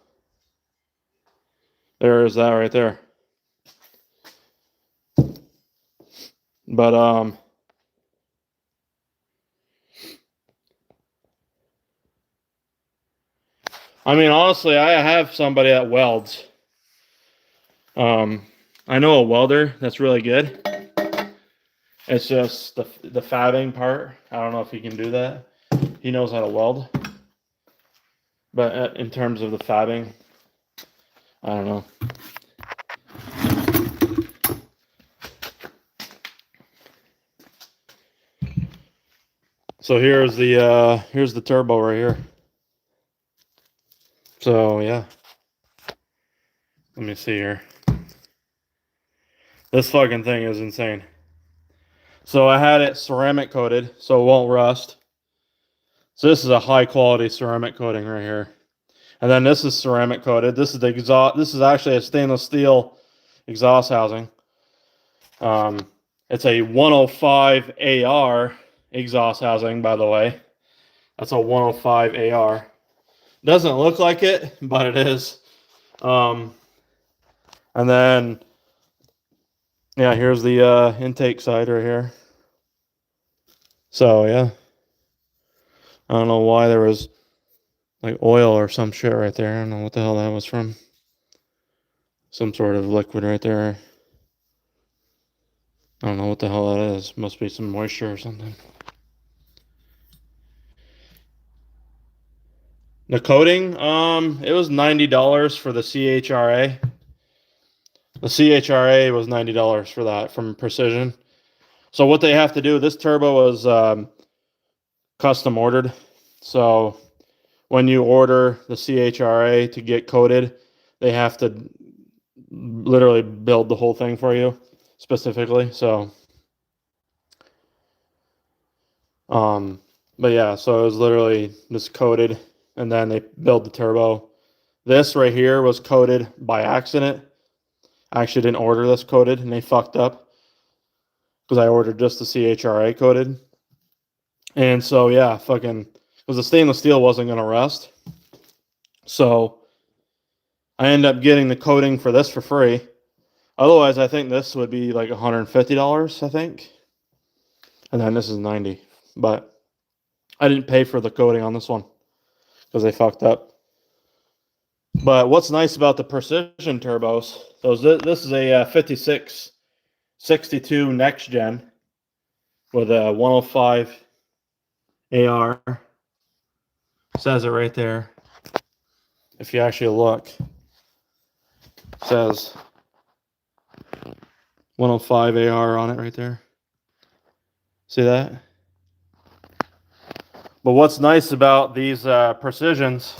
there is that right there. But I mean, honestly, I have somebody that welds. I know a welder that's really good. It's just the fabbing part. I don't know if he can do that. He knows how to weld. But in terms of the fabbing, I don't know. So here's the turbo right here. So yeah. Let me see here. This fucking thing is insane. So I had it ceramic coated so it won't rust. So this is a high quality ceramic coating right here. And then this is ceramic coated. This is the exhaust. This is actually a stainless steel exhaust housing. It's a 105 AR exhaust housing, by the way. That's a 105 AR. Doesn't look like it, but it is. And then, yeah, here's the intake side right here. So, yeah. I don't know why there was like oil or some shit right there. I don't know what the hell that was from. Some sort of liquid right there. I don't know what the hell that is. Must be some moisture or something. The coating, it was $90 for the CHRA. The CHRA was $90 for that from Precision. So what they have to do, this turbo was custom ordered. So when you order the CHRA to get coated, they have to literally build the whole thing for you specifically. So, but yeah, so it was literally just coated, and then they build the turbo. This right here was coated by accident. I actually didn't order this coated, and they fucked up because I ordered just the CHRA coated. And so yeah, fucking, because the stainless steel wasn't gonna rust, so I ended up getting the coating for this for free. Otherwise, I think this would be like $150, I think. And then this is $90. But I didn't pay for the coating on this one because they fucked up. But what's nice about the Precision turbos, this is a 5662 next gen with a 105 AR. Says it right there. If you actually look, it says 105 AR on it right there. See that? But what's nice about these Precisions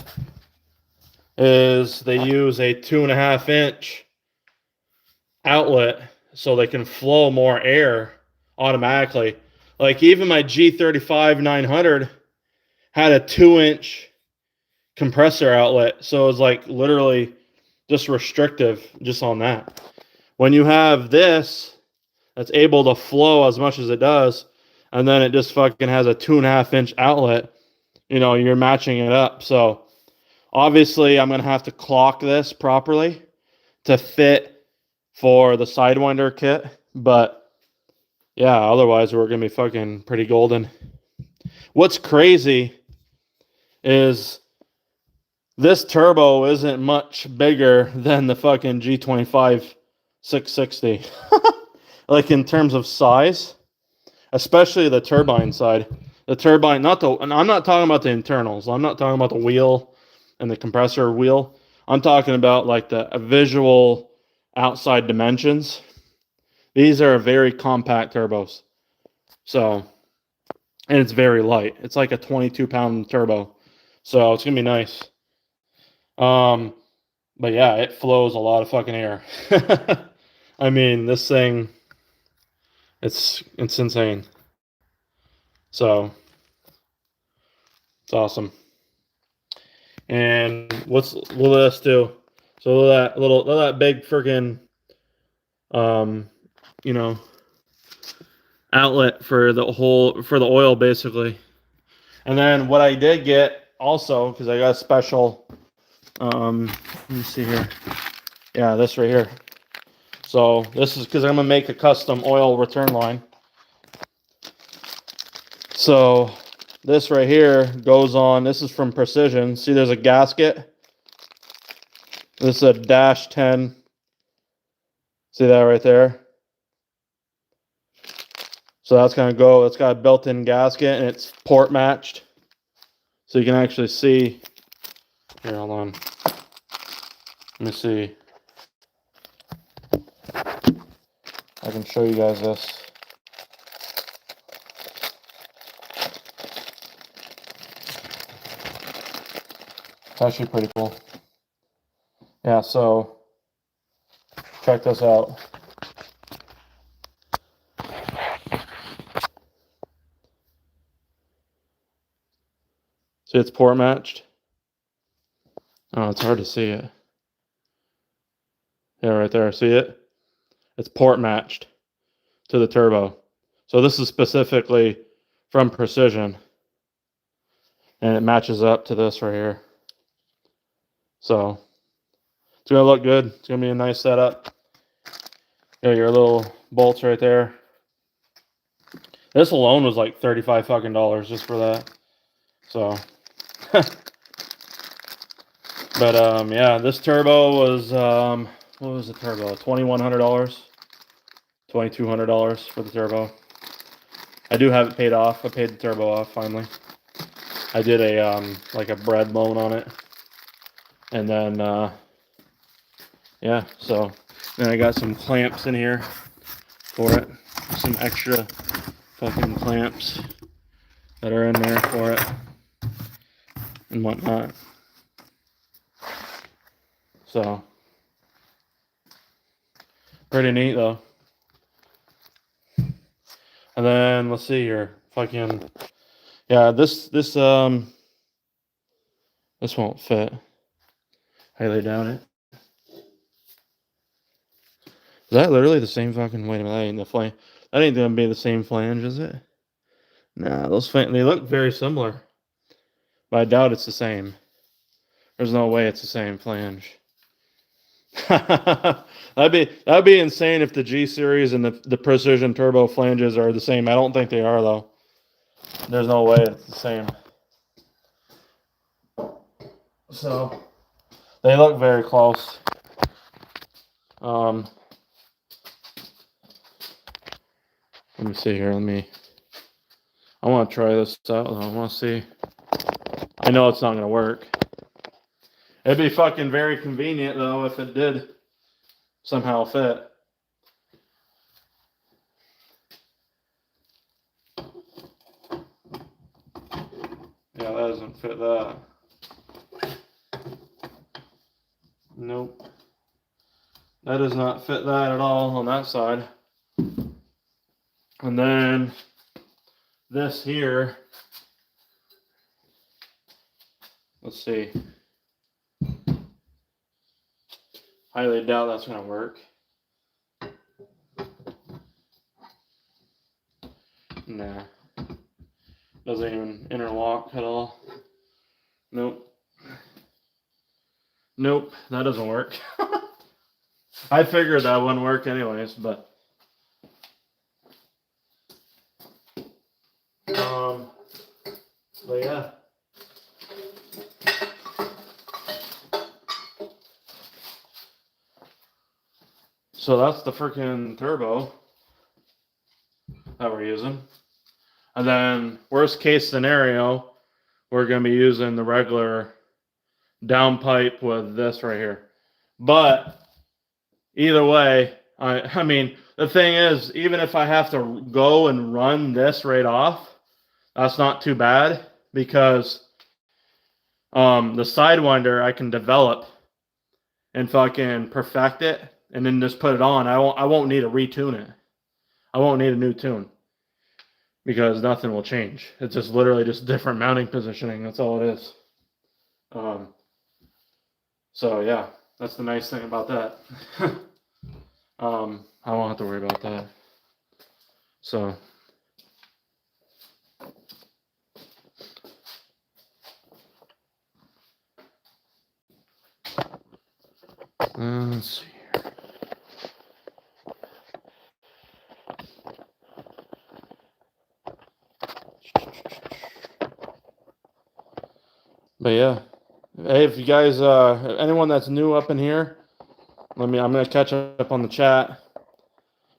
is they use a 2.5 inch outlet so they can flow more air automatically. Like even my G35 900 had a 2-inch compressor outlet, so it's like literally just restrictive just on that. When you have this that's able to flow as much as it does, and then it just fucking has a 2.5 inch outlet, you know, you're matching it up. So obviously I'm gonna have to clock this properly to fit for the Sidewinder kit, but yeah, otherwise we're gonna be fucking pretty golden. What's crazy is this turbo isn't much bigger than the fucking G25 660. Like in terms of size, especially the turbine side. The turbine, and I'm not talking about the internals. I'm not talking about the wheel and the compressor wheel. I'm talking about like the visual outside dimensions. These are very compact turbos. So, and it's very light. It's like a 22-pound turbo. So it's going to be nice. But yeah, it flows a lot of fucking air. I mean, this thing, it's insane. So it's awesome. And what will this do? So that big freaking you know, outlet for the oil basically. And then what I did get also, because I got a special let me see here. Yeah, this right here. So this is because I'm gonna make a custom oil return line. So this right here goes on. This is from Precision. See, there's a gasket. This is a -10. See that right there? So that's gonna go. It's got a built-in gasket and it's port matched. So you can actually see. Here, hold on. Let me see. I can show you guys this. It's actually pretty cool. Yeah, so check this out. See, it's port matched. Oh, it's hard to see it. Yeah, right there. See it? It's port matched to the turbo. So this is specifically from Precision. And it matches up to this right here. So it's going to look good. It's going to be a nice setup. Got your little bolts right there. This alone was like $35 fucking just for that. So but yeah, this turbo was what was the turbo? $2,100. $2,200 for the turbo. I do have it paid off. I paid the turbo off finally. I did a like a bread loan on it. And then yeah, so then I got some clamps in here for it. Some extra fucking clamps that are in there for it and whatnot. So Pretty neat though. And then let's see here. Fucking yeah, this won't fit. Highly doubt it. Is that literally the same fucking, wait a minute, that ain't the flange. That ain't gonna be the same flange, is it? Nah, they look very similar. But I doubt it's the same. There's no way it's the same flange. that'd be insane if the G series and the precision turbo flanges are the same. I don't think they are though. There's no way it's the same. So they look very close. Let me see here. I want to try this out though. I want to see. I know it's not going to work. It'd be fucking very convenient though if it did somehow fit. Yeah, that doesn't fit that. Nope. That does not fit that at all on that side. And then this here, let's see. Highly doubt that's going to work. Nah. Doesn't even interlock at all. Nope. Nope, that doesn't work. I figured that wouldn't work anyways, but yeah. So that's the freaking turbo that we're using. And then worst case scenario, we're going to be using the regular downpipe with this right here. But either way, I mean, the thing is, even if I have to go and run this right off, that's not too bad because the Sidewinder I can develop and fucking perfect it and then just put it on. I won't need to retune it. I won't need a new tune because nothing will change. It's just literally just different mounting positioning. That's all it is. So yeah, that's the nice thing about that. I won't have to worry about that. So let's see here. But yeah, hey, if you guys, anyone that's new up in here, I'm gonna catch up on the chat.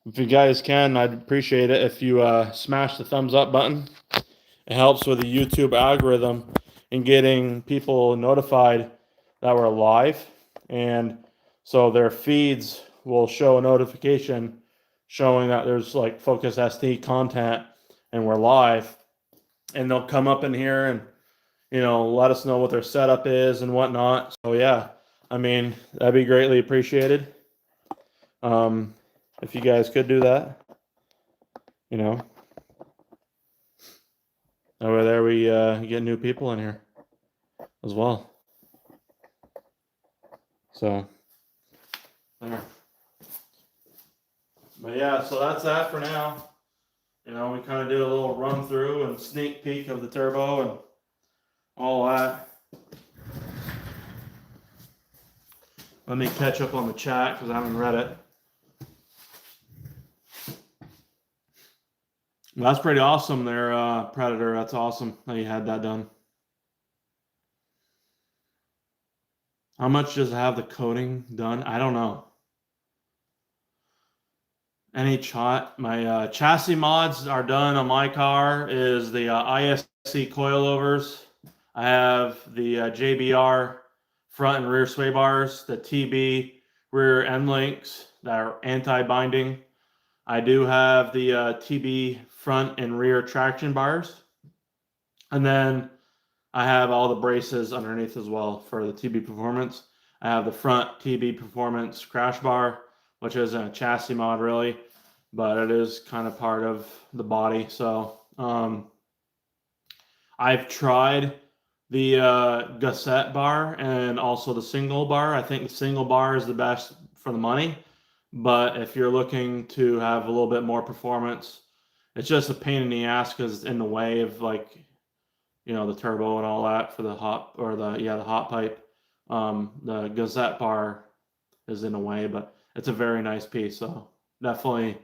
If you guys can, I'd appreciate it if you smash the thumbs up button. It helps with the YouTube algorithm in getting people notified that we're live, and so their feeds will show a notification showing that there's like Focus ST content and we're live, and they'll come up in here and let us know what their setup is and whatnot. So yeah, I mean, that'd be greatly appreciated. If you guys could do that, over there we get new people in here as well. So there. But yeah, so that's that for now. We kind of did a little run through and sneak peek of the turbo and all that. Let me catch up on the chat because I haven't read it. Well, that's pretty awesome there, Predator. That's awesome that you had that done. How much does it have the coating done? I don't know. Any shot? My chassis mods are done on my car. Is the ISC coilovers. I have the JBR front and rear sway bars, the TB rear end links that are anti-binding. I do have the TB front and rear traction bars. And then I have all the braces underneath as well for the TB Performance. I have the front TB Performance crash bar, which isn't a chassis mod really, but it is kind of part of the body. So I've tried the gusset bar and also the single bar. I think the single bar is the best for the money, but if you're looking to have a little bit more performance, it's just a pain in the ass because it's in the way of, like, you know, the turbo and all that for the hot, or the hot pipe. The gusset bar is in the way, but it's a very nice piece. So definitely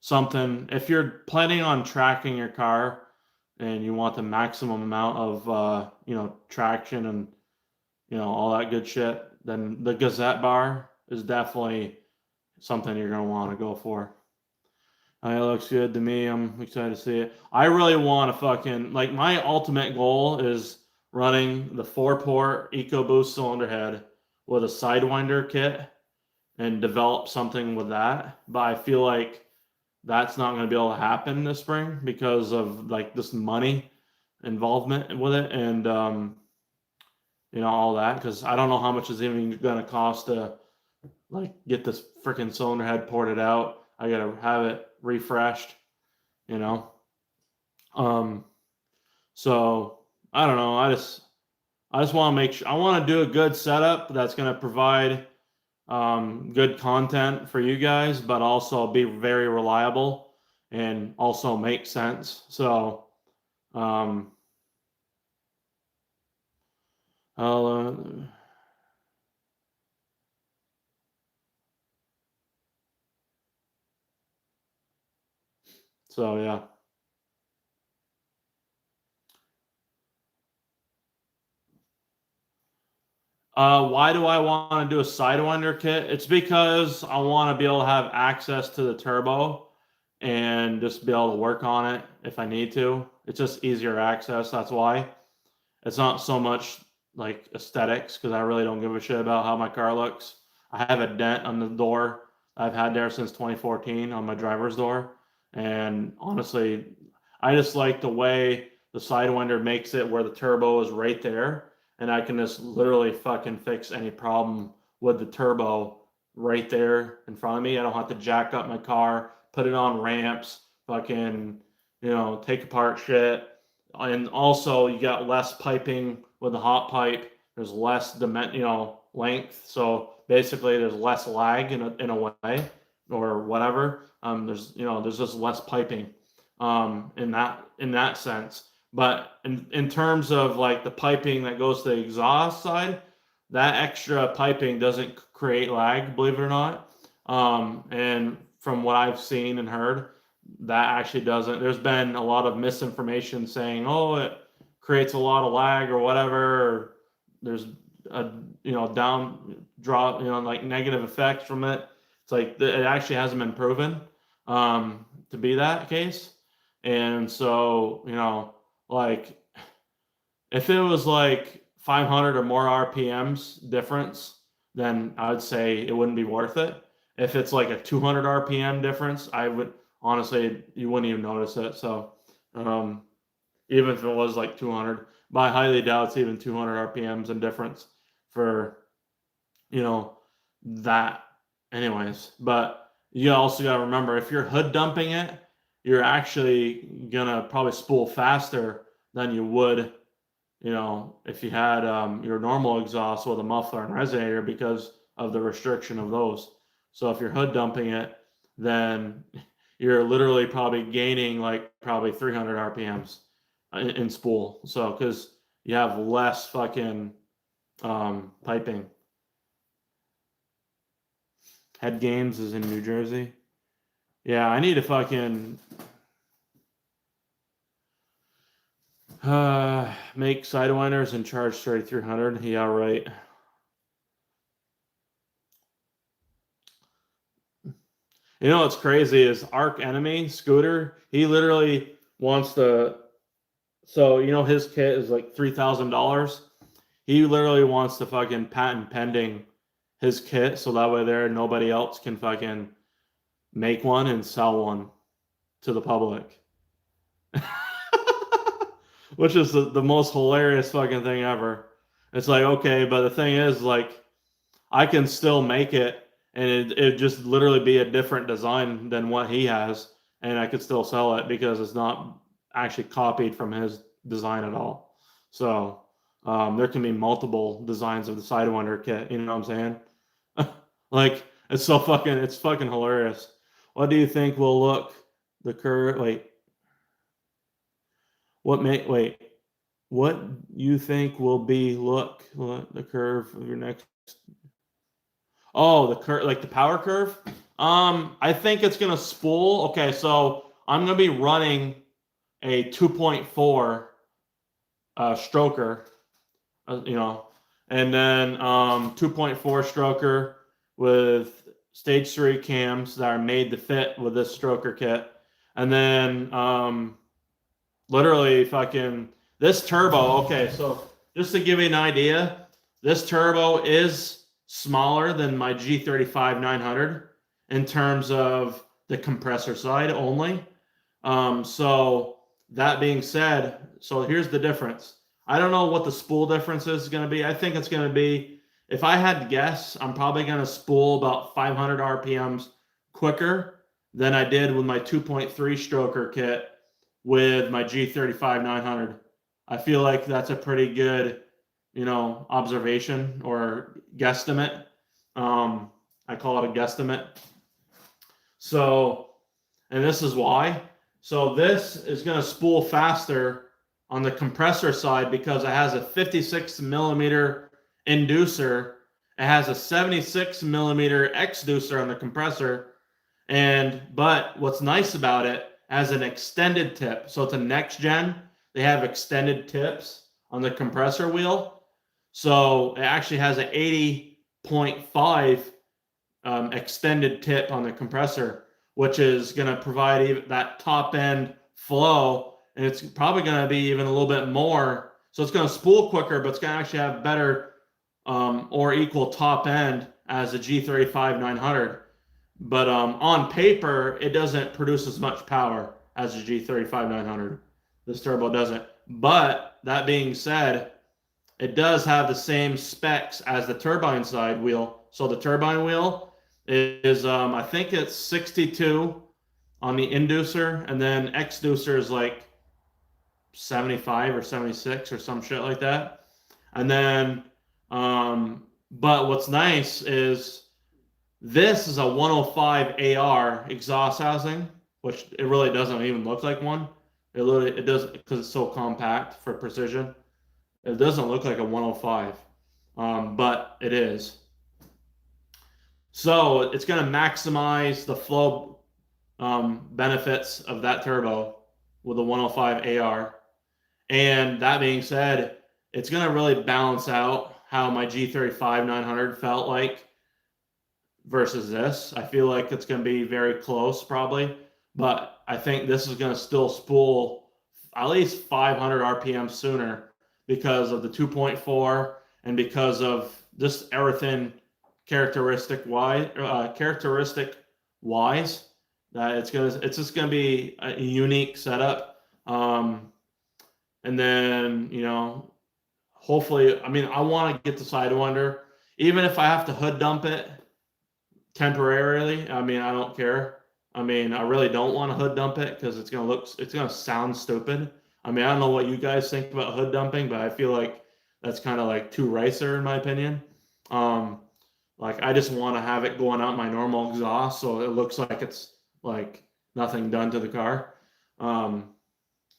something, if you're planning on tracking your car and you want the maximum amount of you know, traction and, you know, all that good shit, then the gusset bar is definitely something you're going to want to go for. It looks good to me. I'm excited to see it. I really want to fucking, like, my ultimate goal is running the 4-port EcoBoost cylinder head with a Sidewinder kit and develop something with that. But I feel like that's not going to be able to happen this spring because of, like, this money involvement with it, and you know, all that, because I don't know how much it's even going to cost to, like, get this freaking cylinder head ported out. I gotta have it refreshed, you know. So I don't know. I just want to make sure, I want to do a good setup that's going to provide good content for you guys, but also be very reliable and also make sense. So I'll so yeah. Why do I want to do a Sidewinder kit? It's because I want to be able to have access to the turbo and just be able to work on it if I need to. It's just easier access. That's why. It's not so much like aesthetics, because I really don't give a shit about how my car looks. I have a dent on the door I've had there since 2014 on my driver's door. And honestly, I just like the way the Sidewinder makes it where the turbo is right there. And I can just literally fucking fix any problem with the turbo right there in front of me. I don't have to jack up my car, put it on ramps, fucking, you know, take apart shit. And also, you got less piping with the hot pipe. There's less you know, length. So basically, there's less lag in a way, or whatever. There's, you know, there's just less piping in that sense. But in terms of, like, the piping that goes to the exhaust side, that extra piping doesn't create lag, believe it or not. And from what I've seen and heard, that actually doesn't. There's been a lot of misinformation saying, oh, it creates a lot of lag or whatever, or there's a, you know, down drop, you know, like negative effects from it. It's like it actually hasn't been proven to be that case. And so, you know, like, if it was like 500 or more RPMs difference, then I would say it wouldn't be worth it. If it's like a 200 RPM difference, I would honestly, you wouldn't even notice it. So even if it was like 200, but I highly doubt it's even 200 RPMs in difference for, you know, that anyways. But you also got to remember, if you're hood dumping it, you're actually gonna probably spool faster than you would, you know, if you had your normal exhaust with a muffler and resonator, because of the restriction of those. So if you're hood dumping it, then you're literally probably gaining like probably 300 RPMs in spool. So because you have less fucking piping. Head Games is in New Jersey. Yeah, I need to fucking make Sidewinders and charge 3300. Yeah, right. You know what's crazy is Arc Enemy Scooter. He literally wants to. So you know his kit is like $3,000. He literally wants to fucking patent pending his kit, so that way there nobody else can fucking make one and sell one to the public. Which is the most hilarious fucking thing ever. It's like, okay, but the thing is, like, I can still make it and it'd just literally be a different design than what he has, and I could still sell it because it's not actually copied from his design at all. So there can be multiple designs of the Sidewinder kit. You know what I'm saying? Like it's fucking hilarious. What do you think will look the curve? What you think will be look the curve of your next? Oh, the curve, like the power curve. I think it's gonna spool. Okay, so I'm gonna be running a 2.4 stroker, and then 2.4 stroker with stage 3 cams that are made to fit with this stroker kit, and then literally fucking this turbo. Okay, so just to give you an idea, this turbo is smaller than my G35 900 in terms of the compressor side only. So that being said, so here's the difference. I don't know what the spool difference is going to be. I think it's going to be, if I had to guess, I'm probably going to spool about 500 RPMs quicker than I did with my 2.3 stroker kit with my G35 900. I feel like that's a pretty good, observation or guesstimate. I call it a guesstimate. So, and this is why. So this is going to spool faster on the compressor side because it has a 56 millimeter inducer. It has a 76 millimeter exducer on the compressor. But what's nice about it, has an extended tip. So it's a next gen. They have extended tips on the compressor wheel. So it actually has an 80.5 extended tip on the compressor, which is going to provide that top end flow. And it's probably going to be even a little bit more. So it's going to spool quicker, but it's going to actually have better or equal top end as a G35 900. But on paper, it doesn't produce as much power as a G35 900. This turbo doesn't. But that being said, it does have the same specs as the turbine side wheel. So the turbine wheel is, I think it's 62 on the inducer, and then exducer is like 75 or 76 or some shit like that. And then, but what's nice is this is a 105 AR exhaust housing, which it really doesn't even look like one. It does, because it's so compact for precision. It doesn't look like a 105, but it is. So it's going to maximize the flow benefits of that turbo with a 105 AR. And that being said, it's going to really balance out how my G35 900 felt like versus this. I feel like it's going to be very close probably, but I think this is going to still spool at least 500 RPM sooner because of the 2.4 and because of this everything characteristic wise that it's just going to be a unique setup. And then, hopefully, I want to get the Sidewinder, even if I have to hood dump it temporarily. I don't care. I really don't want to hood dump it because it's going to sound stupid. I don't know what you guys think about hood dumping, but I feel like that's kind of like too racer in my opinion. Like I just want to have it going out my normal exhaust so it looks like it's like nothing done to the car. I'm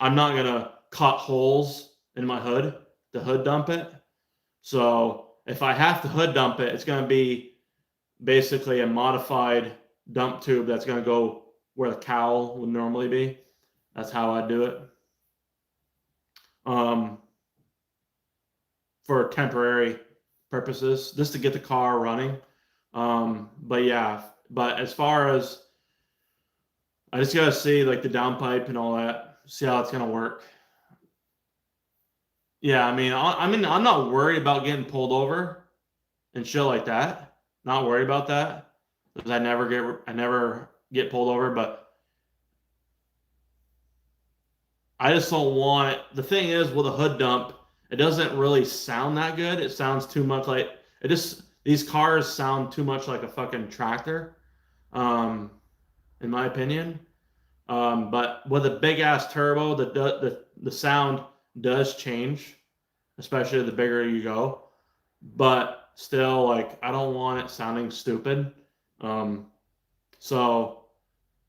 not going to cut holes in my hood to hood dump it. So if I have to hood dump it, it's going to be basically a modified dump tube that's going to go where the cowl would normally be. That's how I do it. For temporary purposes, just to get the car running. But as far as, I just got to see like the downpipe and all that, see how it's going to work. Yeah, I'm not worried about getting pulled over and shit like that. Not worried about that because I never get pulled over, but I just don't want it. The thing is with a hood dump, it doesn't really sound that good. It sounds too much like the these cars sound too much like a fucking tractor, in my opinion. But with a big ass turbo, the sound does change, especially the bigger you go. But still, like, I don't want it sounding stupid. So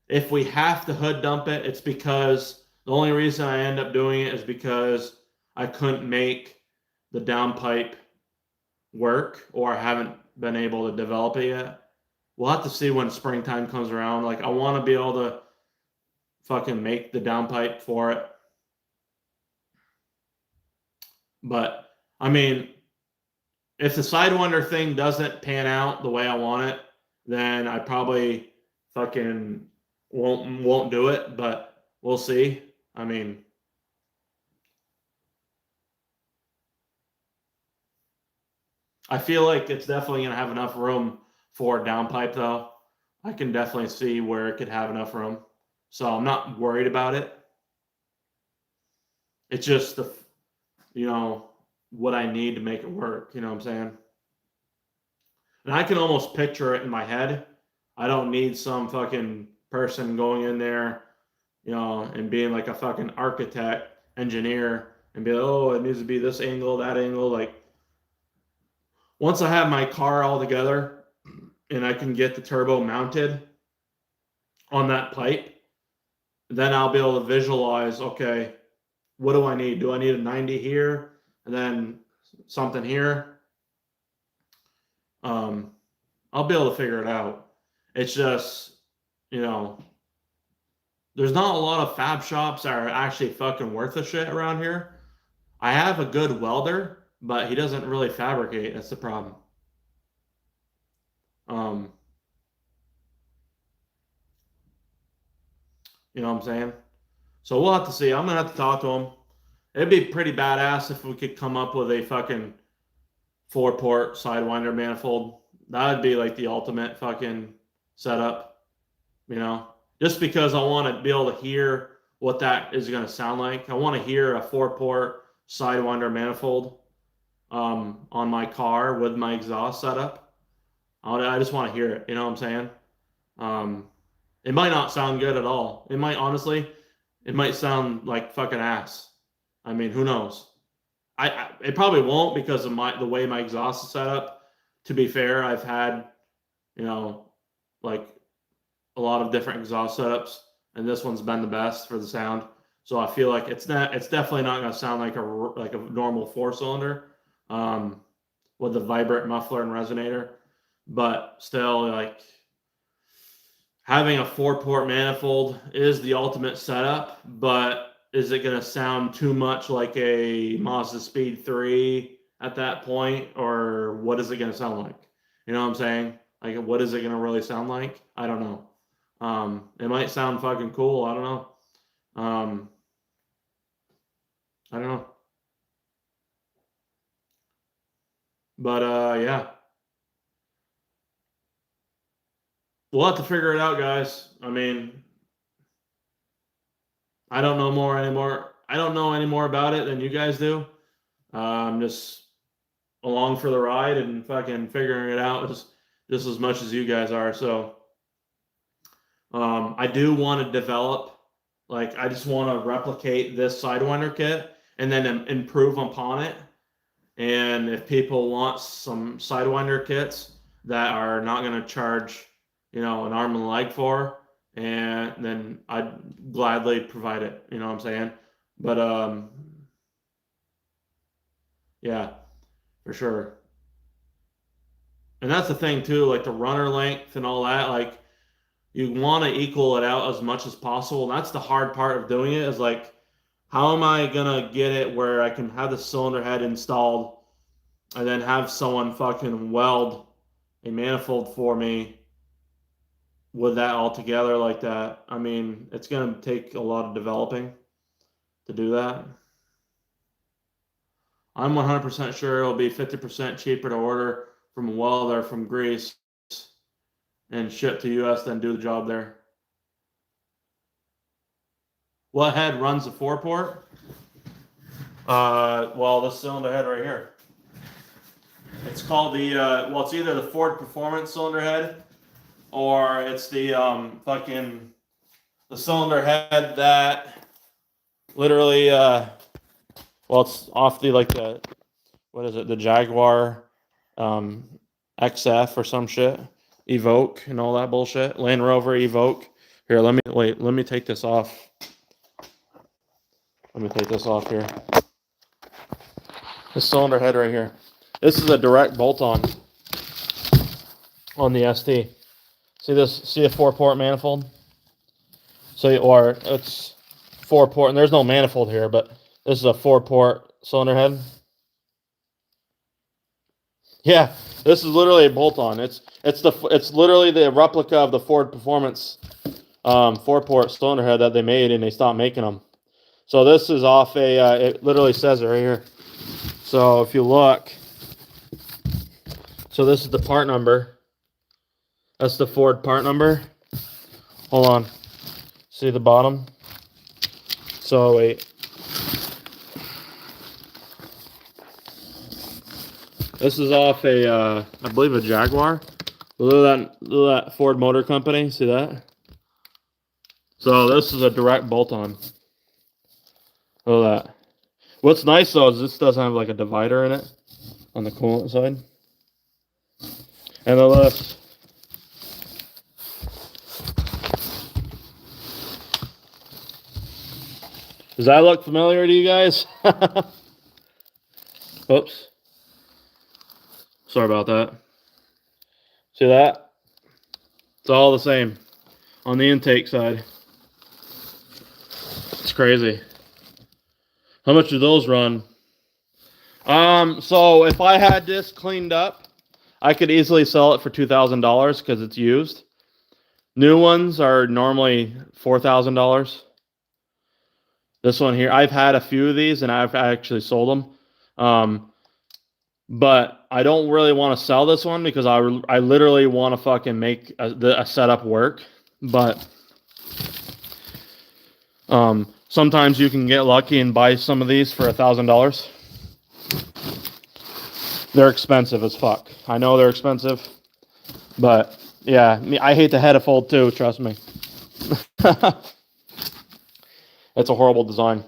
if we have to hood dump it, it's because the only reason I end up doing it is because I couldn't make the downpipe work, or I haven't been able to develop it yet. We'll have to see when springtime comes around. Like, I want to be able to fucking make the downpipe for it. But I mean, if the Sidewinder thing doesn't pan out the way I want it, then I probably fucking won't do it, but we'll see. I mean, I feel like it's definitely going to have enough room for a downpipe, though. I can definitely see where it could have enough room. So I'm not worried about it. It's just what I need to make it work. You know what I'm saying? And I can almost picture it in my head. I don't need some fucking person going in there, and being like a fucking architect, engineer, and be like, oh, it needs to be this angle, that angle. Like, once I have my car all together and I can get the turbo mounted on that pipe, then I'll be able to visualize, okay, what do I need? Do I need a 90 here and then something here? I'll be able to figure it out. It's just, there's not a lot of fab shops that are actually fucking worth a shit around here. I have a good welder, but he doesn't really fabricate. That's the problem. You know what I'm saying? So we'll have to see. I'm gonna have to talk to him. It'd be pretty badass if we could come up with a fucking 4-port Sidewinder manifold. That would be like the ultimate fucking setup, just because I want to be able to hear what that is going to sound like. I want to hear a 4-port Sidewinder manifold on my car with my exhaust setup. I just want to hear it. You know what I'm saying? It might not sound good at all. It might sound like fucking ass. I mean, who knows? It probably won't because of the way my exhaust is set up. To be fair, I've had, like a lot of different exhaust setups, and this one's been the best for the sound. So I feel like it's definitely not going to sound like a normal 4-cylinder with the vibrant muffler and resonator, but still, like, having a 4-port manifold is the ultimate setup. But is it going to sound too much like a Mazda Speed 3 at that point, or what is it going to sound like? You know what I'm saying? Like, what is it going to really sound like? I don't know. It might sound fucking cool. I don't know. I don't know. But yeah. We'll have to figure it out, guys. I mean, I don't know anymore. I don't know any more about it than you guys do. I'm just along for the ride and fucking figuring it out just as much as you guys are. So I do want to develop, like, I just want to replicate this Sidewinder kit and then improve upon it. And if people want some Sidewinder kits that are not going to charge, an arm and a leg for, and then I'd gladly provide it. You know what I'm saying? But yeah, for sure. And that's the thing too, like the runner length and all that. Like, you want to equal it out as much as possible. And that's the hard part of doing it, is like, how am I gonna get it where I can have the cylinder head installed and then have someone fucking weld a manifold for me with that all together like that? I mean, it's gonna take a lot of developing to do that. I'm 100% sure it'll be 50% cheaper to order from a welder from Greece and ship to US than do the job there. What head runs the 4-port? Well, this cylinder head right here. It's called the well, it's either the Ford Performance cylinder head, or it's the the cylinder head that literally well, it's off the what is it, the Jaguar XF or some shit, Evoque and all that bullshit, Land Rover Evoque. Here, let me take this off. Let me take this off here. This cylinder head right here. This is a direct bolt-on the ST. See this? See a 4-port manifold? So, or it's 4-port, and there's no manifold here, but this is a 4-port cylinder head. Yeah, this is literally a bolt-on. It's literally the replica of the Ford Performance 4-port cylinder head that they made, and they stopped making them. So this is off a. It literally says it right here. So if you look, so this is the part number. That's the Ford part number. Hold on. See the bottom? So wait. This is off a, I believe a Jaguar. Look at that Ford Motor Company. See that? So this is a direct bolt-on. Look at that. What's nice though is this doesn't have like a divider in it on the coolant side. And the list. Does that look familiar to you guys? Oops. Sorry about that. See that? It's all the same on the intake side. It's crazy. How much do those run? So if I had this cleaned up, I could easily sell it for $2,000 because it's used. New ones are normally $4,000. This one here, I've had a few of these and I've actually sold them. But I don't really want to sell this one because I literally want to fucking make a setup work. But sometimes you can get lucky and buy some of these for $1,000. They're expensive as fuck. I know they're expensive, but yeah, I hate the head of fold too. Trust me. It's a horrible design.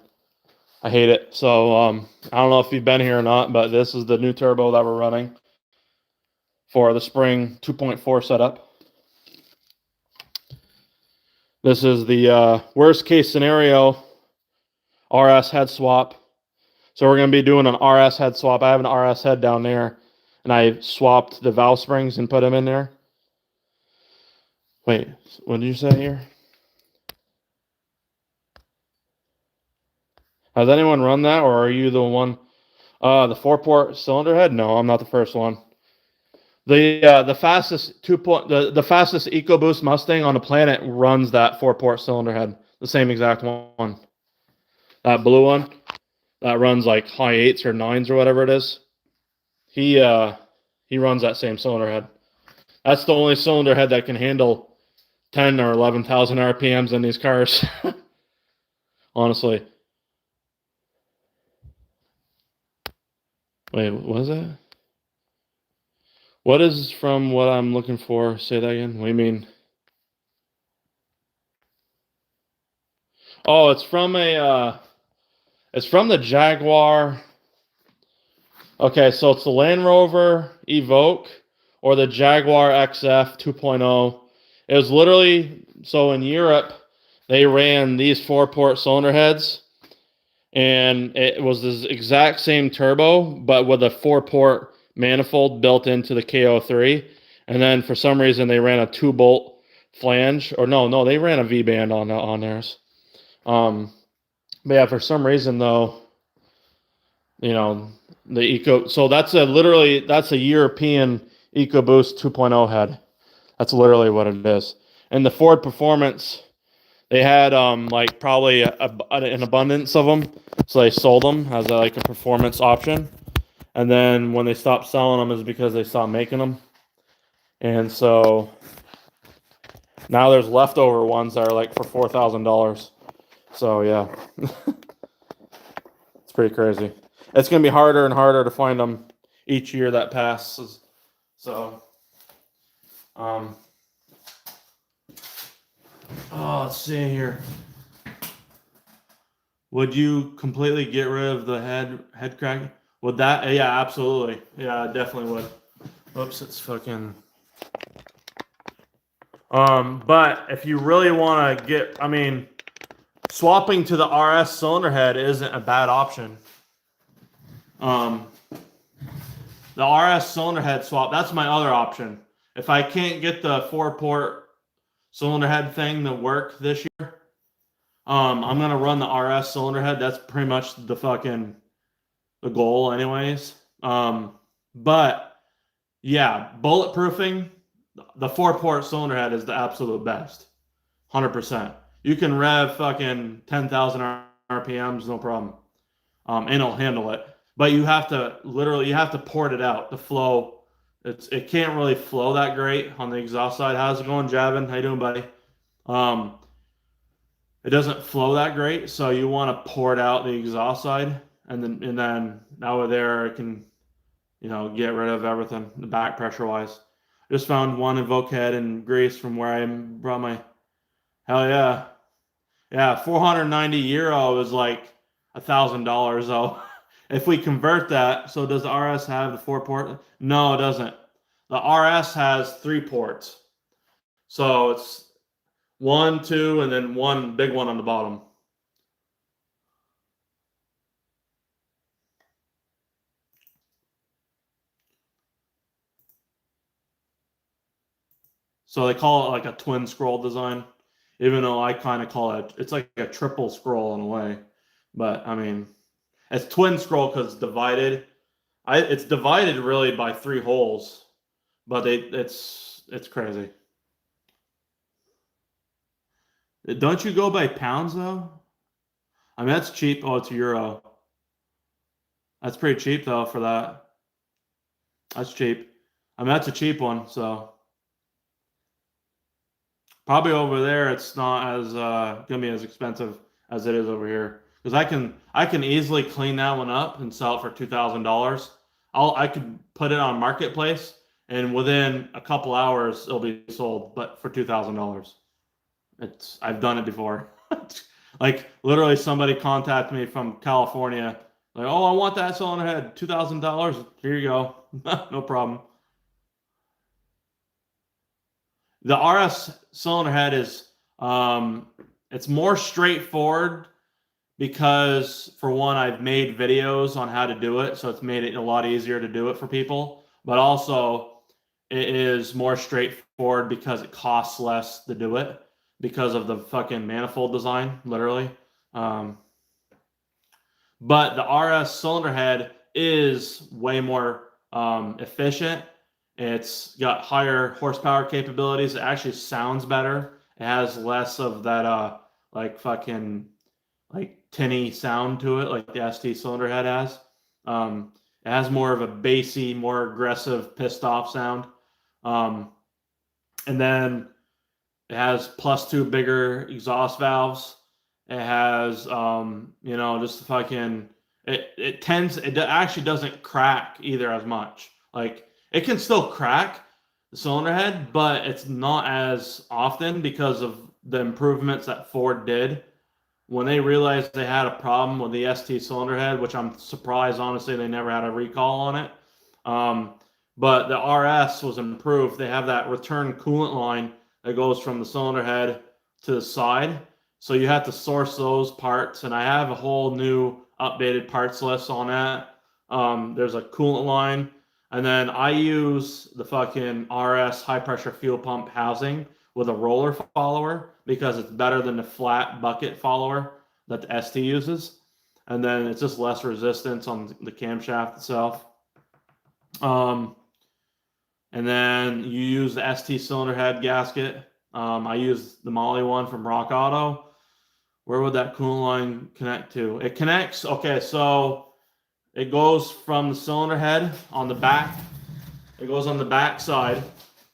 I hate it. So I don't know if you've been here or not, but this is the new turbo that we're running for the spring 2.4 setup. This is the worst case scenario RS head swap. So we're going to be doing an RS head swap. I have an RS head down there, and I swapped the valve springs and put them in there. Wait, what did you say here? Has anyone run that, or are you the one? The 4-port cylinder head? No, I'm not the first one. The fastest the fastest EcoBoost Mustang on the planet runs that 4-port cylinder head, the same exact one. That blue one that runs like high 8s or 9s or whatever it is. He runs that same cylinder head. That's the only cylinder head that can handle 10 or 11,000 RPMs in these cars. Honestly. Wait, what is that? What is from what I'm looking for? Say that again. What do you mean? Oh, it's from the Jaguar. Okay, so it's the Land Rover Evoque or the Jaguar XF 2.0. It was literally, so in Europe, they ran these 4-port cylinder heads. And it was this exact same turbo, but with a 4-port manifold built into the KO3. And then for some reason they ran a 2-bolt flange, or no, they ran a V-band on theirs. But yeah, for some reason though, you know, so that's a European EcoBoost 2.0 head. That's literally what it is. And the Ford Performance, they had like probably an abundance of them, so they sold them as a performance option. And then when they stopped selling them is because they stopped making them. And so now there's leftover ones that are like for $4,000. So yeah, it's pretty crazy. It's gonna be harder and harder to find them each year that passes. So, let's see here. Would you completely get rid of the head crack? Would that? Yeah, absolutely. Yeah, I definitely would. Oops, it's fucking. But if you really want to get, I mean, swapping to the RS cylinder head isn't a bad option. The RS cylinder head swap, that's my other option. If I can't get the 4-port cylinder head thing to work this year, I'm gonna run the RS cylinder head. That's pretty much the goal, anyways. But yeah, bulletproofing, the 4-port cylinder head is the absolute best, 100%. You can rev fucking 10,000 RPMs, no problem, and it'll handle it. But you have to port it out. The flow, it can't really flow that great on the exhaust side. How's it going, Javin? How you doing, buddy? It doesn't flow that great, so you want to port out the exhaust side, and then now there it can, get rid of everything, the back pressure wise. Just found one in Vokehead in Greece from where I brought my. Hell yeah, yeah. €490 is like $1,000 though. If we convert that, so does the RS have the 4-port? No, it doesn't. The RS has 3 ports, so it's 1, 2, and then one big one on the bottom. So they call it like a twin scroll design, even though I kind of call it's like a triple scroll in a way. But I mean, it's twin scroll because it's divided. It's divided really by 3 holes, but it's crazy. Don't you go by pounds though? I mean, that's cheap. Oh, it's €1. That's pretty cheap though for that. That's cheap. I mean, that's a cheap one. So probably over there, it's not as gonna be as expensive as it is over here. Because I can easily clean that one up and sell it for $2,000. I could put it on Marketplace, and within a couple hours it'll be sold, but for $2,000. I've done it before. Like literally, somebody contacted me from California, like, "Oh, I want that cylinder head, $2,000. Here you go, no problem." The RS cylinder head is it's more straightforward because, for one, I've made videos on how to do it, so it's made it a lot easier to do it for people. But also, it is more straightforward because it costs less to do it because of the fucking manifold design, literally. But the RS cylinder head is way more efficient. It's got higher horsepower capabilities. It actually sounds better. It has less of that like fucking like tinny sound to it, like the ST cylinder head has. It has more of a bassy, more aggressive, pissed off sound. And then it has +2 bigger exhaust valves. It has, just fucking. It actually doesn't crack either as much. Like it can still crack the cylinder head, but it's not as often because of the improvements that Ford did when they realized they had a problem with the ST cylinder head, which I'm surprised, honestly, they never had a recall on it. But the RS was improved. They have that return coolant line that goes from the cylinder head to the side. So you have to source those parts, and I have a whole new updated parts list on that. There's a coolant line, and then I use the fucking RS high pressure fuel pump housing with a roller follower because it's better than the flat bucket follower that the ST uses. And then it's just less resistance on the camshaft itself. And then you use the ST cylinder head gasket. I use the Molly one from Rock Auto. Where would that coolant line connect to? It connects, okay, so it goes from the cylinder head on the back. It goes on the back side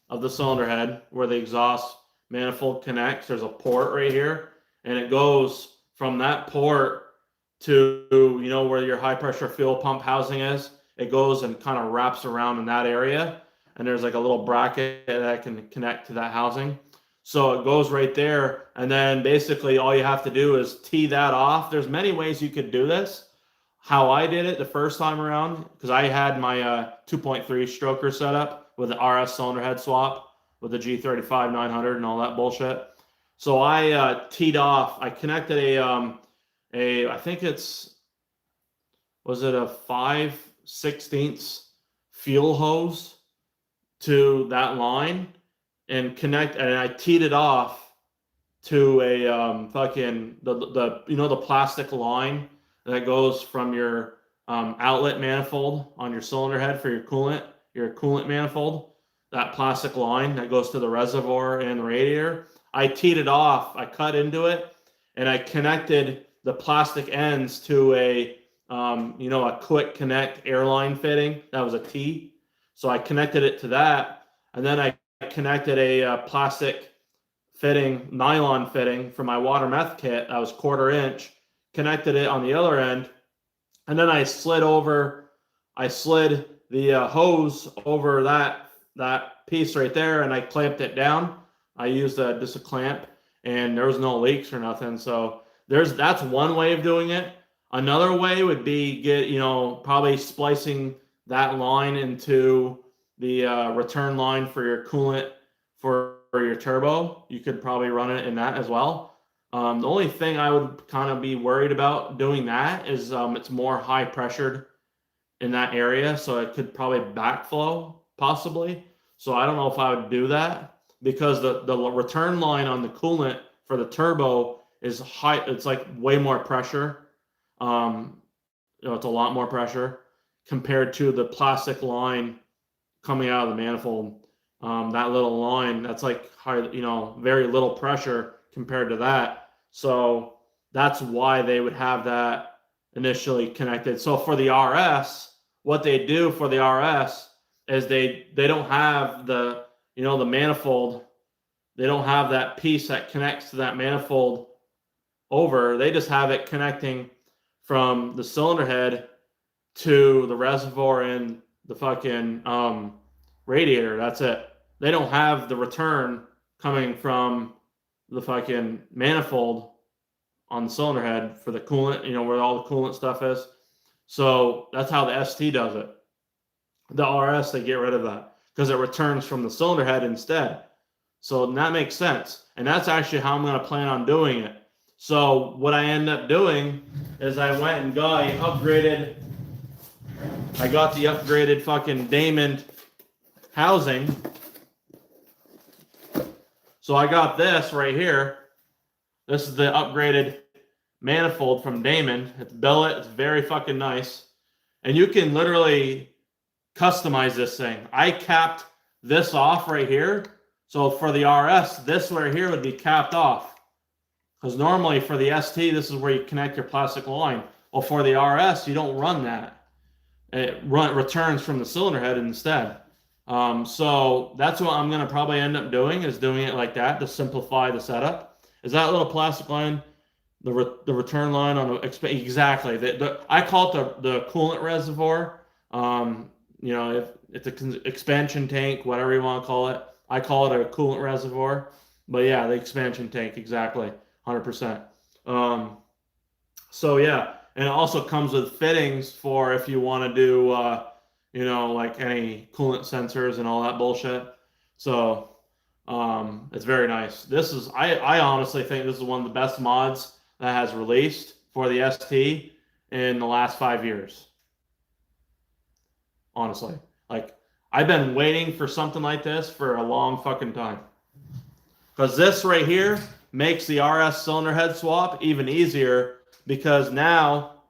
of the cylinder head where the exhaust manifold connects. There's a port right here, and it goes from that port to, where your high pressure fuel pump housing is. it goes and kind of wraps around in that area. And there's like a little bracket that can connect to that housing. So it goes right there. And then basically all you have to do is tee that off. There's many ways you could do this. How I did it the first time around, because I had my 2.3 stroker set up with the RS cylinder head swap with the G35 900 and all that bullshit. So I teed off. I connected I think was it a 5/16 fuel hose to that line and I teed it off to a fucking the plastic line that goes from your outlet manifold on your cylinder head for your coolant manifold, that plastic line that goes to the reservoir and the radiator. I teed it off, I cut into it, and I connected the plastic ends to a quick connect airline fitting. That was a T. So I connected it to that, and then I connected a plastic fitting, nylon fitting for my water meth kit that was 1/4 inch, connected it on the other end, and then I slid the hose over that piece right there, and I clamped it down. I used just a clamp, and there was no leaks or nothing. So that's one way of doing it. Another way would be probably splicing that line into the return line for your coolant for your turbo. You could probably run it in that as well. The only thing I would kind of be worried about doing that is it's more high pressured in that area, so it could probably backflow possibly. So I don't know if I would do that, because the return line on the coolant for the turbo is high. It's like way more pressure. It's a lot more pressure compared to the plastic line coming out of the manifold. That little line, that's like high, very little pressure compared to that. So that's why they would have that initially connected. So for the RS, what they do for the RS is they don't have the manifold. They don't have that piece that connects to that manifold over. They just have it connecting from the cylinder head to the reservoir and the fucking radiator. That's it. They don't have the return coming from the fucking manifold on the cylinder head for the coolant, where all the coolant stuff is. So that's how the ST does it. The RS, they get rid of that because it returns from the cylinder head instead. So that makes sense. And that's actually how I'm going to plan on doing it. So what I end up doing is I went and got the upgraded fucking Damon housing. So I got this right here. This is the upgraded manifold from Damon. It's billet. It's very fucking nice. And you can literally customize this thing. I capped this off right here. So for the RS, this right here would be capped off. Because normally for the ST, this is where you connect your plastic line. Well, for the RS, you don't run that. It returns from the cylinder head instead. So that's what I'm going to probably end up doing, is doing it like that to simplify the setup. Is that little plastic line, the return line on the, exactly. I call it the coolant reservoir. If it's an expansion tank, whatever you want to call it. I call it a coolant reservoir. But yeah, the expansion tank, exactly, 100%. So yeah, and it also comes with fittings for if you want to do, like any coolant sensors and all that bullshit. So it's very nice. I honestly think this is one of the best mods that has released for the ST in the last 5 years. Honestly, like, I've been waiting for something like this for a long fucking time. Because this right here makes the RS cylinder head swap even easier, because now,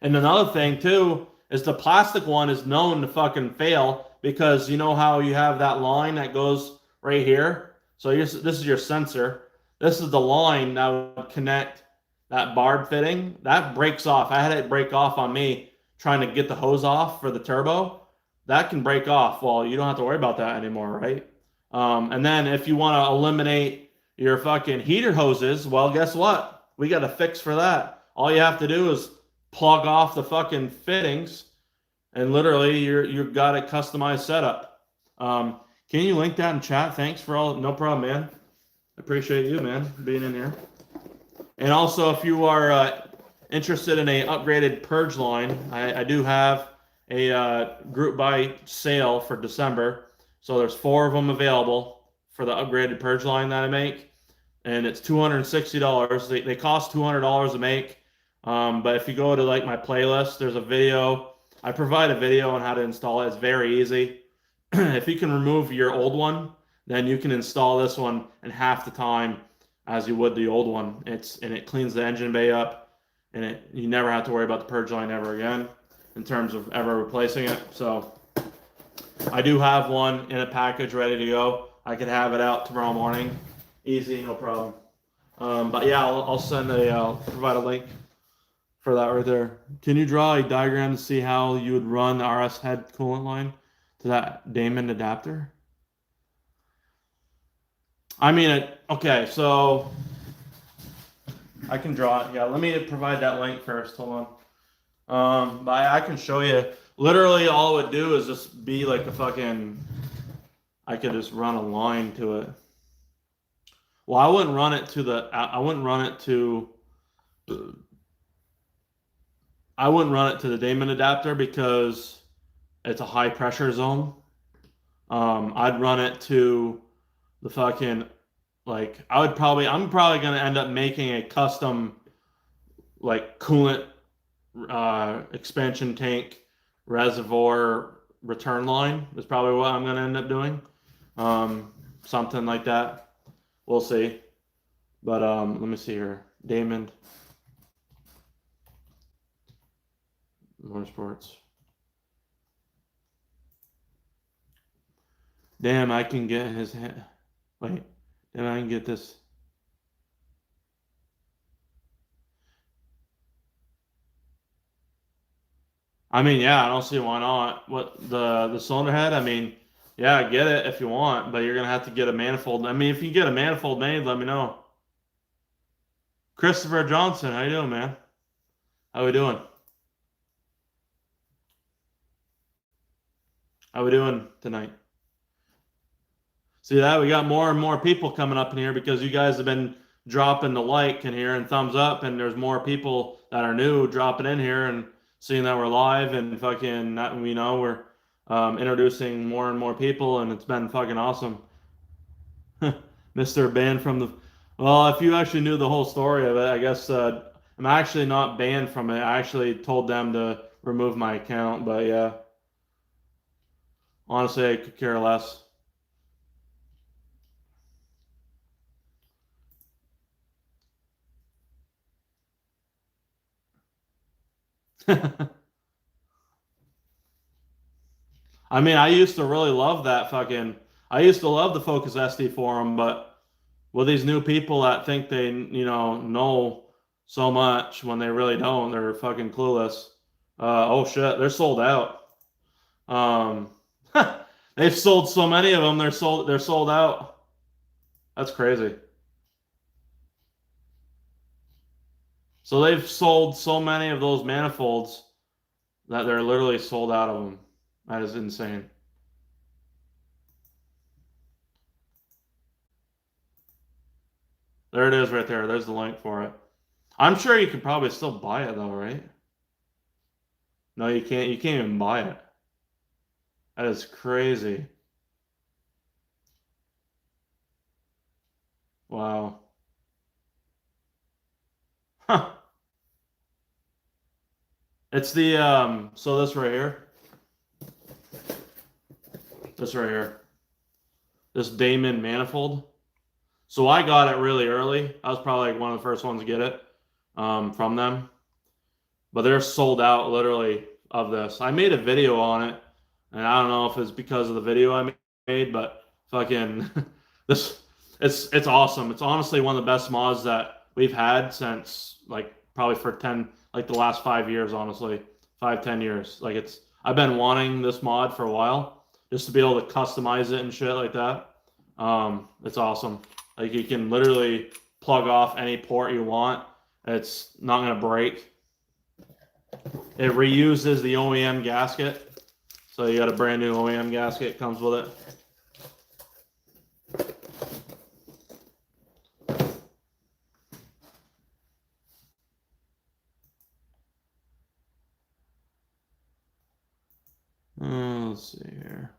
and another thing too, is the plastic one is known to fucking fail, because you know how you have that line that goes right here? So this is your sensor. This is the line that would connect that barb fitting. That breaks off. I had it break off on me trying to get the hose off for the turbo. That can break off. Well, you don't have to worry about that anymore, right? And then if you want to eliminate your fucking heater hoses, well, guess what? We got a fix for that. All you have to do is plug off the fucking fittings, and literally you've got a customized setup. Can you link that in chat? Thanks for all. No problem, man. Appreciate you, man, being in here. And also, if you are interested in a upgraded Purge line, I do have a group buy sale for December. So there's 4 of them available for the upgraded Purge line that I make, and it's $260. They cost $200 to make, but if you go to like my playlist, there's a video. I provide a video on how to install it. It's very easy. If you can remove your old one, then you can install this one in half the time as you would the old one. And it cleans the engine bay up, and you never have to worry about the Purge line ever again in terms of ever replacing it. So I do have one in a package ready to go. I could have it out tomorrow morning. Easy, no problem. But yeah, I'll provide a link for that right there. Can you draw a diagram to see how you would run the RS head coolant line to that Damon adapter? I mean, okay, so I can draw it. Yeah, let me provide that link first. Hold on. But I can show you. Literally, all it would do is just be like a fucking. I could just run a line to it. Well, I wouldn't run it to the. I wouldn't run it to. I wouldn't run it to the Damon adapter because it's a high pressure zone. I'd run it to the fucking, like, I'm probably going to end up making a custom, like, coolant expansion tank reservoir return line is probably what I'm going to end up doing. Something like that. We'll see. But let me see here. Damon Motorsports. Damn, I can get his hand. Wait, then I can get this. I mean, yeah, I don't see why not. What the cylinder head? I mean, yeah, get it if you want, but you're gonna have to get a manifold. I mean, if you get a manifold made, let me know. Christopher Johnson, how you doing, man? How we doing? How we doing tonight? See that? We got more and more people coming up in here because you guys have been dropping the like in here and thumbs up, and there's more people that are new dropping in here and seeing that we're live and fucking, we know we're introducing more and more people, and it's been fucking awesome. Mr. Banned from the... Well, if you actually knew the whole story of it, I guess I'm actually not banned from it. I actually told them to remove my account, but yeah. Honestly, I could care less. I mean, I used to really love that fucking... I used to love the Focus SD forum, but with these new people that think they, know so much when they really don't, they're fucking clueless. Oh shit, they're sold out. They've sold so many of them, they're sold out. That's crazy. So they've sold so many of those manifolds that they're literally sold out of them. That is insane. There it is right there. There's the link for it. I'm sure you could probably still buy it though, right? No, you can't. You can't even buy it. That is crazy. Wow. Huh. It's the so this right here. This right here. This Damon manifold. So I got it really early. I was probably like one of the first ones to get it from them. But they're sold out literally of this. I made a video on it, and I don't know if it's because of the video I made, but fucking it's awesome. It's honestly one of the best mods that we've had since like probably for the last 5 years, honestly. 5-10 years. Like I've been wanting this mod for a while just to be able to customize it and shit like that. It's awesome. Like you can literally plug off any port you want. It's not gonna break. It reuses the OEM gasket. So you got a brand new OEM gasket, comes with it. Let's see here.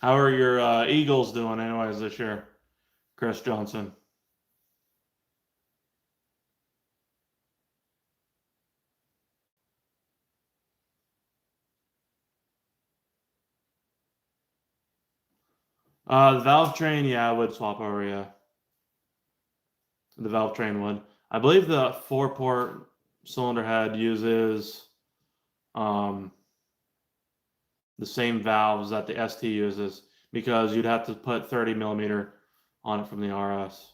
How are your Eagles doing anyways this year, Chris Johnson? The valve train, yeah, I would swap over, yeah. The valve train would. I believe the 4-port cylinder head uses the same valves that the ST uses because you'd have to put 30 millimeter on it from the RS.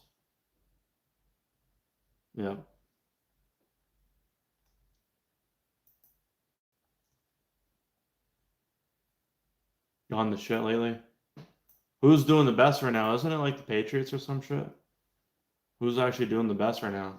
Yeah. On the shit lately. Who's doing the best right now? Isn't it like the Patriots or some shit? Who's actually doing the best right now?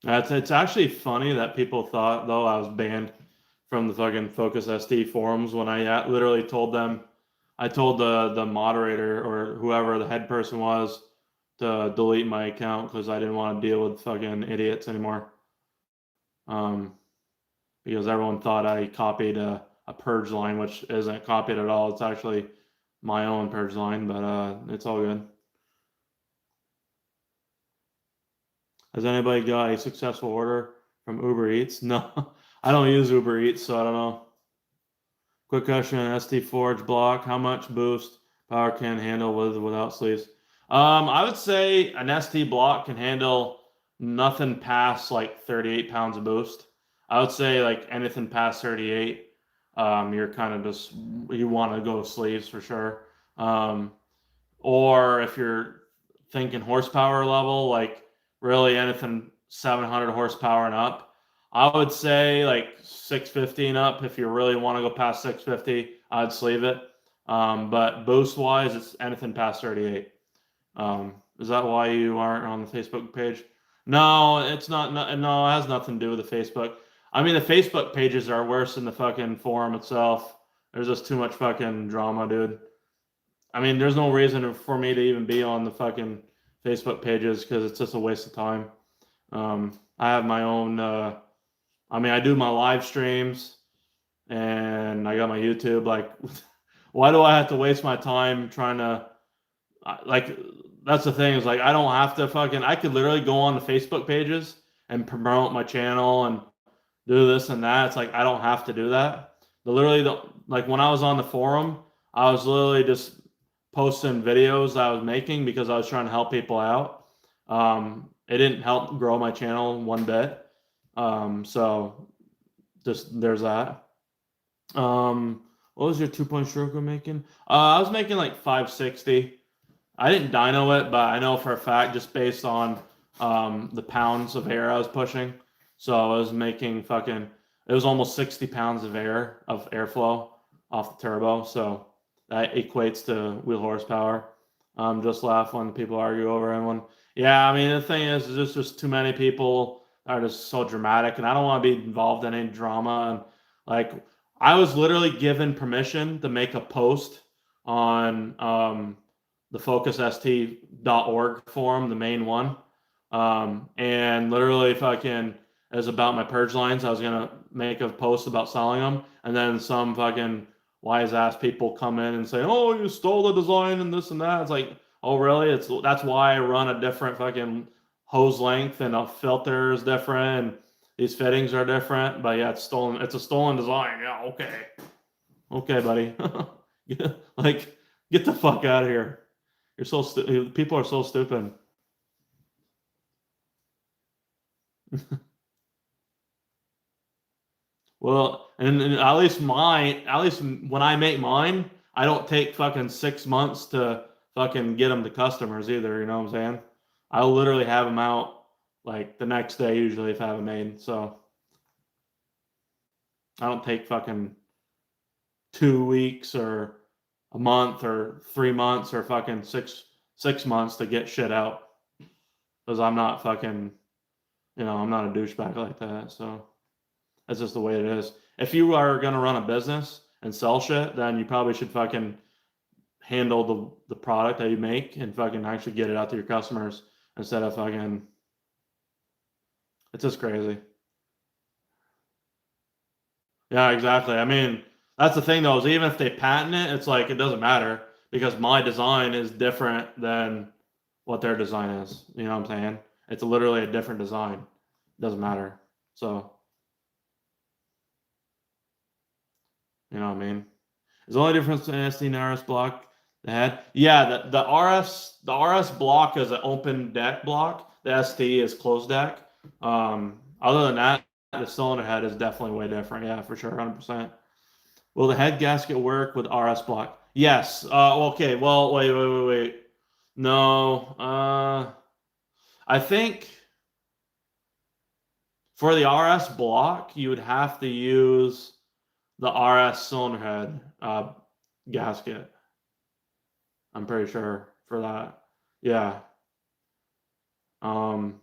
It's actually funny that people thought though I was banned from the fucking Focus ST forums when I literally told them, I told the moderator or whoever the head person was to delete my account because I didn't want to deal with fucking idiots anymore. Because everyone thought I copied a Purge line, which isn't copied at all. It's actually my own Purge line, but it's all good. Has anybody got a successful order from Uber Eats? No, I don't use Uber Eats, so I don't know. Quick question: ST Forge block. How much boost power can handle without sleeves? I would say an ST block can handle nothing past like 38 pounds of boost. I would say like anything past 38, you're kind of just you want to go sleeves for sure. Or if you're thinking horsepower level, like really anything 700 horsepower and up, I would say like 650 and up. If you really want to go past 650, I'd sleeve it. But boost wise, it's anything past 38. Is that why you aren't on the Facebook page? No, it's not. No, it has nothing to do with the Facebook. I mean, the Facebook pages are worse than the fucking forum itself. There's just too much fucking drama, dude. I mean, there's no reason for me to even be on the fucking Facebook pages because it's just a waste of time. I have my own. I mean, I do my live streams and I got my YouTube. Like, why do I have to waste my time trying to like? That's the thing is like I don't have to fucking. I could literally go on the Facebook pages and promote my channel and do this and that. It's like I don't have to do that. Like when I was on the forum, I was literally just posting videos that I was making because I was trying to help people out. It didn't help grow my channel one bit. So just there's that. What was your 2-point stroke you're making? I was making like 560. I didn't dyno it, but I know for a fact just based on the pounds of air I was pushing. So I was making fucking. It was almost 60 pounds of airflow off the turbo. So that equates to wheel horsepower. Just laugh when people argue over anyone. Yeah, I mean the thing is there's just too many people are just so dramatic, and I don't want to be involved in any drama. And like, I was literally given permission to make a post on the FocusST.org forum, the main one, and literally fucking as about my purge lines. I was gonna make a post about selling them, and then some fucking wise ass people come in and say, "Oh, you stole the design and this and that." It's like, oh really? That's why I run a different fucking hose length and a filter is different. And these fittings are different, but yeah, it's stolen. It's a stolen design. Yeah, okay. Okay, buddy. Like, get the fuck out of here. You're so stupid. People are so stupid. Well, and at least when I make mine, I don't take fucking 6 months to fucking get them to customers either. You know what I'm saying? I'll literally have them out like the next day usually if I have them made. So I don't take fucking 2 weeks or a month or 3 months or fucking six months to get shit out because I'm not fucking, I'm not a douchebag like that. So that's just the way it is. If you are gonna run a business and sell shit, then you probably should fucking handle the product that you make and fucking actually get it out to your customers instead of fucking. It's just crazy. Yeah, exactly. I mean, that's the thing though, is even if they patent it, it's like it doesn't matter because my design is different than what their design is. You know what I'm saying? It's literally a different design. It doesn't matter. So, you know what I mean? Is the only difference in ST and RS block the head? Yeah, the RS block is an open deck block. The ST is closed deck. Other than that, the cylinder head is definitely way different. Yeah, for sure, 100%. Will the head gasket work with RS block? Yes. Okay. Well, wait. No. I think for the RS block, you would have to use the RS cylinder head gasket. I'm pretty sure for that. Yeah. And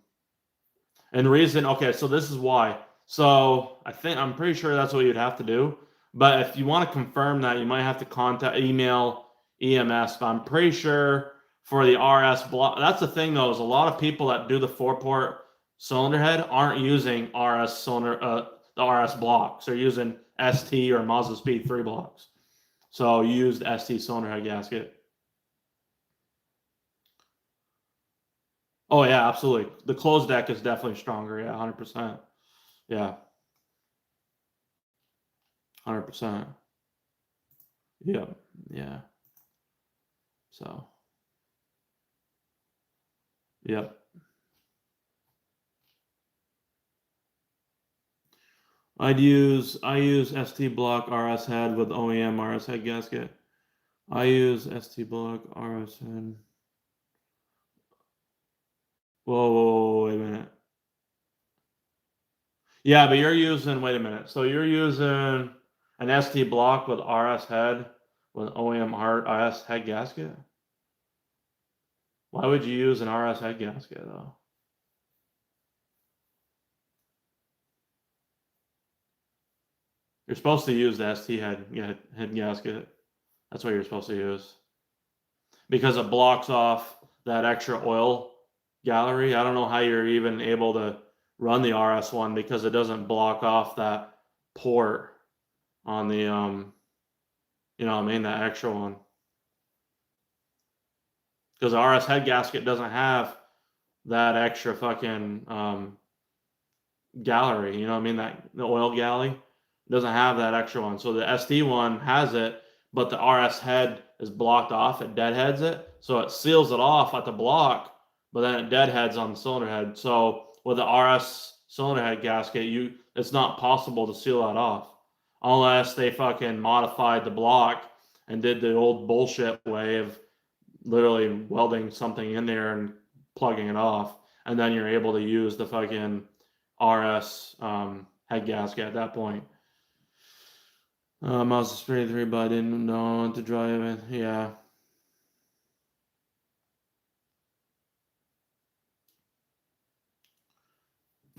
the reason, okay, so this is why. So I'm pretty sure that's what you'd have to do. But if you want to confirm that, you might have to email EMS. But I'm pretty sure for the RS block, that's the thing though, is a lot of people that do the 4-port cylinder head aren't using the RS blocks. They're using ST or Mazda Speed 3 blocks. So you use the ST cylinder head gasket. Oh yeah, absolutely. The closed deck is definitely stronger. Yeah, 100%. Yeah, 100%. Yeah, yeah. So, yep. I use ST block RS head with OEM RS head gasket. I use ST block RS head. Whoa, wait a minute. Yeah, but wait a minute. So you're using an ST block with RS head with OEM RS head gasket? Why would you use an RS head gasket though? You're supposed to use the ST head gasket. That's what you're supposed to use. Because it blocks off that extra oil gallery. I don't know how you're even able to run the RS one because it doesn't block off that port on the you know what I mean, that extra one. Because the RS head gasket doesn't have that extra fucking gallery, you know what I mean, that the oil galley doesn't have that extra one. So the ST one has it, but the RS head is blocked off. It deadheads it, so it seals it off at the block, but then it deadheads on the cylinder head. So with the RS cylinder head gasket, it's not possible to seal that off unless they fucking modified the block and did the old bullshit way of literally welding something in there and plugging it off, and then you're able to use the fucking RS head gasket at that point. Mazda Speed 3, but I didn't know to drive it. Yeah.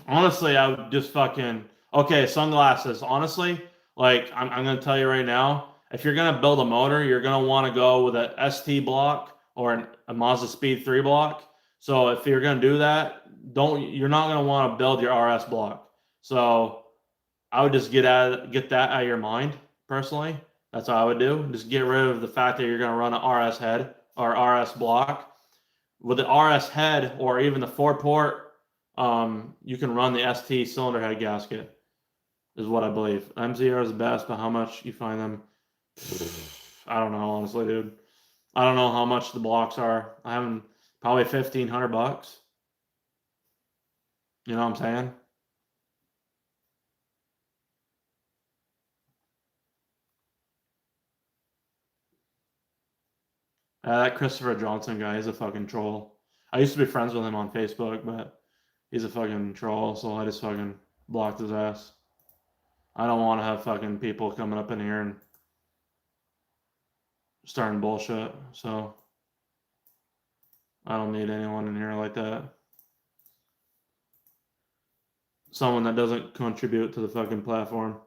Honestly, I would just fucking okay, sunglasses. Honestly, like I'm gonna tell you right now, if you're gonna build a motor, you're gonna want to go with a ST block or a Mazda Speed 3 block. So if you're gonna do that, you're not gonna want to build your RS block. So I would just get that out of your mind, personally. That's what I would do. Just get rid of the fact that you're gonna run an RS head or RS block. With the RS head or even the 4-port, you can run the ST cylinder head gasket, is what I believe. MZR is the best, but how much you find them I don't know, honestly, dude. I don't know how much the blocks are. I haven't, probably $1,500. You know what I'm saying? That Christopher Johnson guy is a fucking troll. I used to be friends with him on Facebook, but he's a fucking troll, so I just fucking blocked his ass. I don't want to have fucking people coming up in here and starting bullshit, so I don't need anyone in here like that. Someone that doesn't contribute to the fucking platform.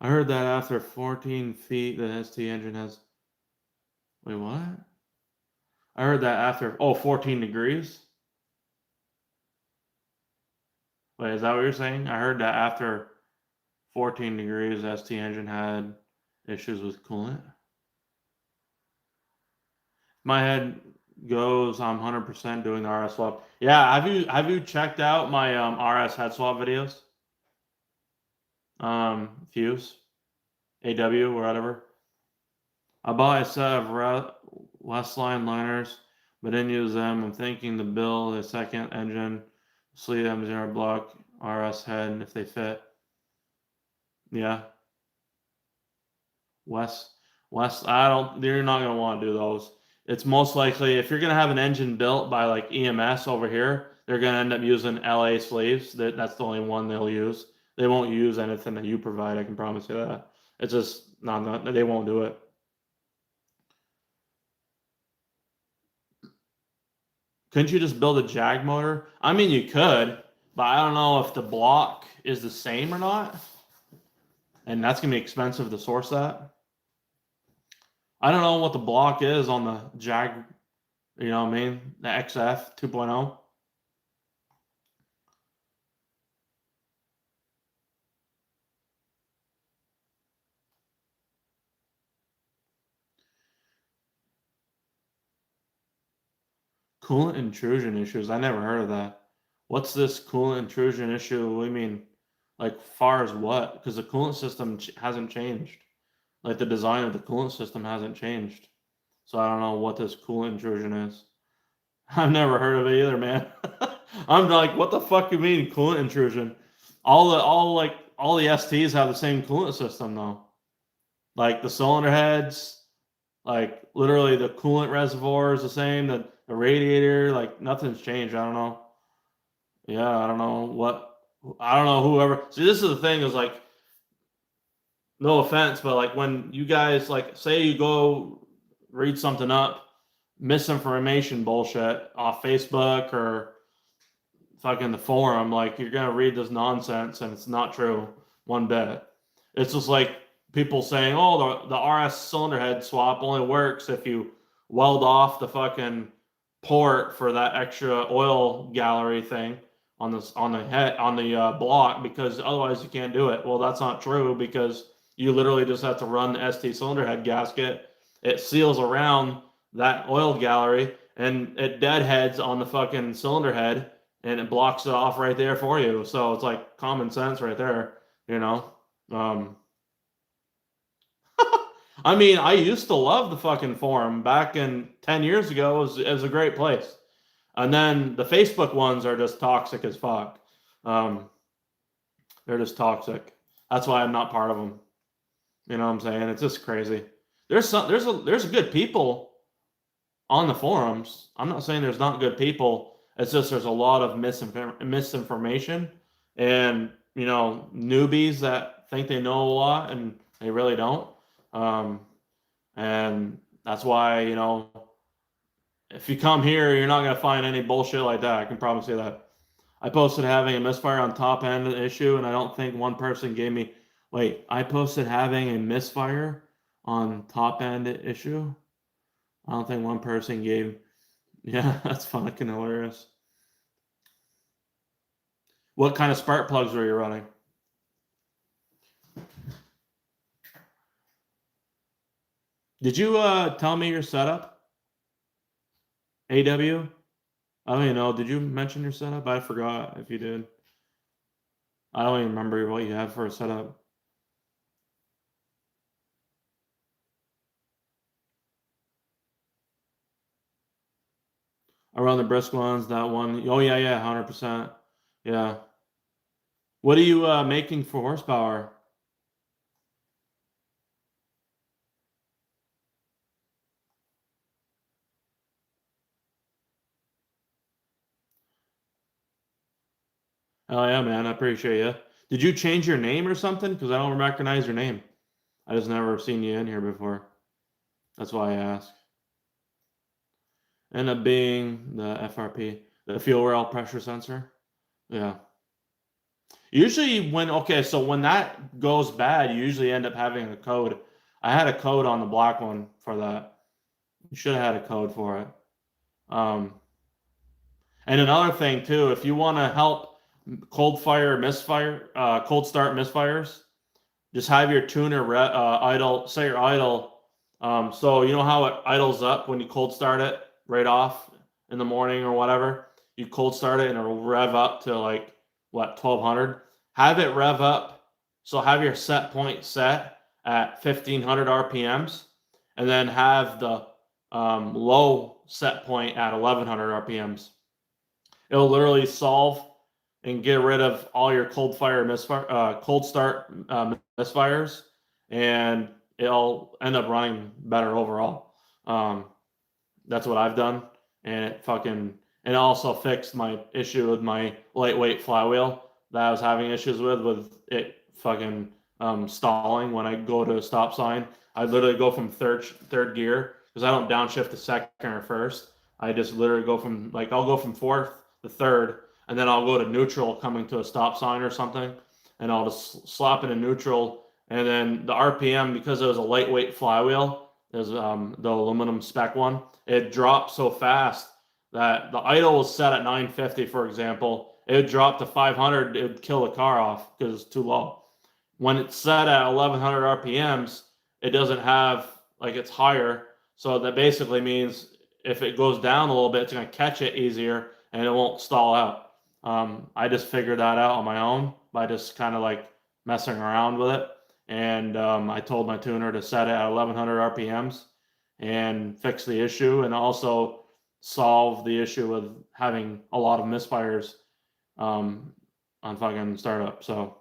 I heard that after 14 feet, the ST engine has. Wait, what? I heard that after. Oh, 14 degrees? Wait, is that what you're saying? I heard that after 14 degrees, the ST engine had issues with coolant. My head goes, I'm 100% doing the RS swap. Yeah, have you checked out my RS head swap videos? Fuse, AW, or whatever. I bought a set of Westline liners, but didn't use them. I'm thinking to build a second engine, sleeve M0 block, RS head, if they fit. Yeah. West, you're not gonna want to do those. It's most likely, if you're gonna have an engine built by like EMS over here, they're gonna end up using LA sleeves. That's the only one they'll use. They won't use anything that you provide. I can promise you that. It's just not. They won't do it. Couldn't you just build a Jag motor? I mean, you could, but I don't know if the block is the same or not, and that's gonna be expensive to source that. I don't know what the block is on the Jag. You know what I mean? The XF 2.0. Coolant intrusion issues. I never heard of that. What's this coolant intrusion issue? What do you mean? Like, far as what? Because the coolant system hasn't changed. Like, the design of the coolant system hasn't changed. So I don't know what this coolant intrusion is. I've never heard of it either, man. I'm like, what the fuck you mean coolant intrusion? All the STs have the same coolant system though. Like the cylinder heads, like literally the coolant reservoir is the same, the radiator, like nothing's changed. I don't know. Yeah, I don't know what I don't know whoever. See, this is the thing is like no offense, but like when you guys like say you go read something up, misinformation bullshit off Facebook or fucking the forum, like you're gonna read this nonsense and it's not true one bit. It's just like people saying, "Oh, the RS cylinder head swap only works if you weld off the fucking port for that extra oil gallery thing on the block because otherwise you can't do it." Well, that's not true because you literally just have to run the ST cylinder head gasket. It seals around that oil gallery and it deadheads on the fucking cylinder head and it blocks it off right there for you. So it's like common sense right there, you know. Um, I mean, I used to love the fucking forum back in 10 years ago. It was a great place. And then the Facebook ones are just toxic as fuck. Um, they're just toxic. That's why I'm not part of them. You know what I'm saying? It's just crazy. There's good people on the forums. I'm not saying there's not good people. It's just there's a lot of misinformation and newbies that think they know a lot and they really don't. And that's why if you come here, you're not gonna find any bullshit like that. I can promise you that. I posted having a misfire on top end issue, and I don't think one person gave me Wait, I posted having a misfire on top end issue. I don't think one person gave. Yeah, that's fucking hilarious. What kind of spark plugs were you running? Did you tell me your setup? AW? I don't even know. Did you mention your setup? I forgot if you did. I don't even remember what you have for a setup. Around the brisk ones, that one. Oh yeah, yeah, 100%. Yeah. What are you making for horsepower? Oh yeah, man, I appreciate you. Did you change your name or something? Because I don't recognize your name. I just never seen you in here before. That's why I ask. End up being the FRP, the fuel rail pressure sensor. Yeah. Usually so when that goes bad, you usually end up having a code. I had a code on the black one for that. You should have had a code for it. And another thing too, if you want to help cold start misfires, just have your tuner idle, set your idle. So you know how it idles up when you cold start it right off in the morning or whatever. You cold start it and it'll rev up to like what 1200. Have it rev up. So have your set point set at 1500 RPMs, and then have the low set point at 1100 RPMs. It'll literally solve and get rid of all your cold start misfires, and it'll end up running better overall. That's what I've done, and it also fixed my issue with my lightweight flywheel that I was having issues with it fucking stalling when I go to a stop sign. I literally go from third gear because I don't downshift to second or first. I just literally go from I'll go from fourth to third, and then I'll go to neutral coming to a stop sign or something, and I'll just slap it in neutral, and then the RPM, because it was a lightweight flywheel, is the aluminum spec one. It dropped so fast that the idle was set at 950, for example. It would drop to 500, it would kill the car off because it's too low. When it's set at 1100 RPMs, it doesn't have it's higher, so that basically means if it goes down a little bit, it's going to catch it easier and it won't stall out. I just figured that out on my own by just kind of messing around with it. And I told my tuner to set it at 1100 RPMs and fix the issue, and also solve the issue with having a lot of misfires on fucking startup. So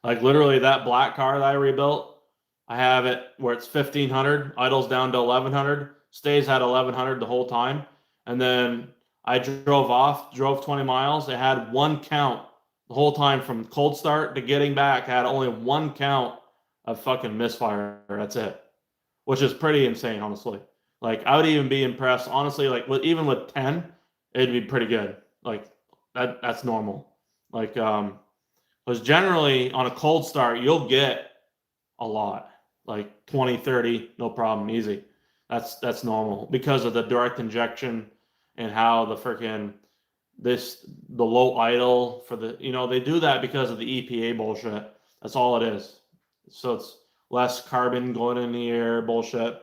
literally that black car that I rebuilt, I have it where it's 1500, idles down to 1100, stays at 1100 the whole time. And then I drove 20 miles. It had one count the whole time from cold start to getting back. I had only one count of fucking misfire. That's it, which is pretty insane, honestly. I would even be impressed, honestly. Even with 10, it'd be pretty good. That's normal. Because generally on a cold start, you'll get a lot, 20, 30, no problem, easy. That's normal because of the direct injection and how the low idle for they do that because of the EPA bullshit. That's all it is. So it's less carbon going in the air bullshit.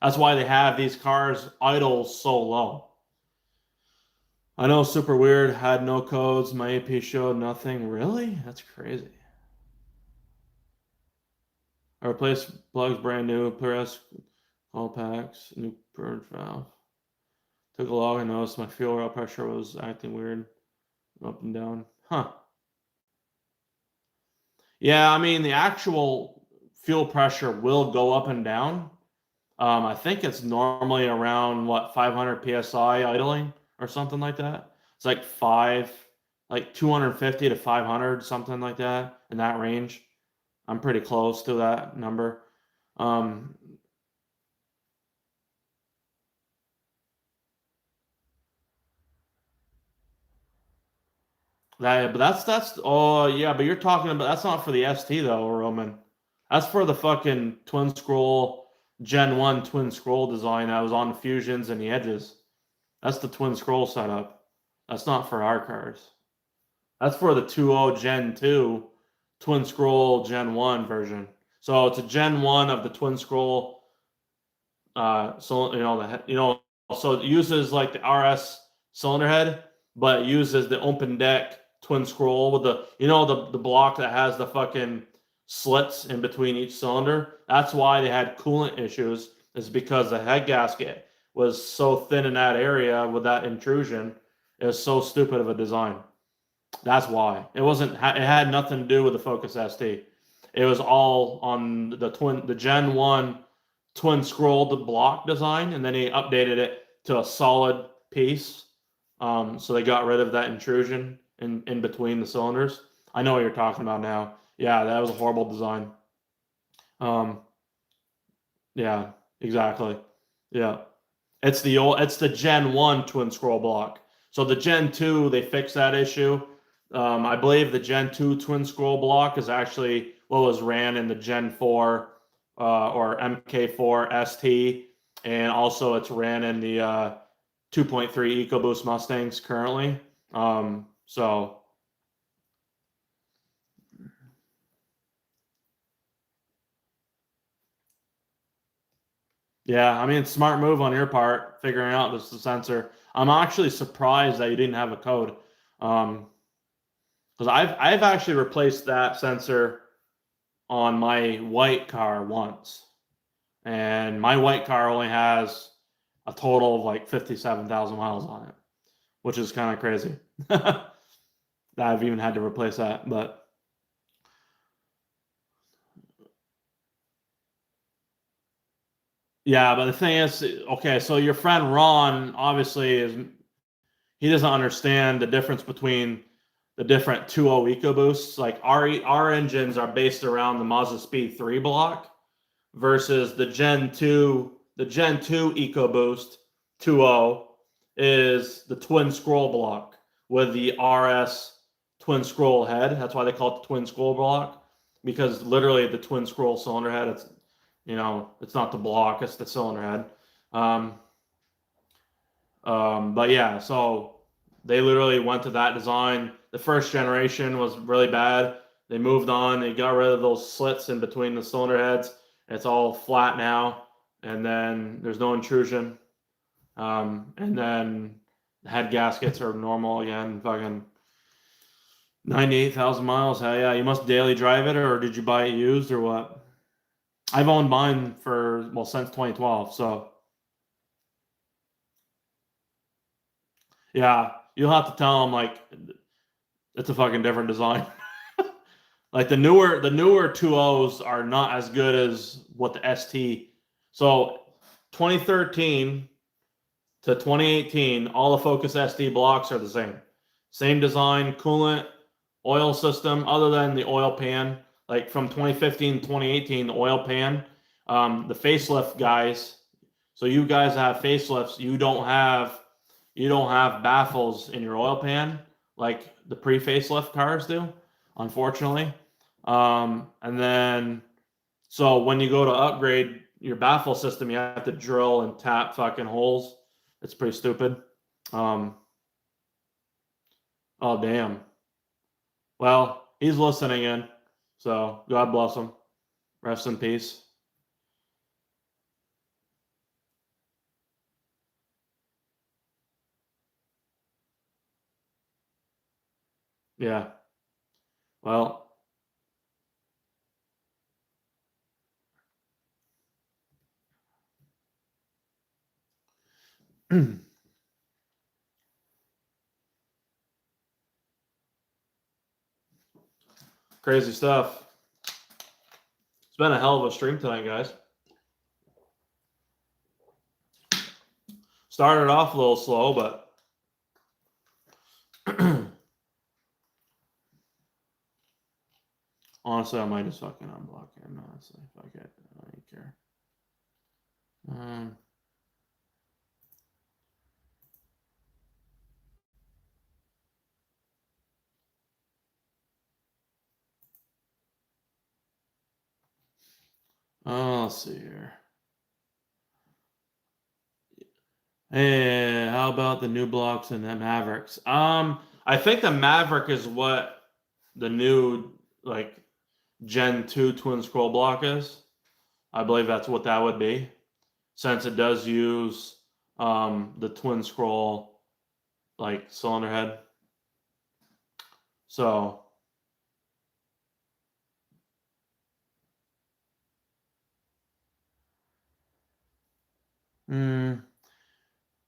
That's why they have these cars idle so low. I know, super weird. Had no codes. My AP showed nothing. Really? That's crazy. I replaced plugs, brand new. Press all packs, new purge valve. Took a log and noticed my fuel oil pressure was acting weird, up and down. Huh. Yeah, I mean the actual fuel pressure will go up and down. I think it's normally around 500 psi idling or something like that. It's 250 to 500, something like that, in that range. I'm pretty close to that number. But that's oh yeah, but you're talking about that's not for the ST though, Roman. That's for the fucking twin scroll Gen 1 twin scroll design that was on the fusions and the edges. That's the twin scroll setup. That's not for our cars. That's for the 2.0 Gen 2 twin scroll Gen 1 version. So it's a Gen 1 of the twin scroll so so it uses like the RS cylinder head, but it uses the open deck twin scroll with the block that has the fucking slits in between each cylinder. That's why they had coolant issues, is because the head gasket was so thin in that area with that intrusion. It was so stupid of a design. That's why. It had nothing to do with the Focus ST. It was all on the Gen 1 twin scrolled block design, and then he updated it to a solid piece. So they got rid of that intrusion in between the cylinders. I know what you're talking about now. Yeah, that was a horrible design. Yeah, exactly. Yeah. It's the Gen 1 twin scroll block. So the Gen 2, they fixed that issue. I believe the Gen 2 twin scroll block is actually what was ran in the Gen 4 or MK4 ST, and also it's ran in the 2.3 EcoBoost Mustangs currently. So yeah, I mean, smart move on your part, figuring out this is the sensor. I'm actually surprised that you didn't have a code, because I've actually replaced that sensor on my white car once, and my white car only has a total of like 57,000 miles on it, which is kind of crazy that I've even had to replace that. But yeah, but the thing is, okay, so your friend Ron obviously he doesn't understand the difference between the different 2.0 EcoBoosts. Like our engines are based around the Mazda Speed 3 block versus the Gen 2 EcoBoost 2.0 is the twin scroll block with the RS twin scroll head. That's why they call it the twin scroll block, because literally the twin scroll cylinder head, it's not the block, it's the cylinder head. Um, but yeah, so they literally went to that design. The first generation was really bad. They moved on. They got rid of those slits in between the cylinder heads. It's all flat now, and then there's no intrusion. And then the head gaskets are normal again. Fucking 98,000 miles. Hell yeah! You must daily drive it, or did you buy it used, or what? I've owned mine since 2012. So yeah, you'll have to tell them like it's a fucking different design. Like the newer 2.0s are not as good as what the ST. So 2013 to 2018, all the Focus ST blocks are the same. Same design, coolant, oil system, other than the oil pan. Like from 2015 to 2018, the oil pan, the facelift guys. So you guys have facelifts, you don't have baffles in your oil pan like the pre-facelift cars do, unfortunately. And then, so when you go to upgrade your baffle system, you have to drill and tap fucking holes. It's pretty stupid. Um, oh, damn. Well, he's listening in. So God bless him. Rest in peace. Yeah. Well, crazy stuff. It's been a hell of a stream tonight, guys. Started off a little slow, but honestly, I might just fucking unblock him. Honestly, fuck it. I don't care. Um, Let's see here. Hey, how about the new blocks and the Mavericks? I think the Maverick is what the new like Gen 2 twin scroll block is. I believe that's what that would be, since it does use the twin scroll like cylinder head. So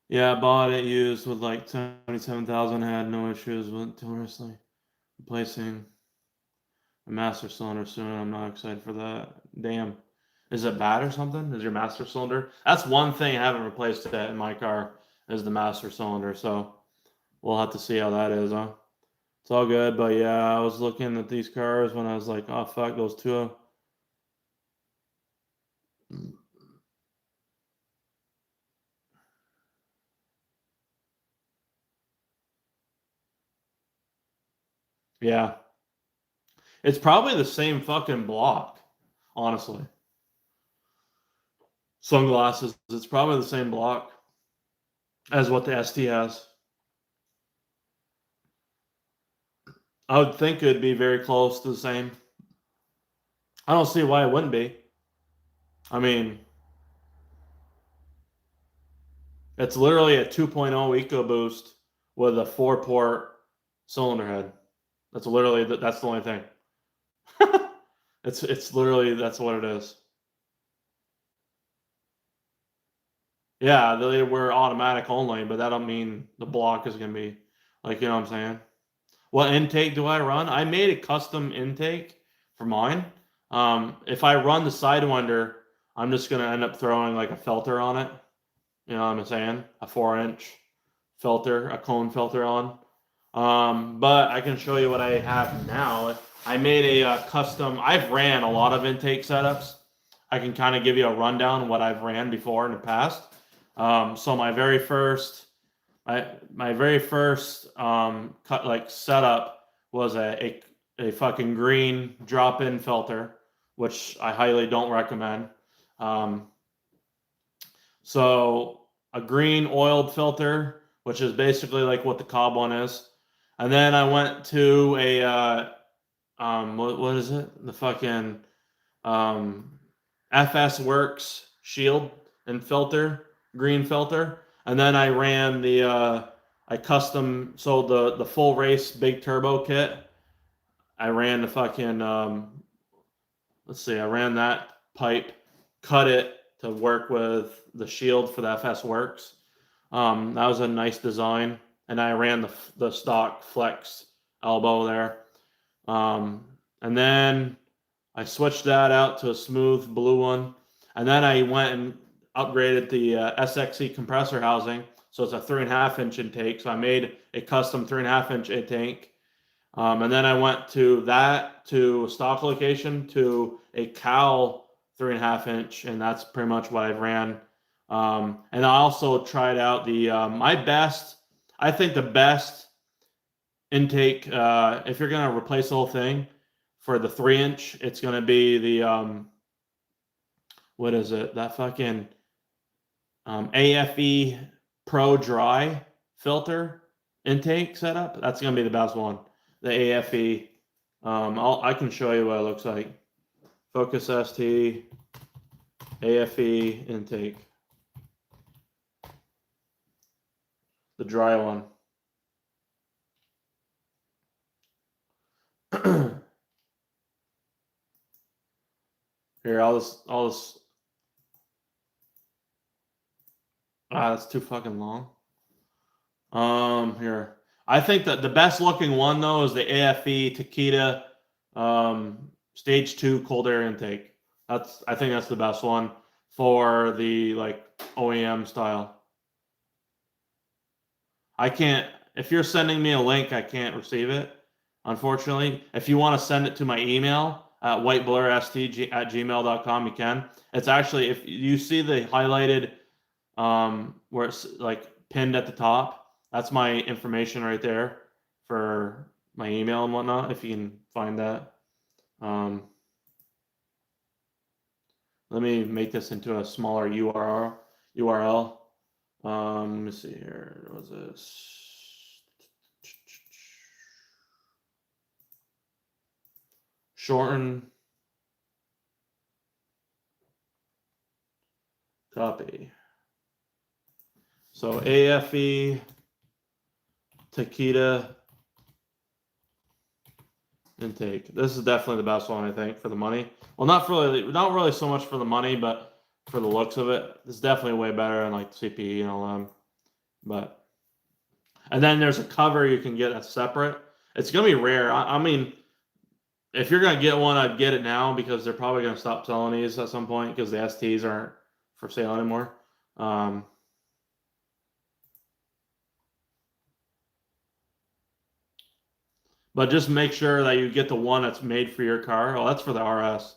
yeah, I bought it used with like 77,000, had no issues with honestly replacing a master cylinder soon. I'm not excited for that. Damn. Is it bad or something? Is your master cylinder? That's one thing I haven't replaced yet in my car is the master cylinder. So we'll have to see how that is, huh? It's all good, but yeah, I was looking at these cars when I was like, oh fuck, those two. Yeah. It's probably the same fucking block, honestly. Sunglasses, it's probably the same block as what the ST has. I would think it'd be very close to the same. I don't see why it wouldn't be. I mean, it's literally a 2.0 EcoBoost with a 4-port cylinder head. That's literally that's the only thing. It's literally that's what it is. Yeah, they were automatic only, but that don't mean the block is gonna be like, you know what I'm saying? What intake do I run? I made a custom intake for mine. If I run the Sidewinder, I'm just gonna end up throwing like a filter on it. You know what I'm saying? A 4-inch filter, a cone filter on. But I can show you what I have now. I made a custom. I've ran a lot of intake setups. I can kind of give you a rundown of what I've ran before in the past. So my very first setup was a fucking green drop-in filter, which I highly don't recommend. So a green oiled filter, which is basically like what the Cobb one is, and then I went to a what is it? The fucking FS Works shield and filter, green filter, and then I ran the I custom sold the full race big turbo kit. I ran the fucking let's see, I ran that pipe, cut it to work with the shield for the FS Works. That was a nice design, and I ran the stock flex elbow there. And then I switched that out to a smooth blue one, and then I went and upgraded the SXE compressor housing, so it's a 3.5-inch intake. So I made a custom 3.5-inch intake. And then I went to a stock location to a cowl 3.5-inch, and that's pretty much what I've ran. And I also tried out the I think the best intake, if you're gonna replace the whole thing for the 3-inch, it's gonna be the what is it? That fucking AFE Pro Dry filter intake setup. That's gonna be the best one. The AFE. I can show you what it looks like. Focus ST AFE intake. The dry one. Here, I'll just that's too fucking long. Here. I think that the best looking one though is the AFE Takeda stage 2 cold air intake. I think that's the best one for the like OEM style. I can't, if you're sending me a link, I can't receive it, unfortunately. If you want to send it to my email at whiteblurrst@gmail.com, you can. It's actually, if you see the highlighted where it's like pinned at the top, that's my information right there for my email and whatnot, if you can find that. Let me make this into a smaller URL. Let me see here. What was this? Shorten. Copy. So AFE Takeda intake. This is definitely the best one, I think, for the money. Well, not really so much for the money, but for the looks of it, it's definitely way better than like CPE and LM. But and then there's a cover you can get that's separate. It's gonna be rare. I mean, if you're gonna get one, I'd get it now because they're probably gonna stop selling these at some point because the STs aren't for sale anymore. But just make sure that you get the one that's made for your car. Oh, that's for the RS.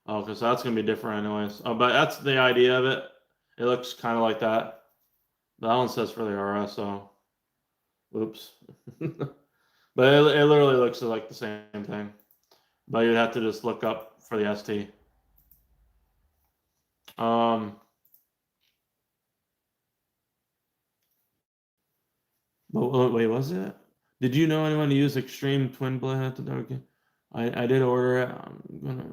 Oh, because that's going to be different anyways. Oh, but that's the idea of it. It looks kind of like that. That one says for the RS, so oops. But it literally looks like the same thing. But you'd have to just look up for the ST. But wait, was it? Did you know anyone to use Extreme Twin Blade? I did order it. I'm gonna.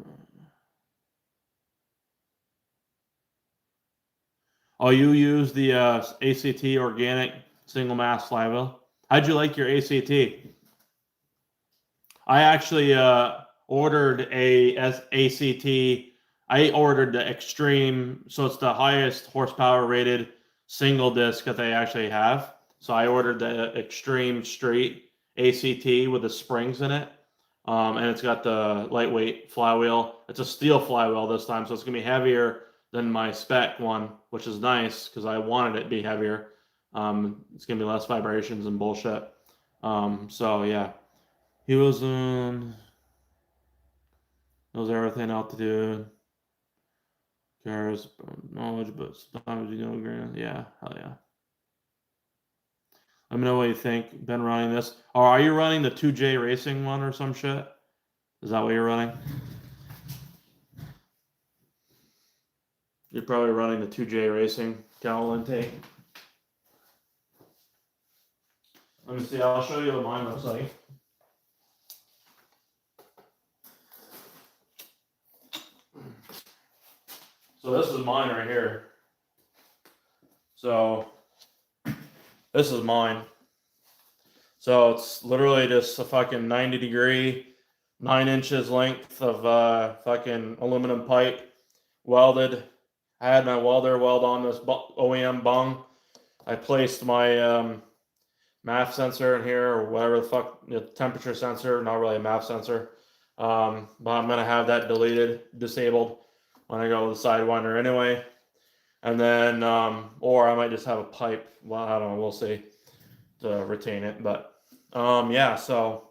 Oh, you use the ACT organic single mass flywheel. How'd you like your ACT? I actually ordered a ACT. I ordered the Extreme, so it's the highest horsepower rated single disc that they actually have. So I ordered the Extreme Street ACT with the springs in it, and it's got the lightweight flywheel. It's a steel flywheel this time, so it's gonna be heavier than my spec one, which is nice because I wanted it to be heavier. It's gonna be less vibrations and bullshit. So yeah, he was knows everything altitude, cares knowledge, but sometimes you know, yeah, hell yeah. Let me know what you think. Been running this, or are you running the 2J racing one or some shit? Is that what you're running? You're probably running the 2J racing cowl intake. Let me see. I'll show you what mine looks like. So this is mine right here. So this is mine. So it's literally just a fucking 90-degree, 9 inches length of fucking aluminum pipe welded. I had my welder weld on this OEM bung. I placed my MAF sensor in here, or whatever the fuck, the temperature sensor, not really a MAF sensor. But I'm gonna have that disabled when I go with the Sidewinder anyway. And then, or I might just have a pipe. Well, I don't know. We'll see to retain it. But yeah. So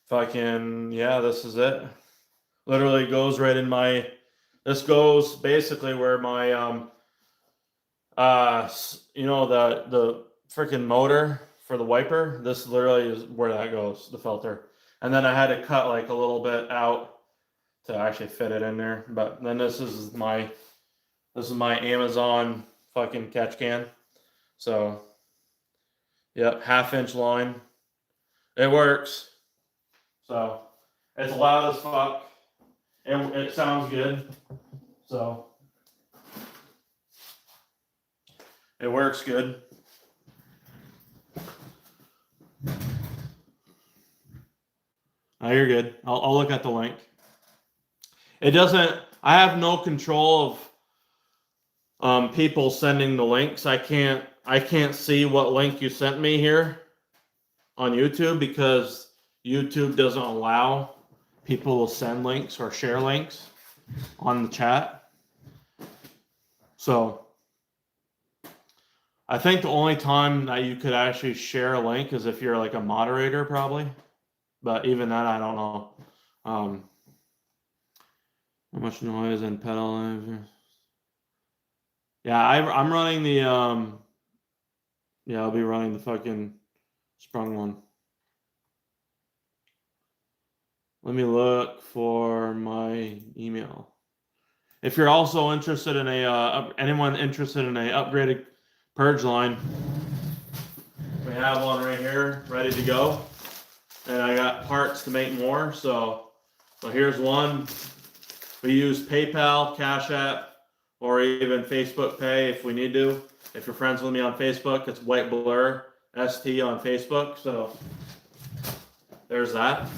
fucking yeah, this is it. Literally goes right in my. This goes basically where my you know, the freaking motor for the wiper. This literally is where that goes, the filter. And then I had to cut like a little bit out to actually fit it in there. But then this is my Amazon fucking catch can. So yep, 1/2-inch line. It works. So it's loud as fuck. It sounds good. So it works good. Oh, you're good. I'll look at the link. It doesn't. I have no control of people sending the links. I can't see what link you sent me here on YouTube because YouTube doesn't allow people to send links or share links on the chat. So I think the only time that you could actually share a link is if you're like a moderator, probably. But even that, I don't know. How much noise and pedal? Yeah, I'm running the yeah, I'll be running the fucking sprung one. Let me look for my email. if you're also interested in anyone interested in a upgraded Purge line, we have one right here ready to go, and I got parts to make more. So here's one. We use PayPal, Cash App, or even Facebook Pay if we need to. If you're friends with me on Facebook, it's WhiteBlurrst on Facebook. So there's that.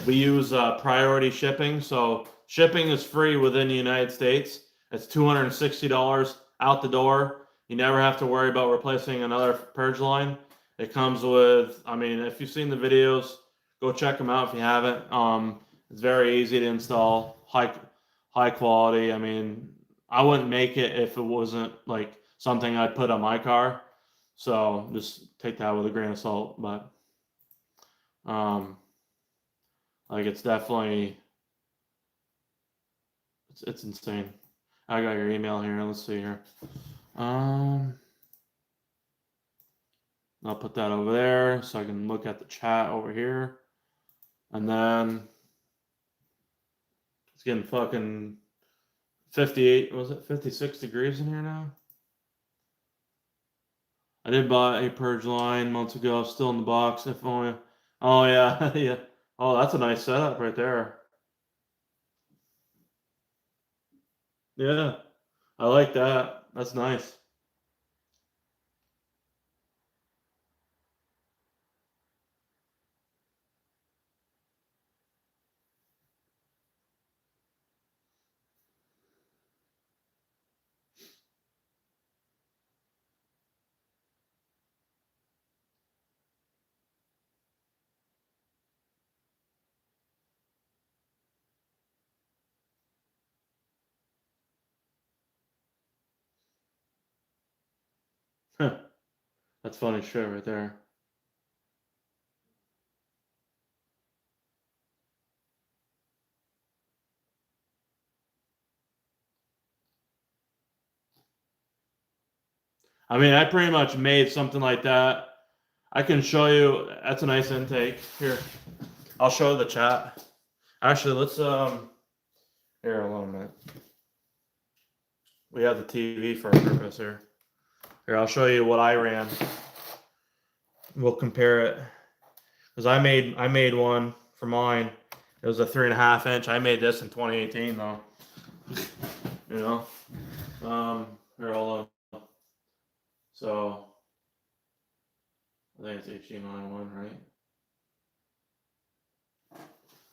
We use priority shipping. So shipping is free within the United States. It's $260 out the door. You never have to worry about replacing another Purge line. It comes with, I mean, if you've seen the videos, go check them out if you haven't. It's very easy to install, high quality. I mean, I wouldn't make it if it wasn't like something I'd put on my car. So just take that with a grain of salt. But like it's definitely, it's insane. I got your email here. Let's see here. I'll put that over there so I can look at the chat over here. And then it's getting fucking 58, was it 56 degrees in here now? I did buy a Purge line months ago, still in the box. If only, oh yeah, yeah. Oh, that's a nice setup right there. Yeah, I like that. That's nice. That's funny shit right there. I mean, I pretty much made something like that. I can show you. That's a nice intake. Here, I'll show the chat. Actually, let's here, hold on a minute. We have the TV for a purpose here. Here, I'll show you what I ran. We'll compare it. Because I made one for mine. It was a 3.5 inch. I made this in 2018 though. You know. Here, hold on. So I think it's HD91, right?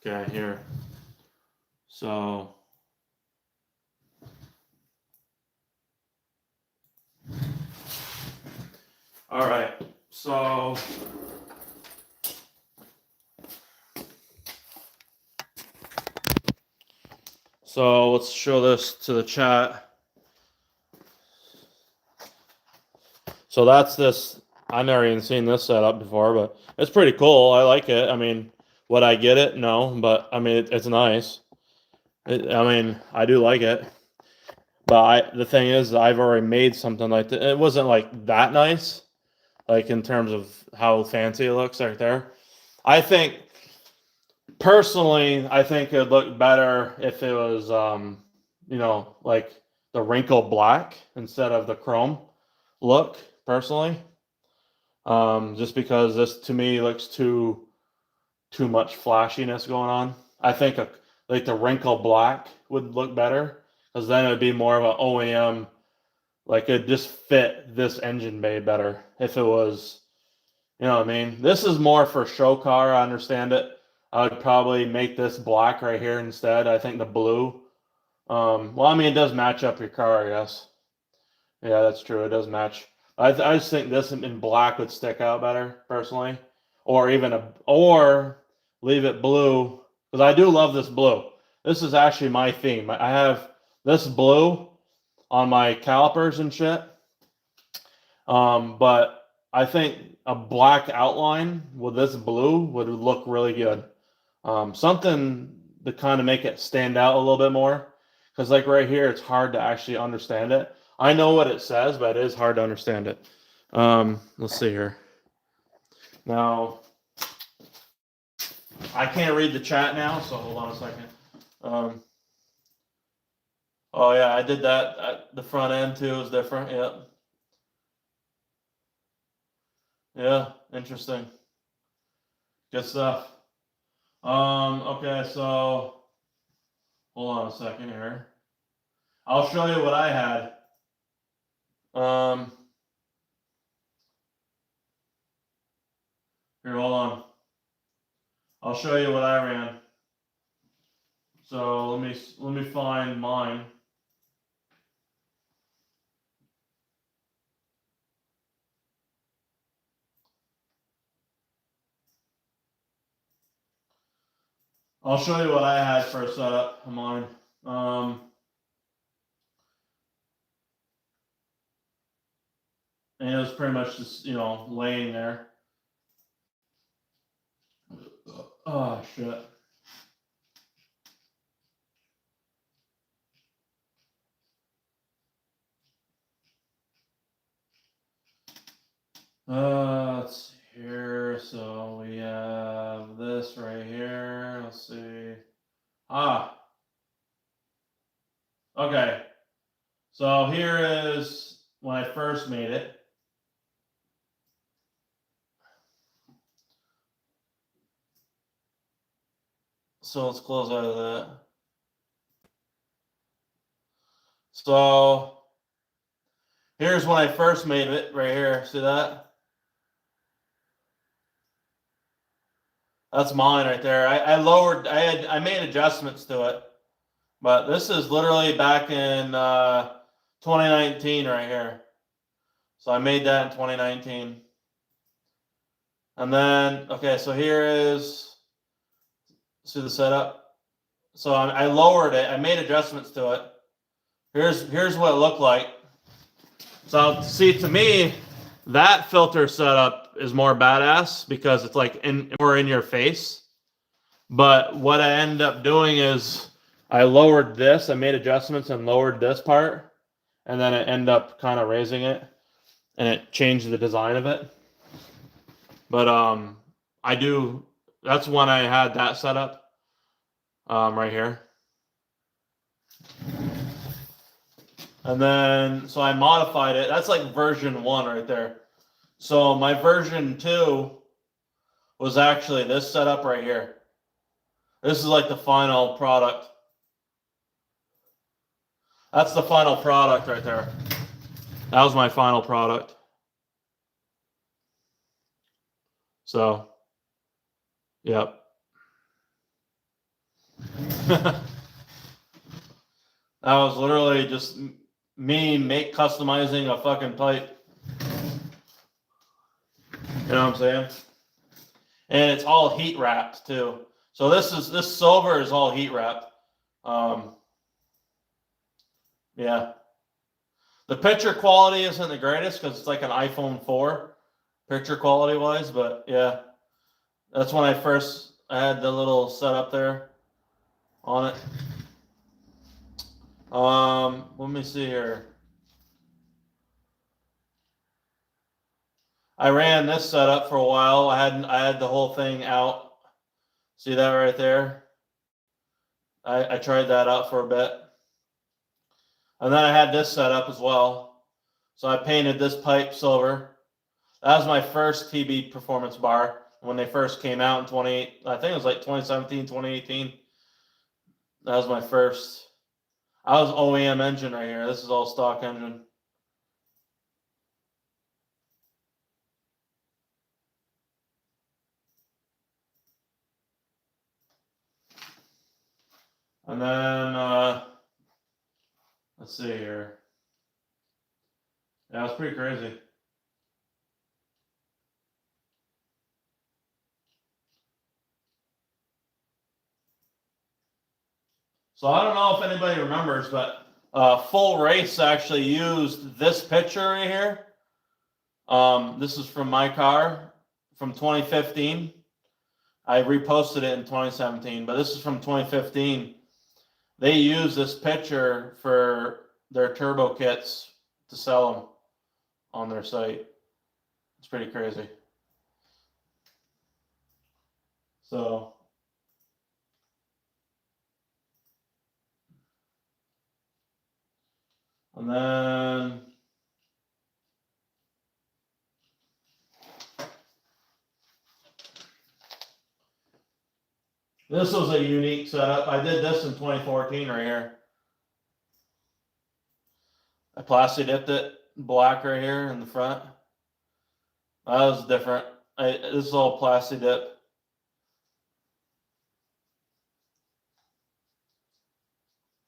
Okay, here. So all right. So let's show this to the chat. So that's this. I've never even seen this setup before, but it's pretty cool. I like it. I mean, would I get it? No, but I mean, it's nice. I mean, I do like it. But the thing is, I've already made something like that. It wasn't like that nice, like in terms of how fancy it looks right there. I think, personally, I think it'd look better if it was, you know, like the wrinkle black instead of the chrome look, personally. Just because this to me looks too much flashiness going on. I think like the wrinkle black would look better because then it would be more of an OEM. Like it just fit this engine bay better if it was, you know what I mean? This is more for show car. I understand it. I would probably make this black right here instead. I think the blue. Well, I mean, it does match up your car, I guess. Yeah, that's true. It does match. I just think this in black would stick out better, personally, or even or leave it blue because I do love this blue. This is actually my theme. I have this blue on my calipers and shit. But I think a black outline with this blue would look really good. Something to kind of make it stand out a little bit more because like right here, it's hard to actually understand it. I know what it says, but it is hard to understand it. Let's see here. Now, I can't read the chat now, so hold on a second. Oh yeah, I did that. The front end too is different. Yep. Yeah, interesting. Good stuff. Okay, so hold on a second here. I'll show you what I had. Here, hold on. I'll show you what I ran. So let me find mine. I'll show you what I had for a setup of mine. And it was pretty much just, you know, laying there. Oh shit. Let's see here. So we have this right here. Let's see. Okay. So here is when I first made it. So let's close out of that. So here's when I first made it right here. See that? That's mine right there. I made adjustments to it. But this is literally back in 2019 right here. So I made that in 2019. And then, okay, so here is, see the setup? So I lowered it. I made adjustments to it. Here's what it looked like. So see, to me, that filter setup is more badass because it's like more in your face. But what I ended up doing is I lowered this. I made adjustments and lowered this part, and then it ended up kind of raising it, and it changed the design of it. But that's when I had that setup right here. And then, so I modified it. That's like version 1 right there. So my version 2 was actually this setup right here. This is like the final product. That's the final product right there. That was my final product. So, yep. That was literally just me customizing a fucking pipe. You know what I'm saying? And it's all heat wrapped too. So this silver is all heat wrapped. Yeah. The picture quality isn't the greatest because it's like an iPhone 4 picture quality wise, but yeah. That's when I had the little setup there on it. Let me see here. I ran this setup for a while. I had the whole thing out. See that right there? I tried that out for a bit. And then I had this setup as well. So I painted this pipe silver. That was my first TB performance bar when they first came out in 20, I think it was like 2017, 2018. That was my first. I was OEM engine right here. This is all stock engine. And then, let's see here. Yeah, it's pretty crazy. So I don't know if anybody remembers, but Full Race actually used this picture right here. This is from my car from 2015. I reposted it in 2017, but this is from 2015. They use this picture for their turbo kits to sell them on their site. It's pretty crazy. So And then this was a unique setup. I did this in 2014 right here. I plastic dipped it black right here in the front. That was different. This is all plastic dip.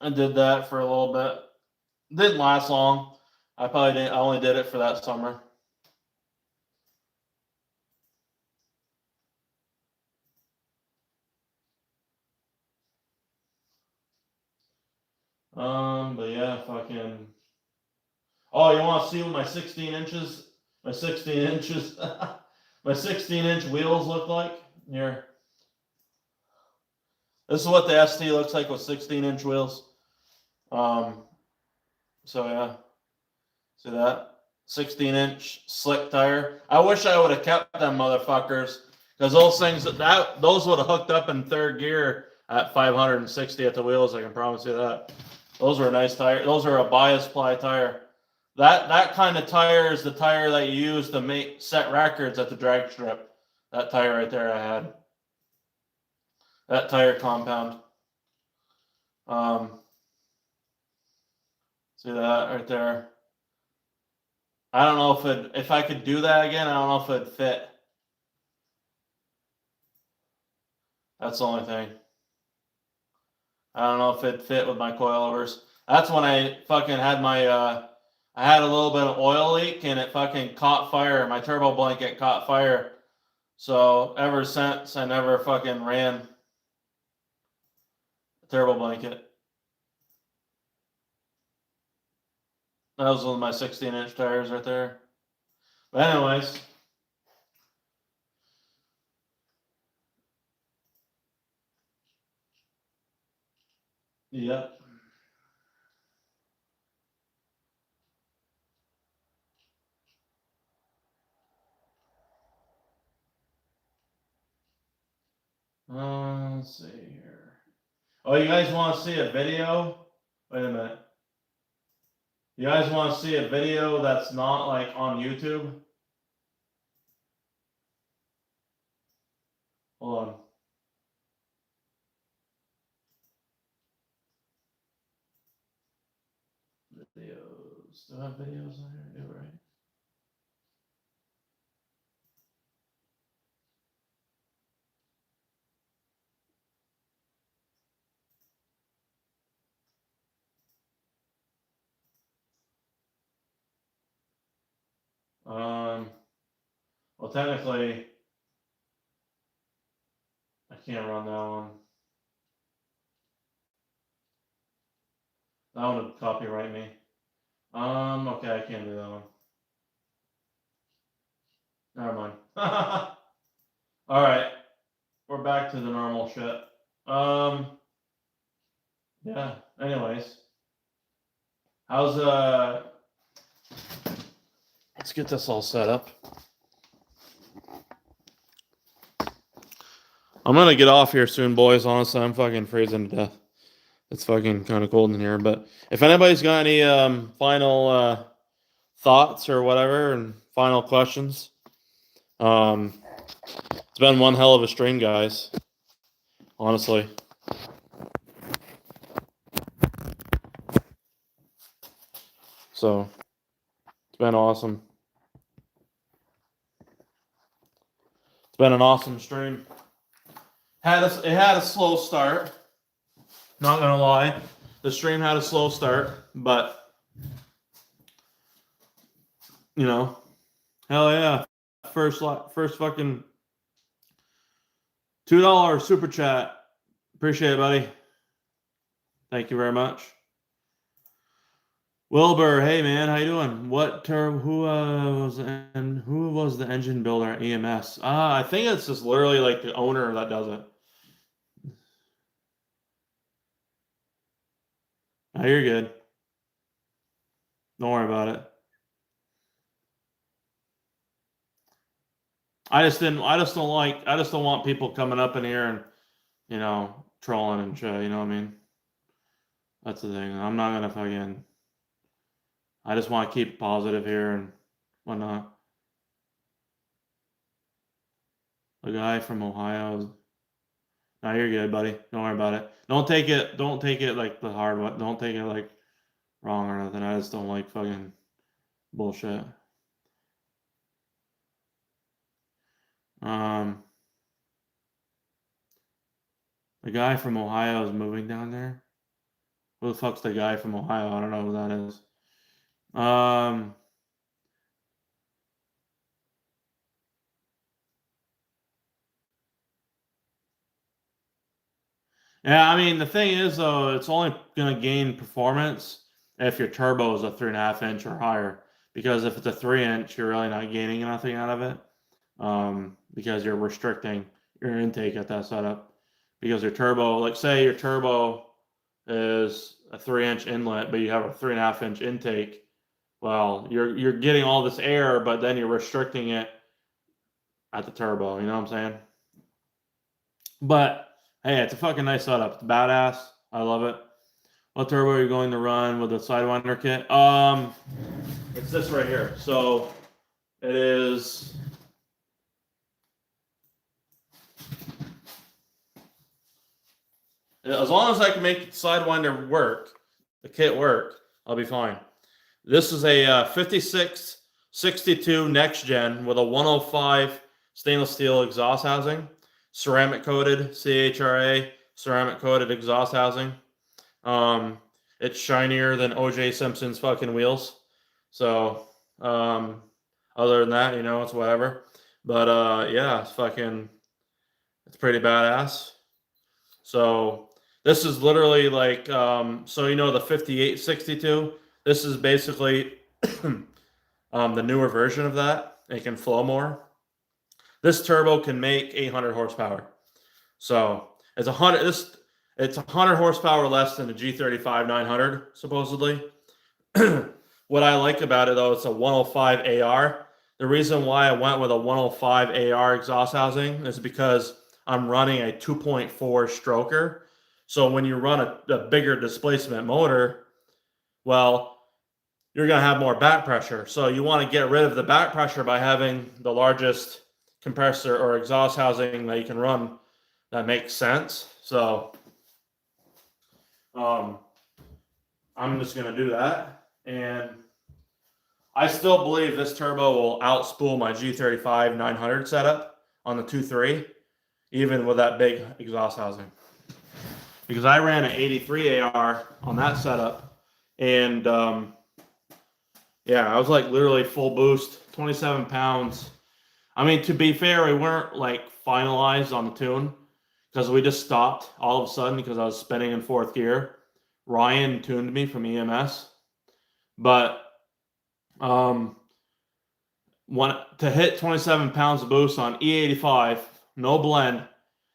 I did that for a little bit. Didn't last long. I only did it for that summer. But yeah, fucking. Oh, you want to see what my 16 inches, my 16-inch wheels look like? Here. This is what the ST looks like with 16-inch wheels. So yeah, see that 16-inch slick tire. I wish I would have kept them motherfuckers, because those things those would have hooked up in third gear at 560 at the wheels. I can promise you that. Those were a nice tire. Those are a bias ply tire. That kind of tire is the tire that you use to set records at the drag strip. That tire right there I had. That tire compound. See that right there. I don't know if I could do that again. I don't know if it'd fit. That's the only thing. I don't know if it'd fit with my coilovers. That's when I fucking had my I had a little bit of oil leak and it fucking caught fire. My turbo blanket caught fire. So ever since, I never fucking ran the turbo blanket. That was one of my 16-inch tires right there. But anyways. Yep. Let's see here. Oh, you guys want to see a video? Wait a minute. You guys want to see a video that's not like on YouTube? Hold on. Videos. Do I have videos on here? Yeah, right. Well, technically, I can't run that one. That one would copyright me. Okay, I can't do that one. Never mind. All right, we're back to the normal shit. Yeah. Anyways, how's let's get this all set up. I'm gonna get off here soon, boys. Honestly, I'm fucking freezing to death. It's fucking kind of cold in here. But if anybody's got any final thoughts or whatever, and final questions, it's been one hell of a stream, guys. Honestly. So it's been awesome. It's been an awesome stream. It had a slow start. Not gonna lie, the stream had a slow start, but you know, hell yeah! First fucking $2 super chat. Appreciate it, buddy. Thank you very much. Wilbur, hey man, how you doing? What term? Who was the engine builder at EMS? I think it's just literally like the owner that does it. Oh, you're good. Don't worry about it. I just don't want people coming up in here and, you know, trolling and shit, you know what I mean? That's the thing. I'm not gonna fucking I just want to keep positive here and whatnot. The guy from Ohio. No, you're good, buddy. Don't worry about it. Don't take it like the hard one. Don't take it like wrong or nothing. I just don't like fucking bullshit. The guy from Ohio is moving down there. Who the fuck's the guy from Ohio? I don't know who that is. Yeah, I mean, the thing is, though, it's only going to gain performance if your turbo is a 3.5 inch or higher. Because if it's a 3 inch, you're really not gaining nothing out of it. Because you're restricting your intake at that setup. Because your turbo, like say your turbo is a 3 inch inlet, but you have a 3.5 inch intake. Well, you're getting all this air, but then you're restricting it at the turbo. You know what I'm saying? But hey, it's a fucking nice setup. It's badass. I love it. What turbo are you going to run with the Sidewinder kit? It's this right here. So it is. As long as I can make Sidewinder work, the kit work, I'll be fine. This is a 5662 next gen with a 105 stainless steel exhaust housing, ceramic coated CHRA, ceramic coated exhaust housing. It's shinier than OJ Simpson's fucking wheels. So, other than that, you know, it's whatever. But yeah, it's pretty badass. So this is literally like, so you know the 5862. This is basically the newer version of that. It can flow more. This turbo can make 800 horsepower. So it's 100 horsepower less than a G35 900 supposedly. What I like about it though, it's a 105 AR. The reason why I went with a 105 AR exhaust housing is because I'm running a 2.4 stroker. So when you run a bigger displacement motor, well, you're going to have more back pressure. So you want to get rid of the back pressure by having the largest compressor or exhaust housing that you can run that makes sense. So I'm just going to do that. And I still believe this turbo will outspool my G35 900 setup on the 2.3, even with that big exhaust housing. Because I ran an 83 AR on that setup, and yeah, I was like literally full boost, 27 pounds. I mean, to be fair, we weren't like finalized on the tune because we just stopped all of a sudden because I was spinning in fourth gear. Ryan tuned me from EMS, but to hit 27 pounds of boost on E85, no blend,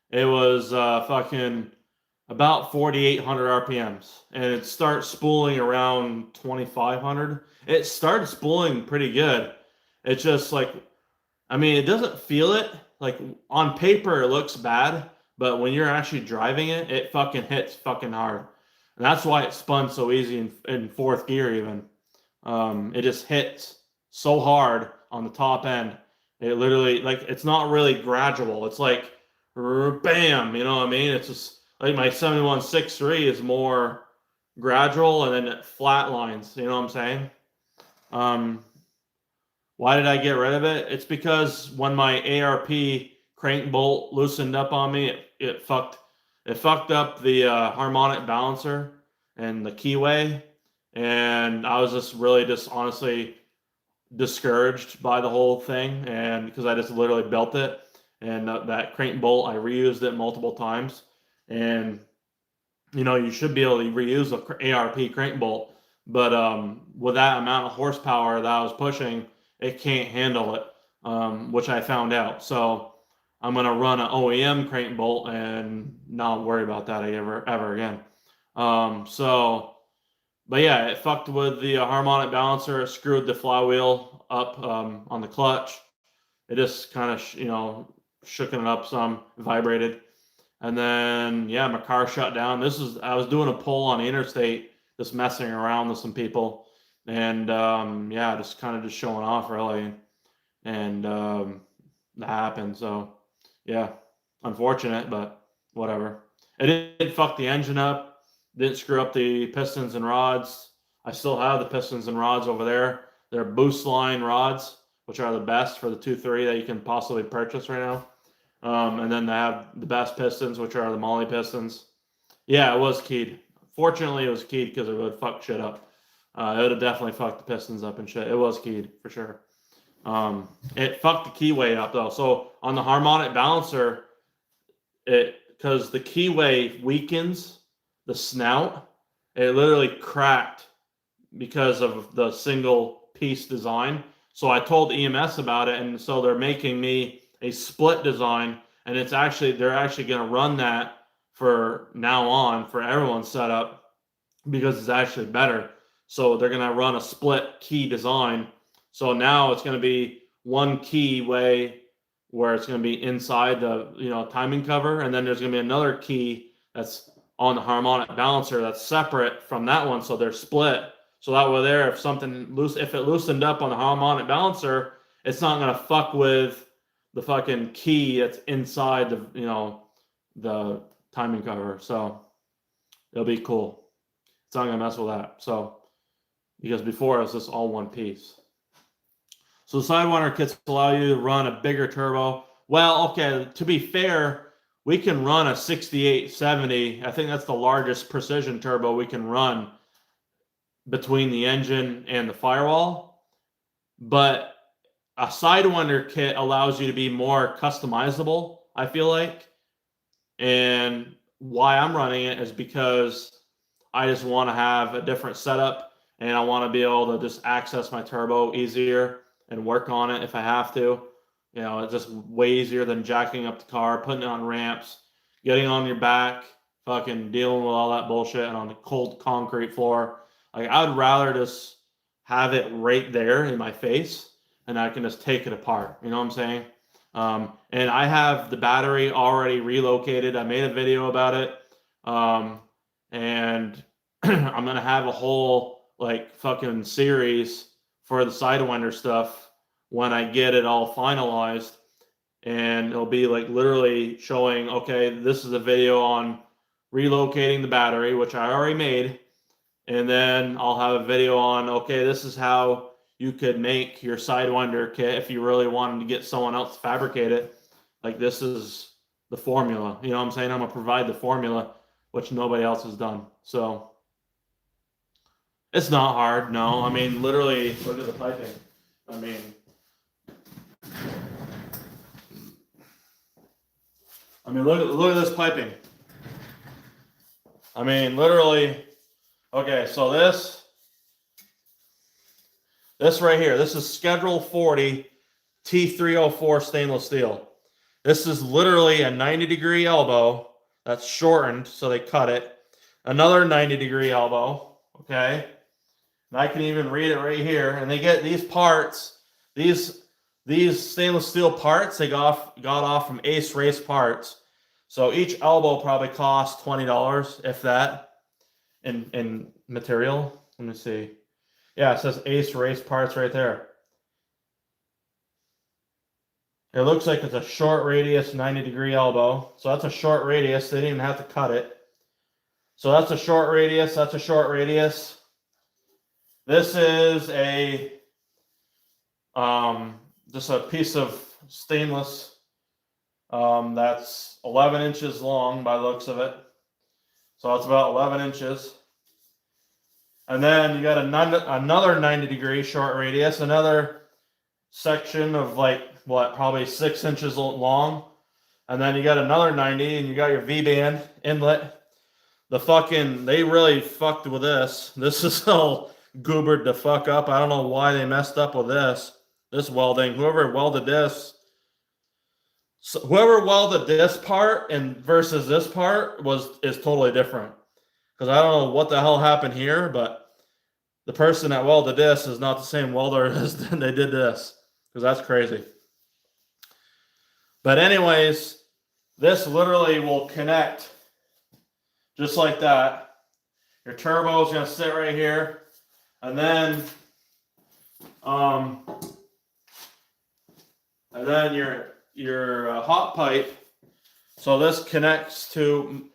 it was fucking about 4,800 RPMs, and it starts spooling around 2,500. It started spooling pretty good. It's just like, I mean, it doesn't feel it. Like on paper, it looks bad, but when you're actually driving it, it fucking hits fucking hard. And that's why it spun so easy in fourth gear even. It just hits so hard on the top end. It literally, like, it's not really gradual. It's like, bam, you know what I mean? It's just like my 7163 is more gradual and then it flat lines. You know what I'm saying? Why did I get rid of it? It's because when my ARP crank bolt loosened up on me, it fucked up the harmonic balancer and the keyway, and I was just honestly discouraged by the whole thing, and because I just literally built it, and that crank bolt I reused it multiple times, and you know you should be able to reuse the ARP crank bolt, but with that amount of horsepower that I was pushing, it can't handle it, which I found out. So I'm gonna run an OEM crank bolt and not worry about that ever again. But yeah, it fucked with the harmonic balancer. It screwed the flywheel up on the clutch. It just kind of shooken it up some, vibrated, and then yeah, my car shut down. I was doing a pull on the interstate, just messing around with some people, And yeah, just kind of just showing off really. And that happened. So yeah, unfortunate, but whatever. It didn't fuck the engine up, didn't screw up the pistons and rods. I still have the pistons and rods over there. They're boost line rods, which are the best for the 2.3 that you can possibly purchase right now. And then they have the best pistons, which are the Molly pistons. Yeah, it was keyed. Fortunately, it was keyed because it would fuck shit up. It would have definitely fucked the pistons up and shit. It was keyed for sure. It fucked the keyway up though. So on the harmonic balancer, because the keyway weakens the snout, it literally cracked because of the single piece design. So I told EMS about it, and so they're making me a split design, and they're actually going to run that for now on for everyone's setup because it's actually better. So they're going to run a split key design. So now it's going to be one key way where it's going to be inside the timing cover, and then there's going to be another key that's on the harmonic balancer that's separate from that one. So they're split. So that way there, if it loosened up on the harmonic balancer, it's not going to fuck with the fucking key that's inside the timing cover. So it'll be cool. It's not going to mess with that. So because before it was just all one piece. So the Sidewinder kits allow you to run a bigger turbo. Well, okay, to be fair, we can run a 6870. I think that's the largest precision turbo we can run between the engine and the firewall. But a Sidewinder kit allows you to be more customizable, I feel like. And why I'm running it is because I just want to have a different setup, and I want to be able to just access my turbo easier and work on it if I have to. It's just way easier than jacking up the car, putting it on ramps, getting on your back, fucking dealing with all that bullshit and on the cold concrete floor. Like, I would rather just have it right there in my face, and I can just take it apart. You know what I'm saying? And I have the battery already relocated. I made a video about it. And I'm going to have a whole fucking series for the Sidewinder stuff when I get it all finalized. And it'll be literally showing, okay, this is a video on relocating the battery, which I already made. And then I'll have a video on, okay, this is how you could make your Sidewinder kit if you really wanted to get someone else to fabricate it. This is the formula. You know what I'm saying? I'm going to provide the formula, which nobody else has done. So it's not hard, no. I mean, literally, look at the piping. I mean, look at this piping. I mean, literally. Okay, so this right here, this is Schedule 40 T304 stainless steel. This is literally a 90-degree elbow that's shortened, so they cut it. Another 90-degree elbow, okay? And I can even read it right here. And they get these parts, these stainless steel parts, they got off from Ace Race Parts. So each elbow probably costs $20, if that, in material. Let me see. Yeah, it says Ace Race Parts right there. It looks like it's a short radius 90-degree elbow. So that's a short radius. They didn't even have to cut it. So that's a short radius. That's a short radius. This is just a piece of stainless that's 11 inches long by the looks of it. So it's about 11 inches. And then you got another 90-degree short radius, another section of probably 6 inches long. And then you got another 90, and you got your V-band inlet. They really fucked with this. This is all goobered the fuck up. I don't know why they messed up with this welding. Whoever welded this part and versus this part is totally different. Because I don't know what the hell happened here, but the person that welded this is not the same welder as they did this. Because that's crazy. But anyways, this literally will connect just like that. Your turbo is going to sit right here. And then your hot pipe. So this connects to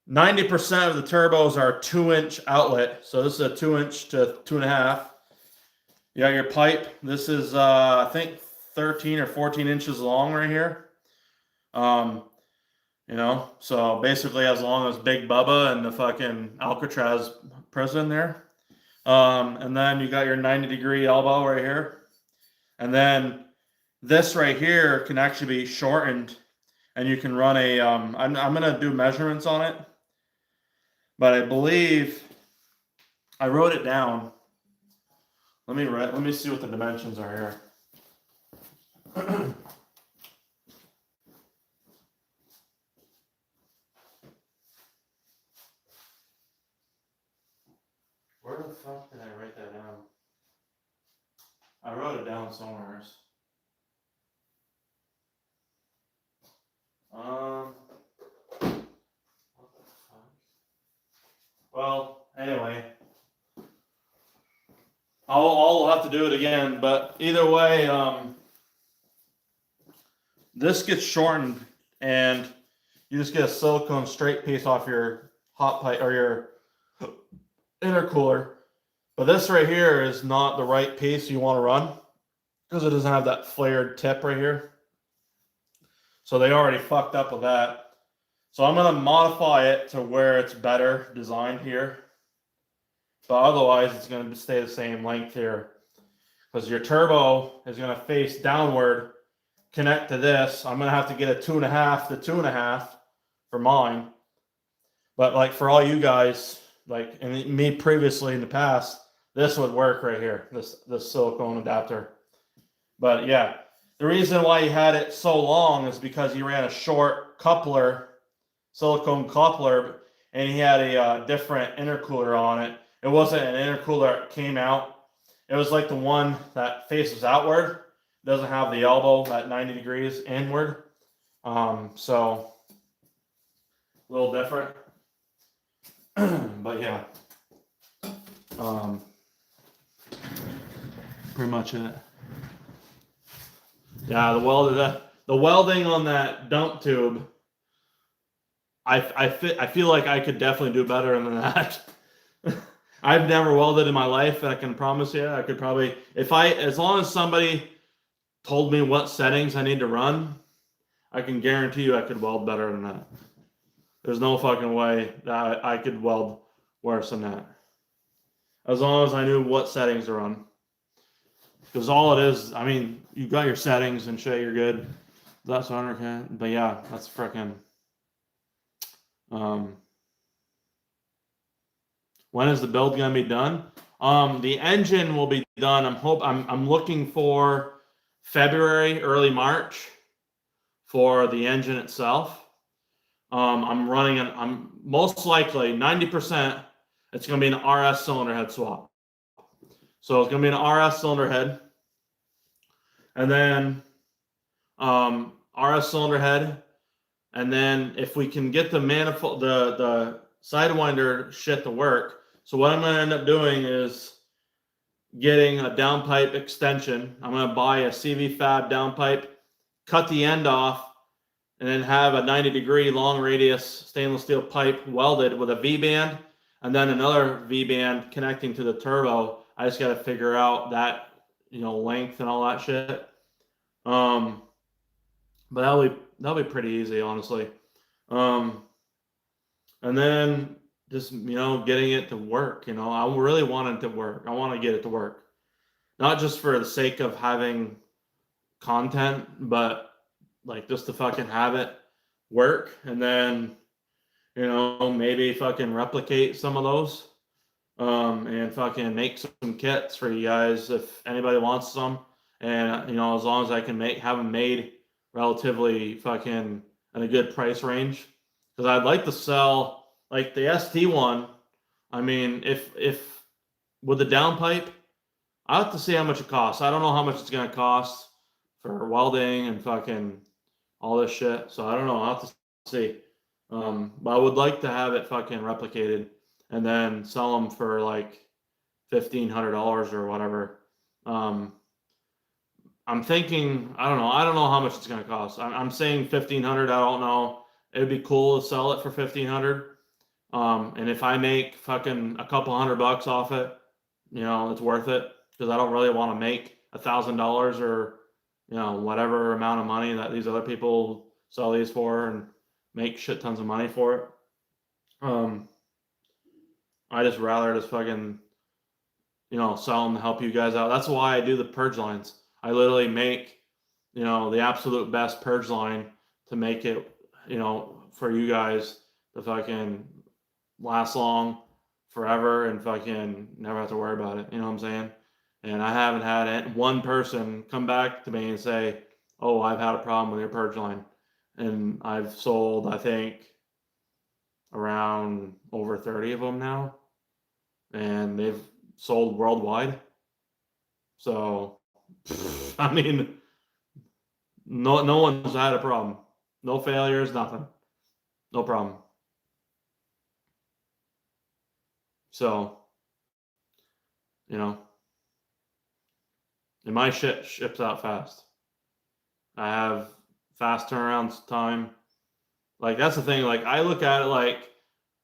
90% of the turbos are 2-inch outlet. So this is a 2-inch to 2.5. You got your pipe. This is I think 13 or 14 inches long right here. You know, so basically as long as Big Bubba and the fucking Alcatraz prison there. And then you got your 90-degree elbow right here. And then this right here can actually be shortened, and you can run a, I'm going to do measurements on it, but I believe I wrote it down. Let me see what the dimensions are here. Where the fuck did I write that down? I wrote it down somewhere. What the fuck? Well, anyway, I'll have to do it again, but either way, this gets shortened, and you just get a silicone straight piece off your hot pipe or your intercooler. But this right here is not the right piece you want to run because it doesn't have that flared tip right here. So they already fucked up with that. So I'm going to modify it to where it's better designed here. But otherwise, it's going to stay the same length here. Because your turbo is going to face downward, connect to this. I'm going to have to get a 2.5 to 2.5 for mine. But like for all you guys, like and me previously in the past, this would work right here, this silicone adapter. But yeah, the reason why he had it so long is because he ran a short coupler, silicone coupler, and he had a different intercooler on it. It wasn't an intercooler that came out. It was like the one that faces outward. It doesn't have the elbow at 90 degrees inward. So a little different. But yeah. Pretty much it. Yeah, the welding on that dump tube, I feel like I could definitely do better than that. I've never welded in my life, and I can promise you I could probably, as long as somebody told me what settings I need to run, I can guarantee you I could weld better than that. There's no fucking way that I could weld worse than that. As long as I knew what settings to run. Because all it is, I mean, you got your settings and shit, you're good. That's 100K. But yeah, that's freaking. When is the build gonna be done? The engine will be done. I'm looking for February, early March for the engine itself. I'm most likely 90%. It's gonna be an RS cylinder head swap. So it's gonna be an RS cylinder head, and then RS cylinder head, and then if we can get the manifold, the sidewinder shit to work. So what I'm gonna end up doing is getting a downpipe extension. I'm gonna buy a CV Fab downpipe, cut the end off, and then have a 90-degree long radius stainless steel pipe welded with a V-band, and then another V-band connecting to the turbo. I just got to figure out that, length and all that shit. But that'll be pretty easy, honestly. And then just, getting it to work, I really want it to work. I want to get it to work. Not just for the sake of having content, but like just to fucking have it work, and then, maybe fucking replicate some of those. And fucking make some kits for you guys if anybody wants some. And, as long as I can have them made relatively fucking at a good price range. Because I'd like to sell, like the ST one, I mean, if with the downpipe, I have to see how much it costs. I don't know how much it's going to cost for welding and fucking all this shit. So I don't know. I'll have to see. But I would like to have it fucking replicated and then sell them for like $1,500 or whatever. I'm thinking, I don't know how much it's going to cost. I'm saying 1,500. I don't know. It'd be cool to sell it for 1,500. And if I make fucking a couple $100 off it, it's worth it, because I don't really want to make $1,000 or, whatever amount of money that these other people sell these for and make shit tons of money for it. I just rather just fucking, sell them to help you guys out. That's why I do the Purge lines. I literally make, the absolute best Purge line to make it, for you guys to fucking last long, forever, and fucking never have to worry about it. You know what I'm saying? And I haven't had one person come back to me and say, "Oh, I've had a problem with your Purge line." And I've sold, I think, around over 30 of them now, and they've sold worldwide. So, I mean, no one's had a problem. No failures, nothing. No problem. So, and my shit ships out fast. I have fast turnaround time. Like, that's the thing. Like, I look at it like,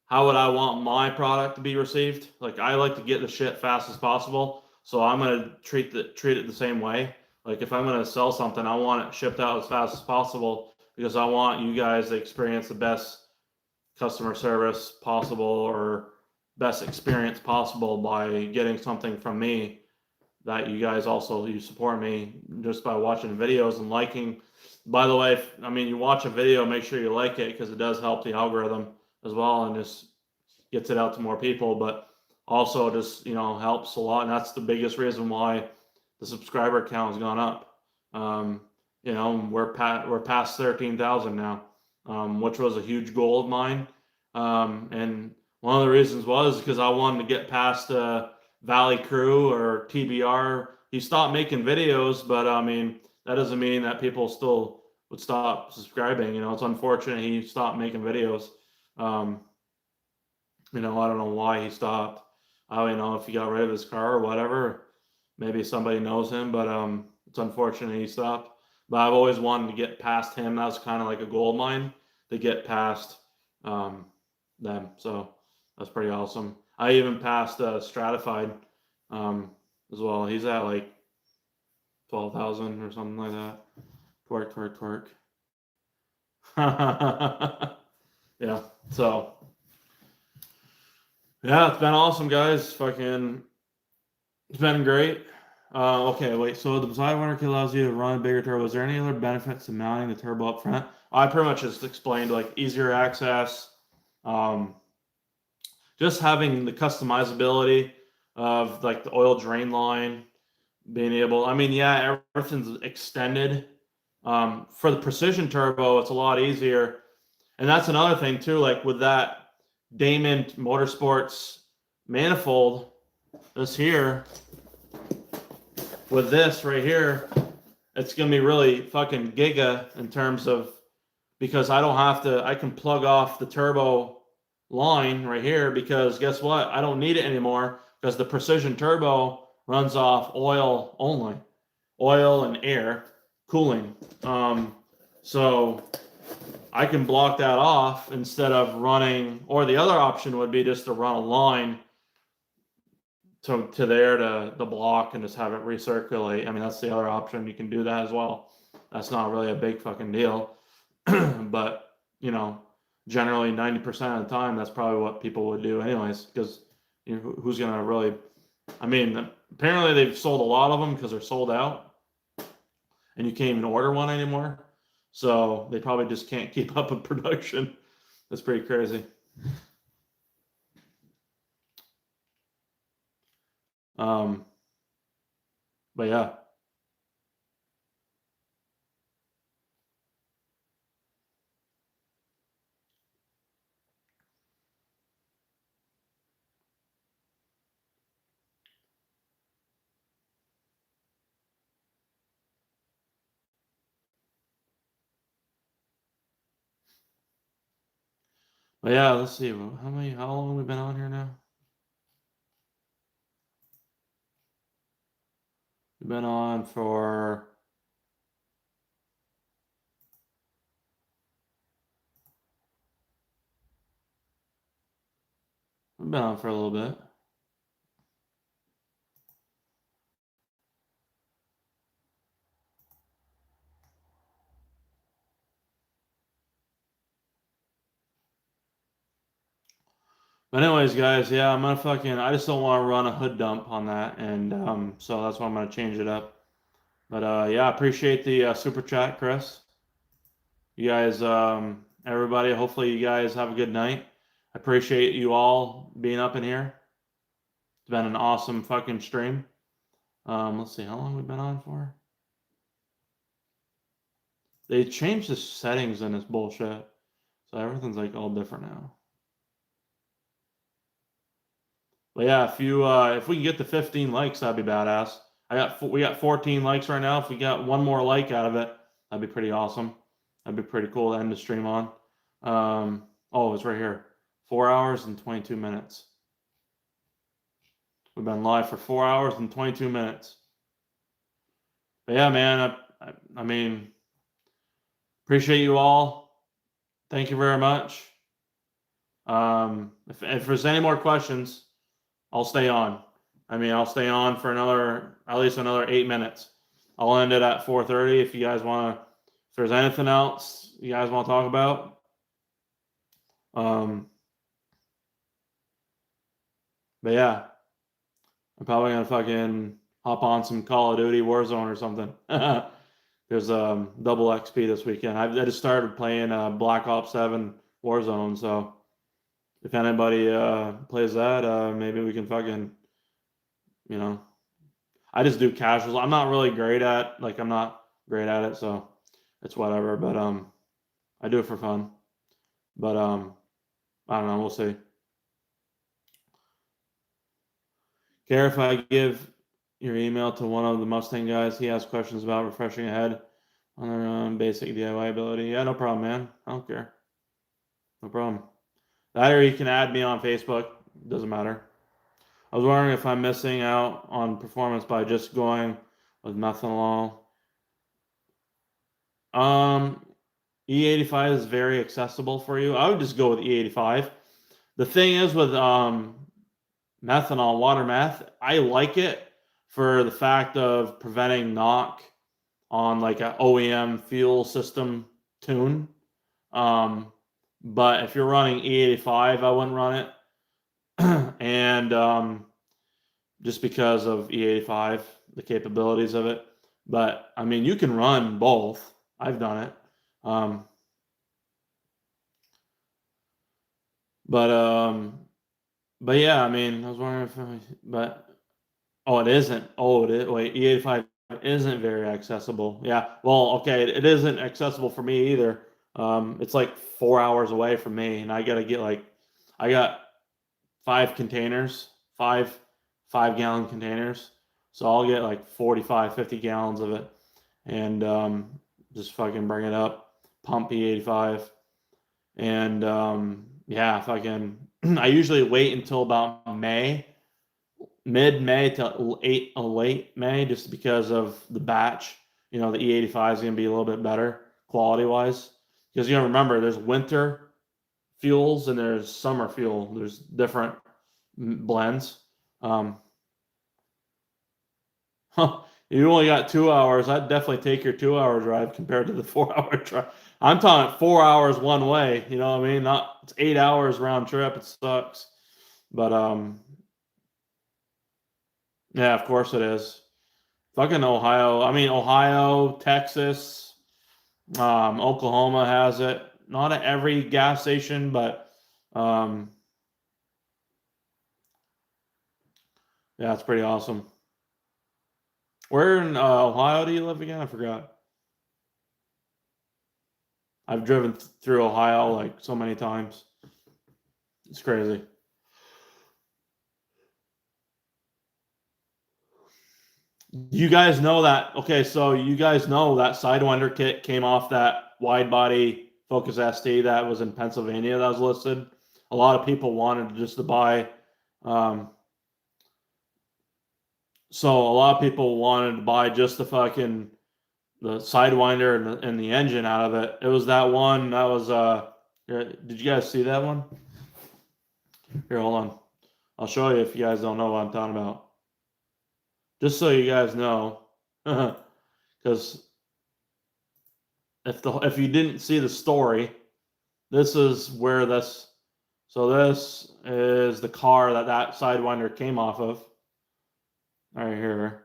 how would I want my product to be received? Like, I like to get the shit fast as possible. So I'm gonna treat it the same way. Like, if I'm gonna sell something, I want it shipped out as fast as possible, because I want you guys to experience the best customer service possible, or best experience possible, by getting something from me that you guys you support me just by watching videos and liking. By the way, you watch a video, make sure you like it, because it does help the algorithm as well, and just gets it out to more people. But also just, helps a lot, and that's the biggest reason why the subscriber count has gone up. We're past 13,000 now, which was a huge goal of mine. And one of the reasons was because I wanted to get past Valley Crew, or TBR. He stopped making videos, but that doesn't mean that people still would stop subscribing. It's unfortunate he stopped making videos. I don't know why he stopped. I don't know if he got rid of his car or whatever. Maybe somebody knows him, but it's unfortunate he stopped. But I've always wanted to get past him. That was kind of like a goal of mine, to get past them. So that's pretty awesome. I even passed Stratified as well. He's at like 12,000 or something like that. Twerk. Yeah. So, yeah, it's been awesome, guys. It's been great. Okay, wait. So the Sidewinder kit allows you to run a bigger turbo. Is there any other benefits to mounting the turbo up front? I pretty much just explained, like, easier access, just having the customizability of, like, the oil drain line, being able. Yeah, everything's extended. For the precision turbo, it's a lot easier, and that's another thing too. Like, with that Damon Motorsports manifold, this here, with this right here, it's gonna be really fucking giga in terms of, because I can plug off the turbo line right here, because guess what? I don't need it anymore, because the precision turbo runs off oil only, oil and air cooling. So I can block that off instead of running, or the other option would be just to run a line to the block and just have it recirculate. That's the other option. You can do that as well. That's not really a big fucking deal. But, generally 90% of the time, that's probably what people would do anyways, because who's going to really, apparently they've sold a lot of them because they're sold out and you can't even order one anymore. So they probably just can't keep up with production. That's pretty crazy. But yeah. But yeah, let's see. How long have we been on here now? We've been on for... We've been on for a little bit. But anyways, guys, yeah, I'm gonna I just don't want to run a hood dump on that, and so that's why I'm gonna change it up. But yeah, I appreciate the super chat, Chris. You guys, everybody, hopefully you guys have a good night. I appreciate you all being up in here. It's been an awesome fucking stream. Let's see, how long we've been on for? They changed the settings in this bullshit, so everything's like all different now. But yeah, if we can get to 15 likes, that'd be badass. We got 14 likes right now. If we got one more like out of it, that'd be pretty awesome. That'd be pretty cool to end the stream on. Oh, it's right here. 4 hours and 22 minutes. We've been live for 4 hours and 22 minutes. But yeah, man, I mean, appreciate you all. Thank you very much. If there's any more questions, I'll stay on. I mean, I'll stay on for at least another 8 minutes. I'll end it at 4:30 if you guys want to. If there's anything else you guys want to talk about. But yeah, I'm probably gonna fucking hop on some Call of Duty Warzone or something. There's double XP this weekend. I just started playing Black Ops 7 Warzone, so if anybody plays that, maybe we can fucking, you know, I just do casuals. I'm not great at it, so it's whatever. But I do it for fun. But I don't know. We'll see. Care if I give your email to one of the Mustang guys? He has questions about refreshing ahead on their basic DIY ability. Yeah, no problem, man. I don't care. No problem. That, or you can add me on Facebook. Doesn't matter. I was wondering if I'm missing out on performance by just going with methanol. E85 is very accessible for you. I would just go with E85. The thing is with methanol, water meth, I like it for the fact of preventing knock on like an OEM fuel system tune. But if you're running E85, I wouldn't run it. And just because of E85, the capabilities of it. But I mean, you can run both. I've done it. But yeah, I mean, I was wondering oh, it isn't. Oh, it is. Wait, E85 isn't very accessible. Yeah. Well, okay, it isn't accessible for me either. It's like 4 hours away from me, and I got 5 containers, 5-gallon containers. So I'll get like 45, 50 gallons of it, and just fucking bring it up, pump E85, and yeah, fucking. I usually wait until about mid-May to late May, just because of the batch. You know, the E85 is gonna be a little bit better quality-wise, because you know, remember, there's winter fuels and there's summer fuel. There's different blends. You only got 2 hours. I'd definitely take your 2-hour drive compared to the 4-hour drive. I'm talking 4 hours one way. You know what I mean? It's 8 hours round trip. It sucks. But yeah, of course it is. Fucking Ohio. I mean, Ohio, Texas, Oklahoma has it. Not at every gas station, but yeah, it's pretty awesome. Where in Ohio do you live again? I forgot. I've driven through Ohio like so many times. It's crazy. You guys know that. Okay, so you guys know that Sidewinder kit came off that wide body Focus ST that was in Pennsylvania that was listed. A lot of people wanted just to buy So a lot of people wanted to buy just the Sidewinder and the engine out of it. It was that one that was did you guys see that one? Here, hold on. I'll show you if you guys don't know what I'm talking about. Just so you guys know, because if you didn't see the story, this is where this. So this is the car that Sidewinder came off of. Right here.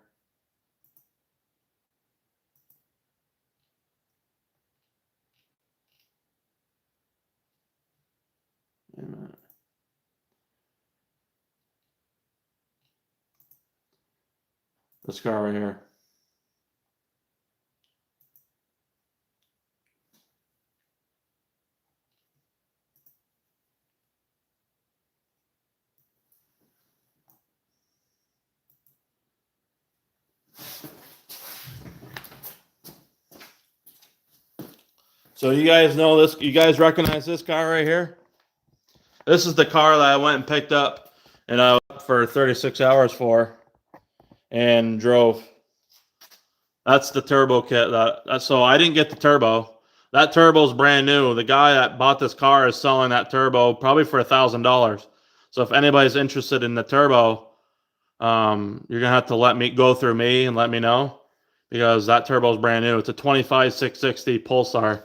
This car right here. So you guys know this, you guys recognize this car right here? This is the car that I went and picked up and I was up for 36 hours for and drove. That's the turbo kit. So I didn't get the turbo. That turbo is brand new. The guy that bought this car is selling that turbo probably for $1,000. So if anybody's interested in the turbo, you're gonna have to let me go through me and let me know because that turbo is brand new. It's a 25660 Pulsar.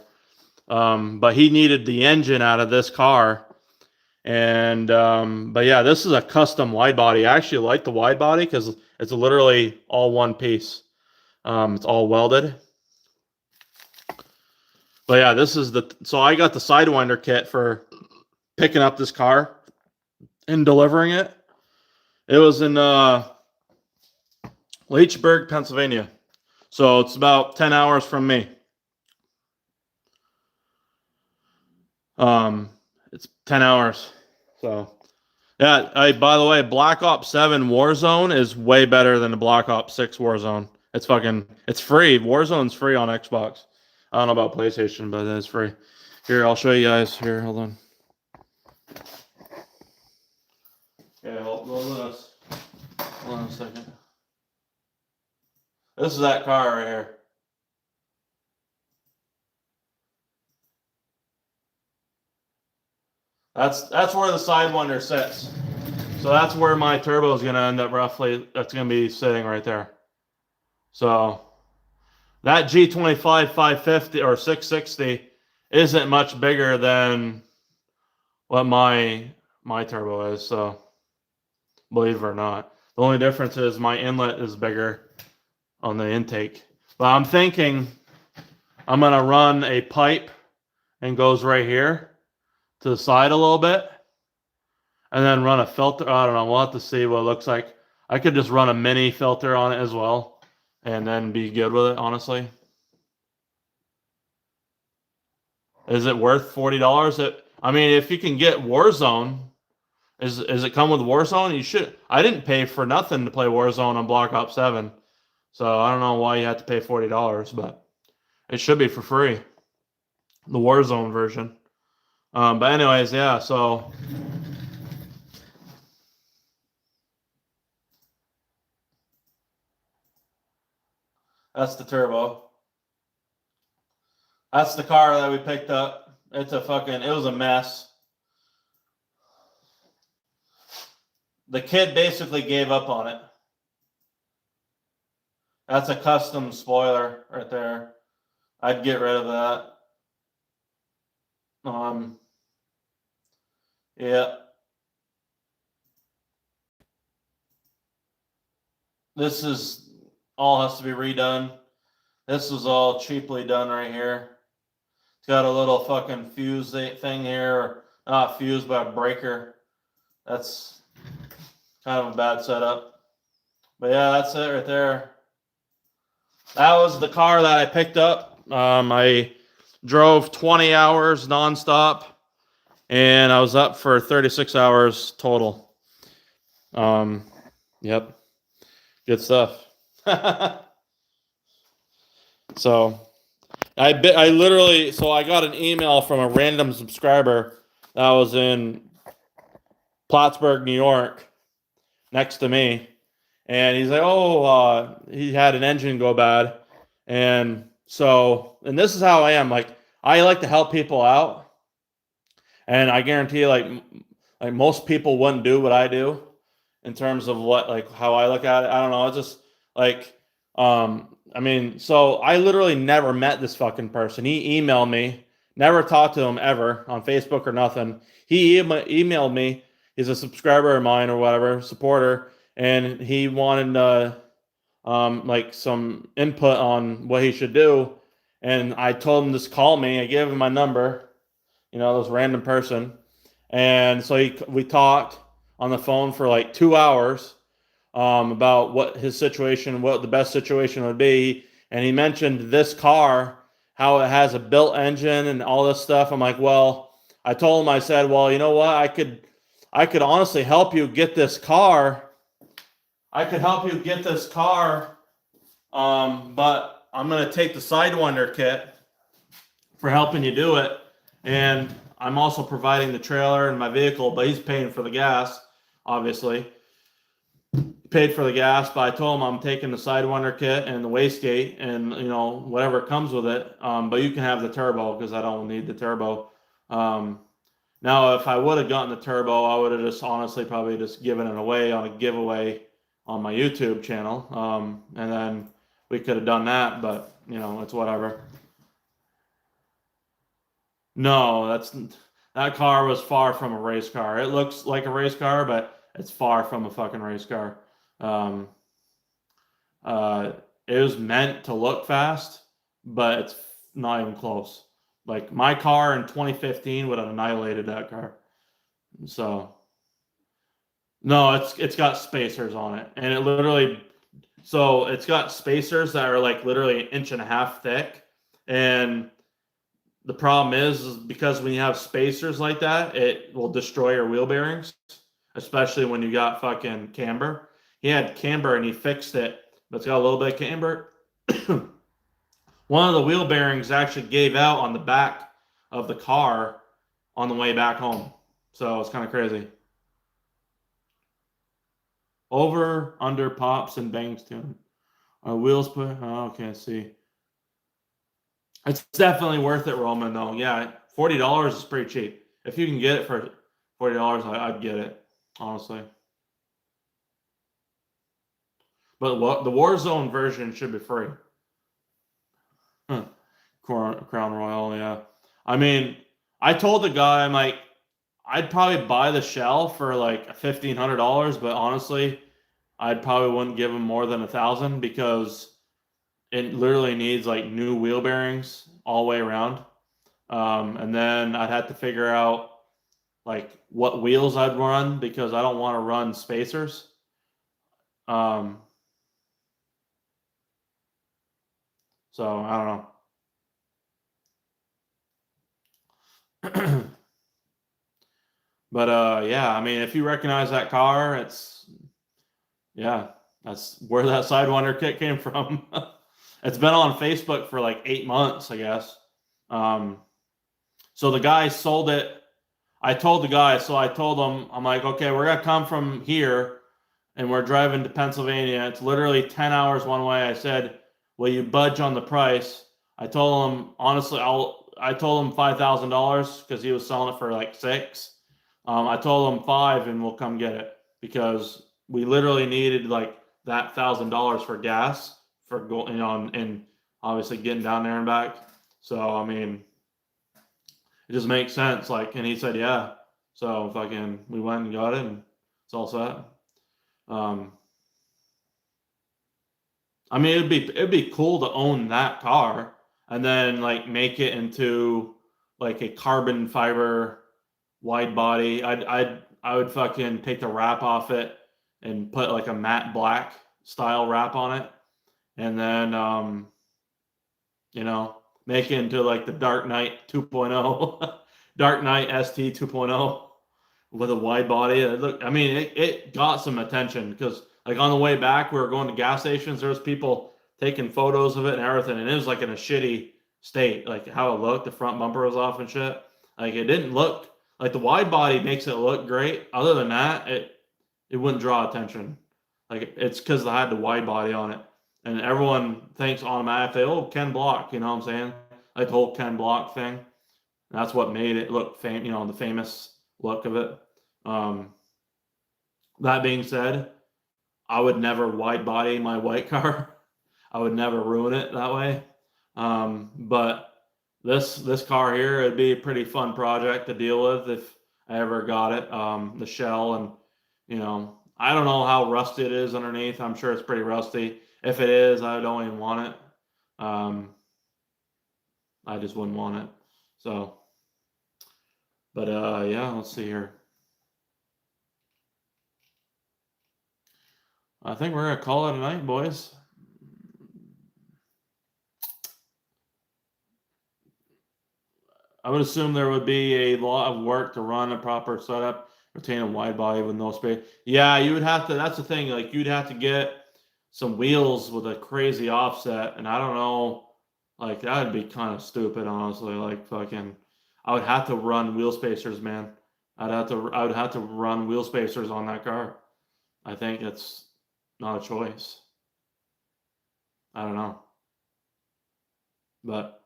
But he needed the engine out of this car. And but yeah, this is a custom wide body. I actually like the wide body because it's literally all one piece. It's all welded. But yeah, this is so I got the Sidewinder kit for picking up this car and delivering it. It was in Leechburg, Pennsylvania. So it's about 10 hours from me. It's 10 hours. So yeah, by the way, Black Ops 7 Warzone is way better than the Black Ops 6 Warzone. It's free. Warzone's free on Xbox. I don't know about PlayStation, but it's free. Here, I'll show you guys. Here, hold on. Yeah, hold on a second. This is that car right here. That's where the Sidewinder sits. So that's where my turbo is going to end up roughly. That's going to be sitting right there. So that G25 550 or 660 isn't much bigger than what my turbo is. So believe it or not, the only difference is my inlet is bigger on the intake. But I'm thinking I'm going to run a pipe and goes right here to the side a little bit and then run a filter. I don't know. We'll have to see what it looks like. I could just run a mini filter on it as well and then be good with it, honestly. Is it worth $40? I mean, if you can get Warzone, is it come with Warzone? You should. I didn't pay for nothing to play Warzone on Black Ops 7. So I don't know why you have to pay $40, but it should be for free. The Warzone version. But anyways, yeah, so that's the turbo. That's the car that we picked up. It was a mess. The kid basically gave up on it. That's a custom spoiler right there. I'd get rid of that. Yeah. This is all has to be redone. This was all cheaply done right here. It's got a little fucking fuse thing here. Not fuse, but a breaker. That's kind of a bad setup. But yeah, that's it right there. That was the car that I picked up. I drove 20 hours nonstop, and I was up for 36 hours total. Yep. Good stuff. So I got an email from a random subscriber that was in Plattsburgh, New York, next to me. and he's like, oh, he had an engine go bad, and this is how I am. Like, I like to help people out, and I guarantee you, like most people wouldn't do what I do in terms of how I look at it. I don't know. It's just like, I mean, so I literally never met this fucking person. He emailed me, never talked to him ever on Facebook or nothing. He emailed me. He's a subscriber of mine or whatever, supporter, and he wanted like some input on what he should do. And I told him just call me. I gave him my number, this random person. And so we talked on the phone for like 2 hours about what his situation, what the best situation would be. And he mentioned this car, how it has a built engine and all this stuff. I'm like, well, I told him, I said, well, you know what? I could honestly help you get this car. But I'm going to take the Sidewinder kit for helping you do it. And I'm also providing the trailer and my vehicle, but he's paying for the gas, obviously. Paid for the gas, but I told him I'm taking the Sidewinder kit and the wastegate and, whatever comes with it. But you can have the turbo because I don't need the turbo. Now, if I would have gotten the turbo, I would have just honestly probably just given it away on a giveaway on my YouTube channel. And then we could have done that, but, it's whatever. No, that car was far from a race car. It looks like a race car, but it's far from a fucking race car. It was meant to look fast, but it's not even close. Like my car in 2015 would have annihilated that car. So no, it's got spacers on it, and it's got spacers that are like literally an inch and a half thick, and the problem is because when you have spacers like that, it will destroy your wheel bearings, especially when you got fucking camber. He had camber and he fixed it, but it's got a little bit of camber. One of the wheel bearings actually gave out on the back of the car on the way back home. So it's kind of crazy. Over, under, pops, and bangs tune. Wheels put, oh, okay, see. It's definitely worth it, Roman, though. Yeah, $40 is pretty cheap. If you can get it for $40, I'd get it, honestly. But the Warzone version should be free. Crown Royal, yeah. I mean, I told the guy, I'm like, I'd probably buy the shell for like $1,500, but honestly, I probably wouldn't give him more than $1,000 because it literally needs like new wheel bearings all the way around. And then I'd have to figure out like what wheels I'd run because I don't want to run spacers. So I don't know. But yeah, I mean, if you recognize that car, that's where that Sidewinder kit came from. It's been on Facebook for like 8 months, I guess. So the guy sold it. I told the guy, so I told him, I'm like, okay, we're gonna come from here and we're driving to Pennsylvania. It's literally 10 hours one way. I said, will you budge on the price? I told him, honestly, I told him $5,000 because he was selling it for like $6,000. I told him $5,000 and we'll come get it because we literally needed like that $1,000 for gas for going on and obviously getting down there and back. So I mean, it just makes sense. Like, and he said, yeah. So fucking, we went and got it, and it's all set. I mean, it'd be cool to own that car and then like make it into like a carbon fiber wide body. I would fucking take the wrap off it and put like a matte black style wrap on it, and then make it into like the Dark Knight 2.0, Dark Knight ST 2.0 with a wide body. I mean, it got some attention because like on the way back, we were going to gas stations. There was people taking photos of it and everything, and it was like in a shitty state, like how it looked. The front bumper was off and shit. Like it didn't look like the wide body makes it look great. Other than that, it wouldn't draw attention. Like, it's because I had the wide body on it. And everyone thinks automatically, oh, Ken Block, you know what I'm saying? Like the whole Ken Block thing. That's what made it look the famous look of it. That being said, I would never wide body my white car. I would never ruin it that way. But this car here, it'd be a pretty fun project to deal with if I ever got it. The shell, and I don't know how rusty it is underneath. I'm sure it's pretty rusty. If it is, I don't even want it. I just wouldn't want it. So, but yeah, let's see here. I think we're gonna call it a night, boys. I would assume there would be a lot of work to run a proper setup, retain a wide body with no space. Yeah, you would have to. That's the thing. Like, you'd have to get some wheels with a crazy offset, and I don't know. Like, that would be kind of stupid, honestly. Like, fucking, I would have to run wheel spacers, man. I would have to run wheel spacers on that car. I think it's not a choice. I don't know, but.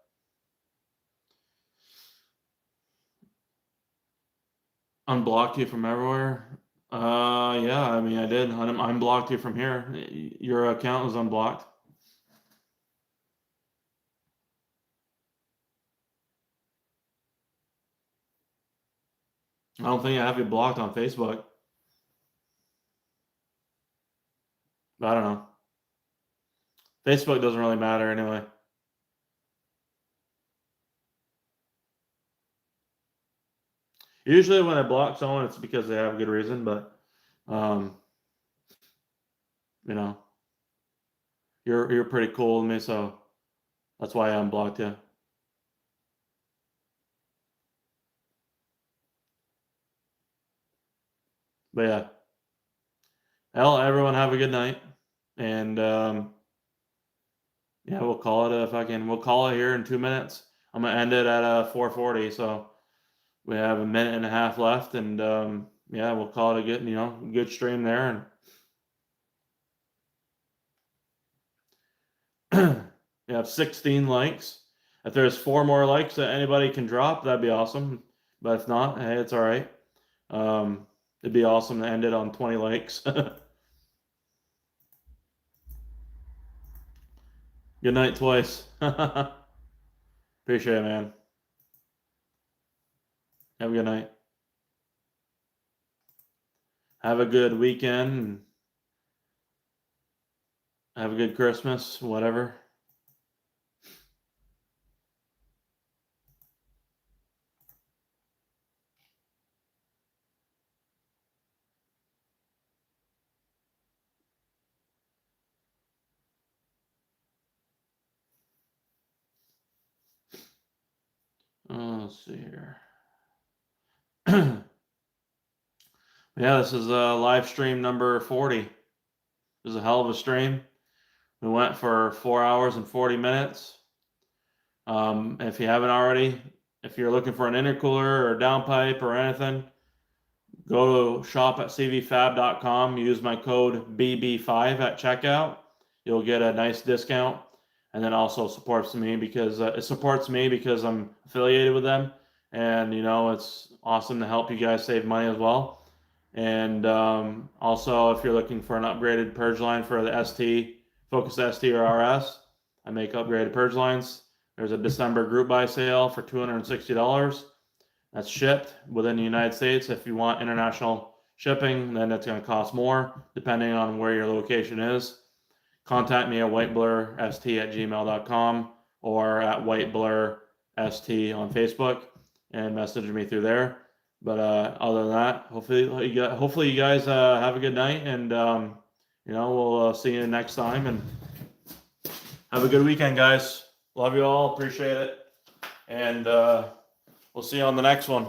Unblocked you from everywhere? Yeah, I mean, I did. Unblocked you from here. Your account was unblocked. I don't think I have you blocked on Facebook. But I don't know. Facebook doesn't really matter anyway. Usually when I block someone, it's because they have a good reason, but you know, you're pretty cool with me, so that's why I unblocked you. But yeah. Well, everyone have a good night. And yeah, we'll call it we'll call it here in 2 minutes. I'm gonna end it at 4:40, so we have a minute and a half left, and yeah, we'll call it a good stream there. And you have 16 likes. If there's 4 more likes that anybody can drop, that'd be awesome. But if not, hey, it's all right. It'd be awesome to end it on 20 likes. Good night twice. Appreciate it, man. Have a good night. Have a good weekend. Have a good Christmas, whatever. Let's see here. Yeah, this is live stream number 40. It was a hell of a stream. We went for 4 hours and 40 minutes. If you haven't already, if you're looking for an intercooler or a downpipe or anything, go to shop at cvfab.com. Use my code BB5 at checkout. You'll get a nice discount. And then also supports me because I'm affiliated with them. And, it's awesome to help you guys save money as well. And also, if you're looking for an upgraded purge line for the ST, Focus ST or RS, I make upgraded purge lines. There's a December group buy sale for $260. That's shipped within the United States. If you want international shipping, then it's going to cost more depending on where your location is. Contact me at whiteblurrst@gmail.com or at Whiteblurrst on Facebook and message me through there. But other than that, hopefully you guys have a good night, and we'll see you next time, and have a good weekend, guys. Love you all, appreciate it, and we'll see you on the next one.